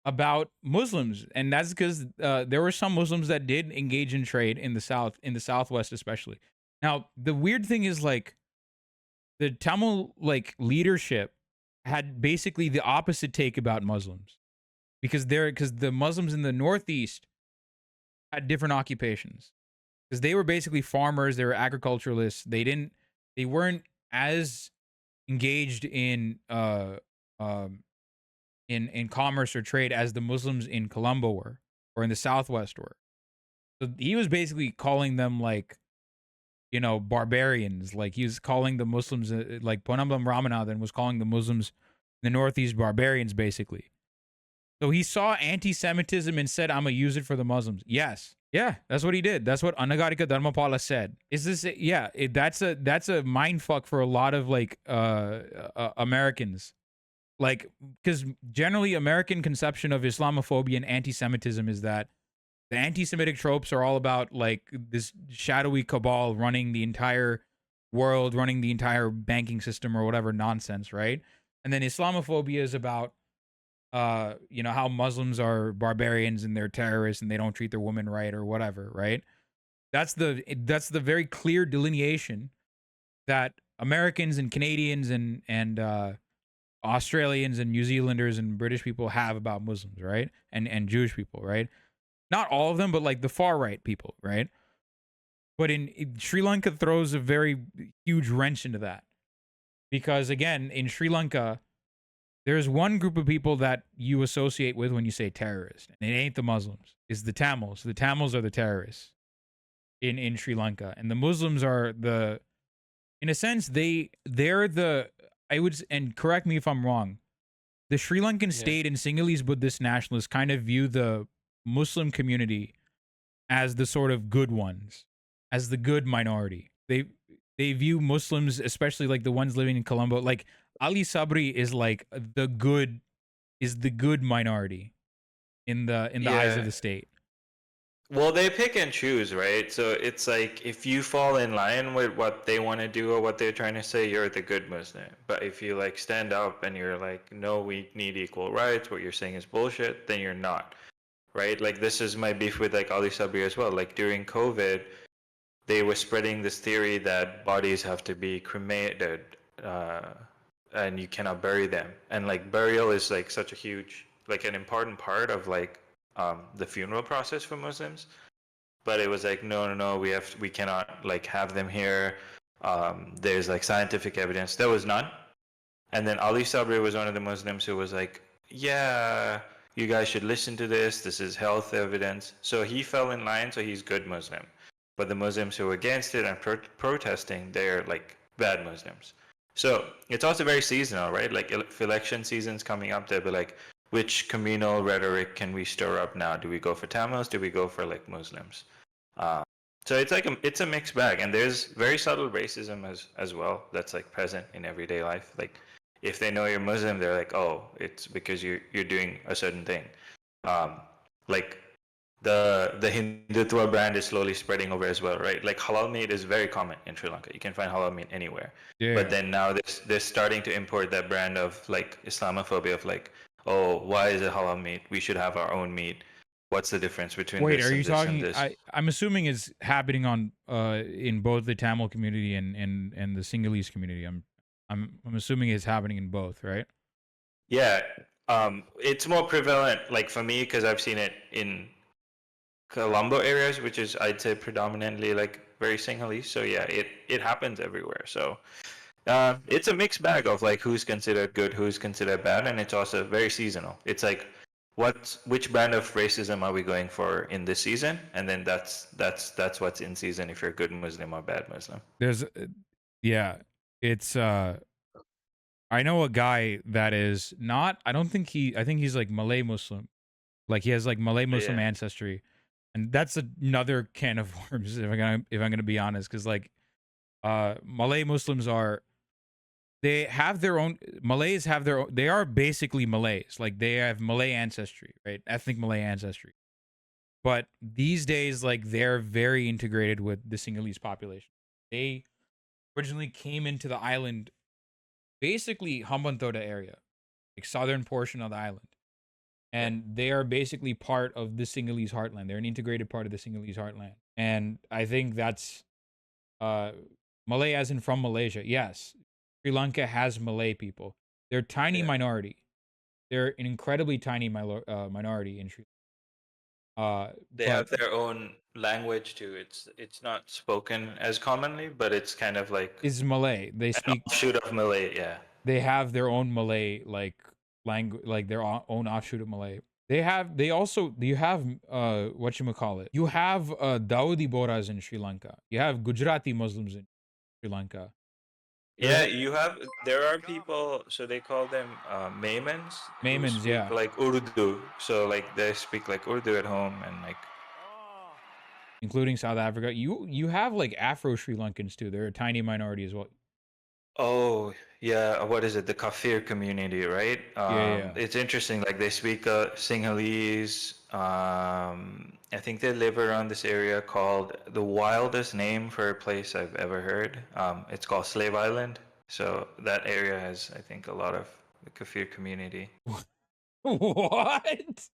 about Muslims, and that's because there were some Muslims that did engage in trade in the South, in the Southwest especially. Now, the weird thing is like the Tamil like leadership had basically the opposite take about Muslims because the Muslims in the Northeast had different occupations because they were basically farmers, they were agriculturalists. They weren't as engaged in commerce or trade as the Muslims in Colombo were, or in the Southwest were. So he was basically calling them like, barbarians. Like he was calling the Muslims, like Ponambam Ramanathan was calling the Muslims in the Northeast barbarians, basically. So he saw anti-Semitism and said, "I'm gonna use it for the Muslims." Yes, yeah, that's what he did. That's what Anagarika Dharmapala said. Is this? That's a mind fuck for a lot of like Americans. Like, because generally American conception of Islamophobia and anti-Semitism is that the anti-Semitic tropes are all about like this shadowy cabal running the entire world, running the entire banking system or whatever nonsense, right? And then Islamophobia is about, how Muslims are barbarians and they're terrorists and they don't treat their women right or whatever, right? That's the very clear delineation that Americans and Canadians and Australians and New Zealanders and British people have about Muslims, right? And Jewish people, right? Not all of them, but like the far right people, right? But in Sri Lanka throws a very huge wrench into that. Because again, in Sri Lanka, there's one group of people that you associate with when you say terrorist, and it ain't the Muslims. It's the Tamils. The Tamils are the terrorists in Sri Lanka. And the Muslims are in a sense, they're the, and correct me if I'm wrong, the Sri Lankan state and Sinhalese Buddhist nationalists kind of view the Muslim community as the sort of good ones, as the good minority. They view Muslims, especially like the ones living in Colombo, like Ali Sabri is like the good minority in the eyes of the state. Well, they pick and choose, right? So it's like if you fall in line with what they want to do or what they're trying to say, you're the good Muslim. But if you like stand up and you're like, no, we need equal rights, what you're saying is bullshit, then you're not, right? Like this is my beef with like Ali Sabri as well. Like during COVID, they were spreading this theory that bodies have to be cremated, uh, and you cannot bury them. And like burial is like such a huge, like an important part of like the funeral process for Muslims. But it was like, no, no, no, we cannot like have them here. There's like scientific evidence. There was none. And then Ali Sabri was one of the Muslims who was like, yeah, you guys should listen to this. This is health evidence. So he fell in line, so he's good Muslim. But the Muslims who are against it and protesting, they're like bad Muslims. So it's also very seasonal, right? Like if election season's coming up, they'll be like, which communal rhetoric can we stir up now? Do we go for Tamils? Do we go for like Muslims? Uh, so it's like it's a mixed bag, and there's very subtle racism as well that's like present in everyday life. Like if they know you're Muslim, they're like, oh, it's because you're doing a certain thing. Like the Hindutva brand is slowly spreading over as well, right? Like halal meat is very common in Sri Lanka. You can find halal meat anywhere. Yeah. But then now they're starting to import that brand of like Islamophobia of like, oh, why is it halal meat? We should have our own meat. What's the difference between Wait, this are and you this talking? and this? I'm assuming it's happening on in both the Tamil community and the Sinhalese community. I'm assuming it's happening in both, right? Yeah, it's more prevalent, like for me, because I've seen it in Colombo areas, which is I'd say predominantly like very Sinhalese. So yeah, it happens everywhere. So it's a mixed bag of like who's considered good, who's considered bad, and it's also very seasonal. It's like which brand of racism are we going for in this season, and then that's what's in season if you're a good Muslim or bad Muslim. There's yeah, it's I know a guy that is not, I don't think I think he's like Malay Muslim. Like he has like Malay Muslim Yeah. ancestry. And that's another can of worms if I'm gonna be honest, because like Malay Muslims are, they have their own, Malays have their own, they are basically Malays. Like they have Malay ancestry, right? Ethnic Malay ancestry. But these days, like they're very integrated with the Sinhalese population. They originally came into the island, basically Hambantota area, like southern portion of the island. And they are basically part of the Sinhalese heartland. They're an integrated part of the Sinhalese heartland. And I think that's Malay as in from Malaysia. Yes, Sri Lanka has Malay people. They're a tiny minority. They're an incredibly tiny minority in Sri Lanka. They have their own language too. It's not spoken as commonly, but it's kind of like Is Malay. They an speak. offshoot of Malay. Yeah. They have their own Malay like language, like their own offshoot of Malay. You have whatchamacallit. You have Dawoodi Boras in Sri Lanka. You have Gujarati Muslims in Sri Lanka. Yeah, there are people, so they call them Maymans. Maymans, yeah. Like Urdu. So like they speak like Urdu at home and like. Including South Africa. You have like Afro Sri Lankans too. They're a tiny minority as well. Oh, yeah, what is it? The Kafir community, right? Yeah. It's interesting. Like they speak Sinhalese. I think they live around this area called the wildest name for a place I've ever heard. It's called Slave Island. So that area has, I think, a lot of the Kafir community. What?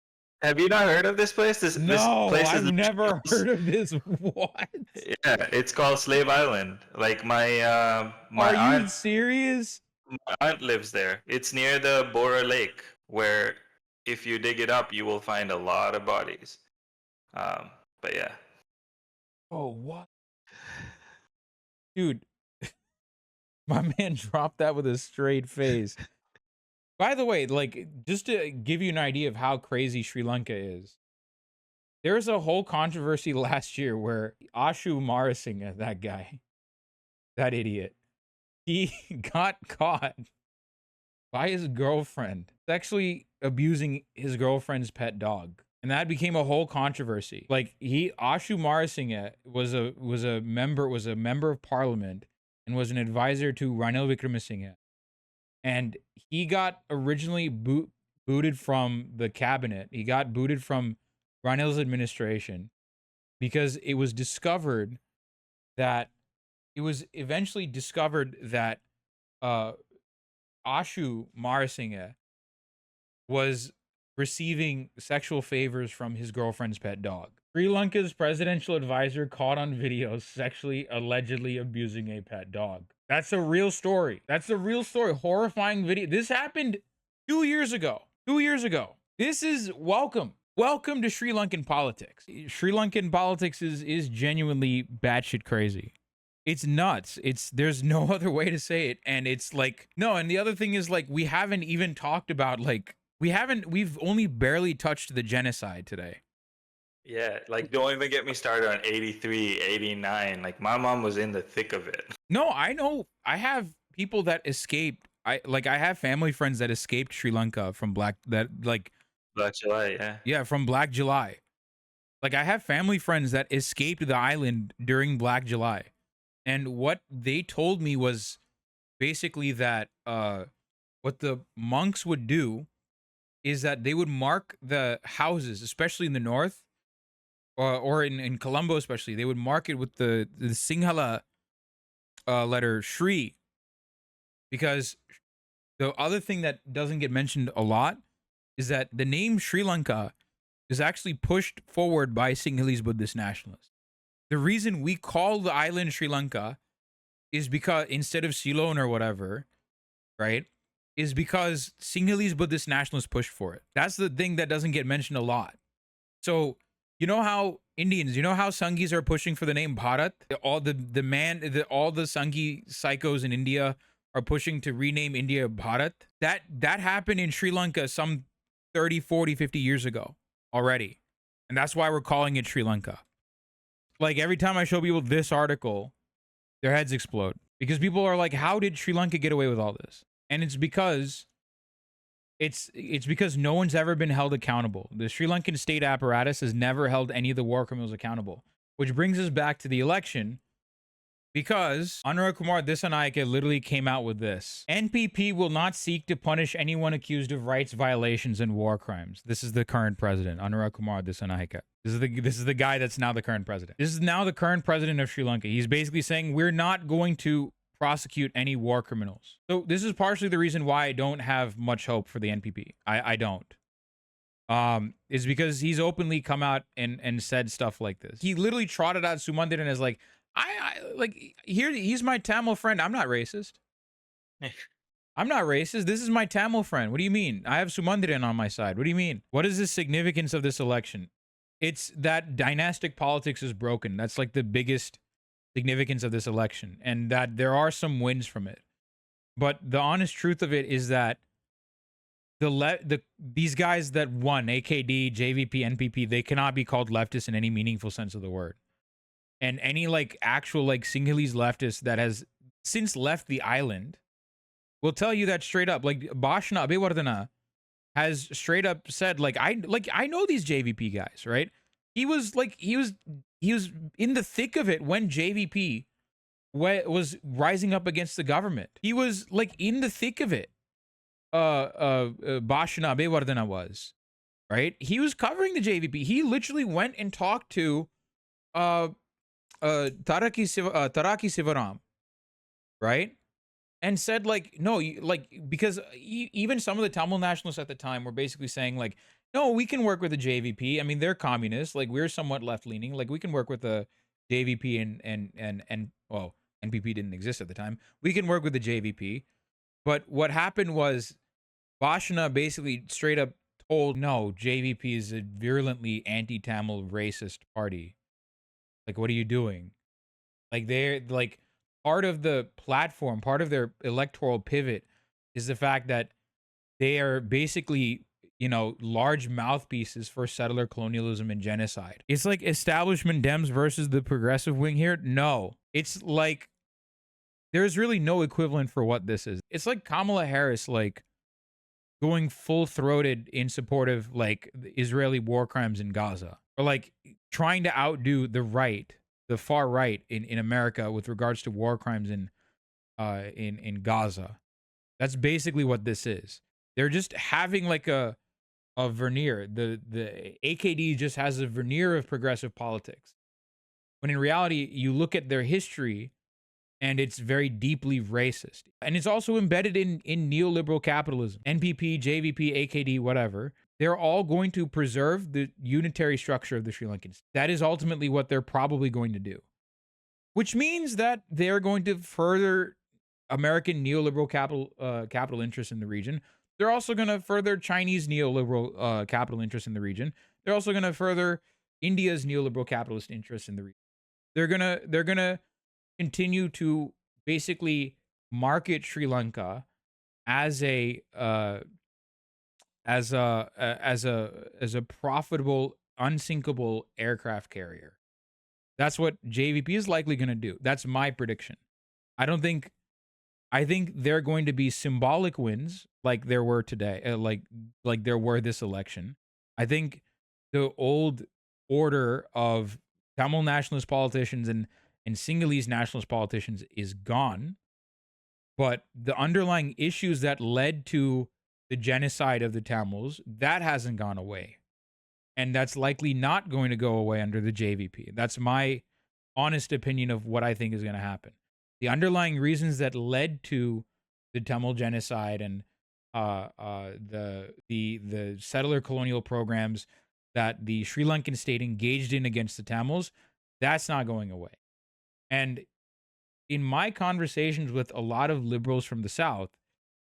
Have you not heard of this place? This place I've never heard of this. What? Yeah, it's called Slave Island. Like my Are aunt, you serious? my aunt lives there. It's near the Bora Lake, where if you dig it up, you will find a lot of bodies. But yeah. Oh, what? Dude, my man dropped that with a straight face. By the way, like, just to give you an idea of how crazy Sri Lanka is, there's a whole controversy last year where Ashu Marasinha, that guy, that idiot, he got caught by his girlfriend sexually abusing his girlfriend's pet dog. And that became a whole controversy. Like Ashu Marasinha was a member of parliament and was an advisor to Ranil Wickremesinghe. And he got originally booted from the cabinet. He got booted from Ranil's administration. because it was discovered that eventually discovered that Ashu Marasinha was receiving sexual favors from his girlfriend's pet dog. Sri Lanka's presidential advisor caught on video sexually allegedly abusing a pet dog. That's a real story. That's a real story. Horrifying video. This happened 2 years ago. 2 years ago. This is welcome. Welcome to Sri Lankan politics. Sri Lankan politics is genuinely batshit crazy. It's nuts. There's no other way to say it. And it's like, no, and the other thing is like, we haven't even talked about like, we've only barely touched the genocide today. Yeah, like don't even get me started on 83, 89. Like my mom was in the thick of it. No, I know. I have people that escaped. I have family friends that escaped Sri Lanka from Black July, yeah. Yeah, from Black July. Like I have family friends that escaped the island during Black July. And what they told me was basically that what the monks would do is that they would mark the houses, especially in the north, or in Colombo especially, they would mark it with the Sinhala letter Shri. Because the other thing that doesn't get mentioned a lot is that the name Sri Lanka is actually pushed forward by Sinhalese Buddhist nationalists. The reason we call the island Sri Lanka is because instead of Ceylon or whatever, right, is because Sinhalese Buddhist nationalists pushed for it. That's the thing that doesn't get mentioned a lot. So, you know how Indians, you know how Sanghis are pushing for the name Bharat? All the Sanghi psychos in India are pushing to rename India Bharat. That happened in Sri Lanka some 30, 40, 50 years ago already. And that's why we're calling it Sri Lanka. Like every time I show people this article, their heads explode because people are like, how did Sri Lanka get away with all this? And it's because no one's ever been held accountable. The Sri Lankan state apparatus has never held any of the war criminals accountable, which brings us back to the election because Anukumar Dissanayake literally came out with this. NPP will not seek to punish anyone accused of rights violations and war crimes. This is the current president, Anukumar Dissanayake. This is the guy that's now the current president. This is now the current president of Sri Lanka. He's basically saying we're not going to prosecute any war criminals. So this is partially the reason why I don't have much hope for the NPP. I don't. Is because he's openly come out and said stuff like this. He literally trotted out Sumandiran as like, he's my Tamil friend. I'm not racist. I'm not racist. This is my Tamil friend. What do you mean? I have Sumandiran on my side. What do you mean? What is the significance of this election? It's that dynastic politics is broken. That's like the biggest significance of this election, and that there are some wins from it. But the honest truth of it is that these guys that won, AKD, JVP, NPP, they cannot be called leftists in any meaningful sense of the word. And any like actual like Sinhalese leftist that has since left the island will tell you that straight up. Like Bhashna Abhivardhana has straight up said I know these JVP guys, right? He was in the thick of it when JVP was rising up against the government. He was like in the thick of it. Bhashna Abhivardhana was, right? He was covering the JVP. He literally went and talked to Taraki Sivaram, right? And said like, no, because even some of the Tamil nationalists at the time were basically saying like, no, we can work with the JVP. I mean, they're communists. Like we're somewhat left leaning. Like we can work with the JVP and well, NPP didn't exist at the time. We can work with the JVP. But what happened was Bhashna basically straight up told, no, JVP is a virulently anti-Tamil racist party. Like, what are you doing? Like they're like part of the platform, part of their electoral pivot is the fact that they are basically, you know, large mouthpieces for settler colonialism and genocide. It's like establishment Dems versus the progressive wing here. No, it's like there's really no equivalent for what this is. It's like Kamala Harris, like going full throated in support of like the Israeli war crimes in Gaza, or like trying to outdo the right, the far right in America with regards to war crimes in Gaza. That's basically what this is. They're just having like a veneer. The AKD just has a veneer of progressive politics. when in reality, you look at their history and it's very deeply racist. And it's also embedded in neoliberal capitalism. NPP, JVP, AKD, whatever. They're all going to preserve the unitary structure of the Sri Lankans. That is ultimately what they're probably going to do, which means that they're going to further American neoliberal capital interests in the region. They're also going to further Chinese neoliberal capital interests in the region. They're also going to further India's neoliberal capitalist interests in the region. They're gonna continue to basically market Sri Lanka as a profitable, unsinkable aircraft carrier. That's what JVP is likely going to do. That's my prediction. I think they're going to be symbolic wins like there were today, like there were this election. I think the old order of Tamil nationalist politicians and Sinhalese nationalist politicians is gone, but the underlying issues that led to the genocide of the Tamils, that hasn't gone away. And that's likely not going to go away under the JVP. That's my honest opinion of what I think is going to happen. The underlying reasons that led to the Tamil genocide and the settler colonial programs that the Sri Lankan state engaged in against the Tamils, that's not going away. And in my conversations with a lot of liberals from the South,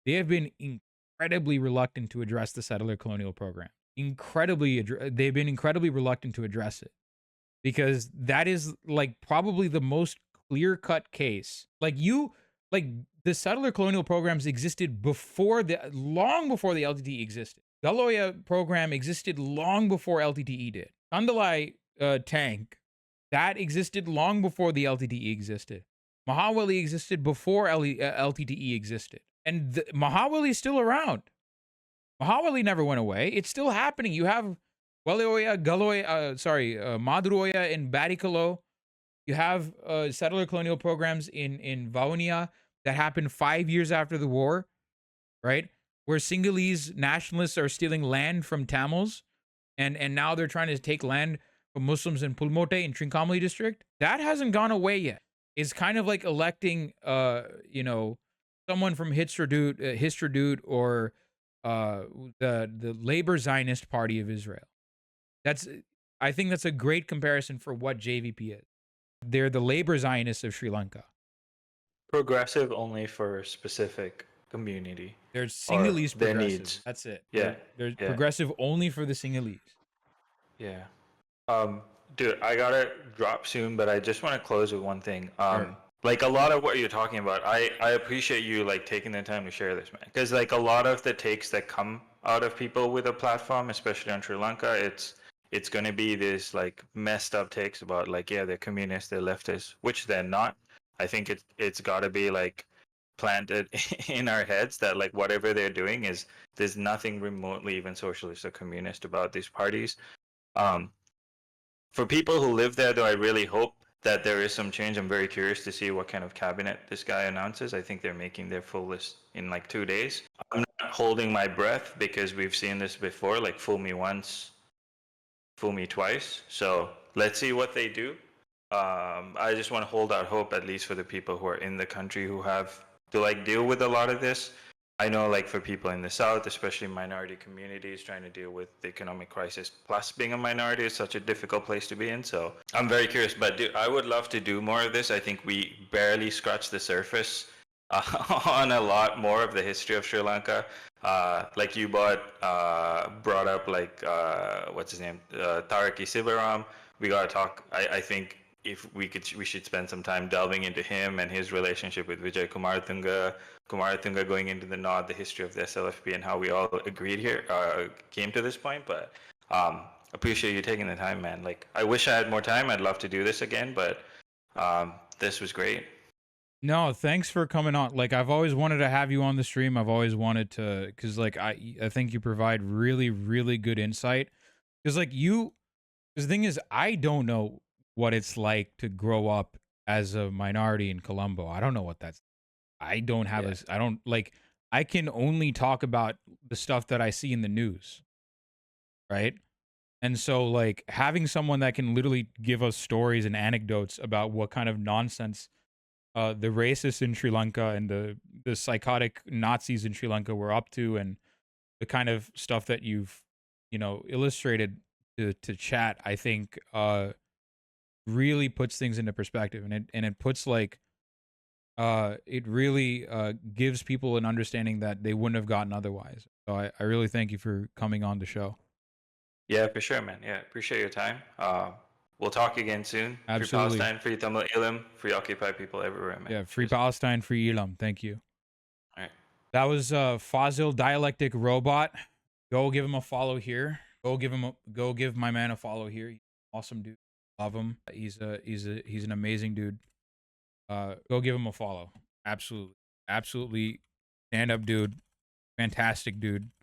they have been incredibly reluctant to address the settler colonial program. They've been incredibly reluctant to address it because that is like probably the most clear-cut case. Like the settler colonial programs existed long before the LTTE existed. Galoya program existed long before LTTE did. Kandalai tank, that existed long before the LTTE existed. Mahawali existed before LTTE existed. And Mahawali is still around. Mahawali never went away. It's still happening. You have Maduroya in Barikalo. You have settler colonial programs in Vavonia that happened 5 years after the war, right? Where Sinhalese nationalists are stealing land from Tamils, and now they're trying to take land from Muslims in Pulmote in Trincomalee district. That hasn't gone away yet. It's kind of like electing, someone from Histradut or the Labor Zionist Party of Israel. I think that's a great comparison for what JVP is. They're the Labor Zionists of Sri Lanka. Progressive only for a specific community. There's Sinhalese their progressive. needs. That's it. Yeah. There's progressive only for the Sinhalese. Yeah. Dude, I gotta drop soon, but I just want to close with one thing. Sure. Like a lot of what you're talking about, I appreciate you like taking the time to share this, man. Because like a lot of the takes that come out of people with a platform, especially on Sri Lanka, it's gonna be this like messed up takes about like, yeah, they're communists, they're leftists, which they're not. I think it's gotta be like planted in our heads that like whatever they're doing there's nothing remotely even socialist or communist about these parties. For people who live there, though, I really hope that there is some change. I'm very curious to see what kind of cabinet this guy announces. I think they're making their full list in like 2 days. I'm not holding my breath because we've seen this before, like fool me once, fool me twice. So let's see what they do. I just want to hold out hope, at least for the people who are in the country who have to like deal with a lot of this. I know like for people in the South, especially minority communities trying to deal with the economic crisis, plus being a minority is such a difficult place to be in. So I'm very curious, but I would love to do more of this. I think we barely scratched the surface on a lot more of the history of Sri Lanka. Like you brought up like, what's his name? Taraki Sivaram. We got to talk, I think if we should spend some time delving into him and his relationship with Vijay Kumaratunga going into the North, the history of the SLFP and how we all agreed here, came to this point. But appreciate you taking the time, man. Like, I wish I had more time. I'd love to do this again, but this was great. No, thanks for coming on. Like, I've always wanted to have you on the stream. I've always wanted to, because like I think you provide really, really good insight. Because like the thing is, I don't know what it's like to grow up as a minority in Colombo. I don't know what that's. I don't have I can only talk about the stuff that I see in the news. Right? And so like having someone that can literally give us stories and anecdotes about what kind of nonsense the racists in Sri Lanka and the psychotic Nazis in Sri Lanka were up to, and the kind of stuff that you've illustrated to chat, I think really puts things into perspective, and it puts like it really gives people an understanding that they wouldn't have gotten otherwise. So I really thank you for coming on the show. Yeah, for sure, man. Yeah, appreciate your time. We'll talk again soon. Free Absolutely. Palestine, free Tamil Ilam, free Occupy people everywhere, man. Yeah, free Cheers. Palestine, free Elam. Thank you. All right. That was Fazil, Dialectic Robot. Go give him a follow here. Go give my man a follow here. Awesome dude. Love him. He's an amazing dude. Go give him a follow. Absolutely. Absolutely stand up dude. Fantastic dude.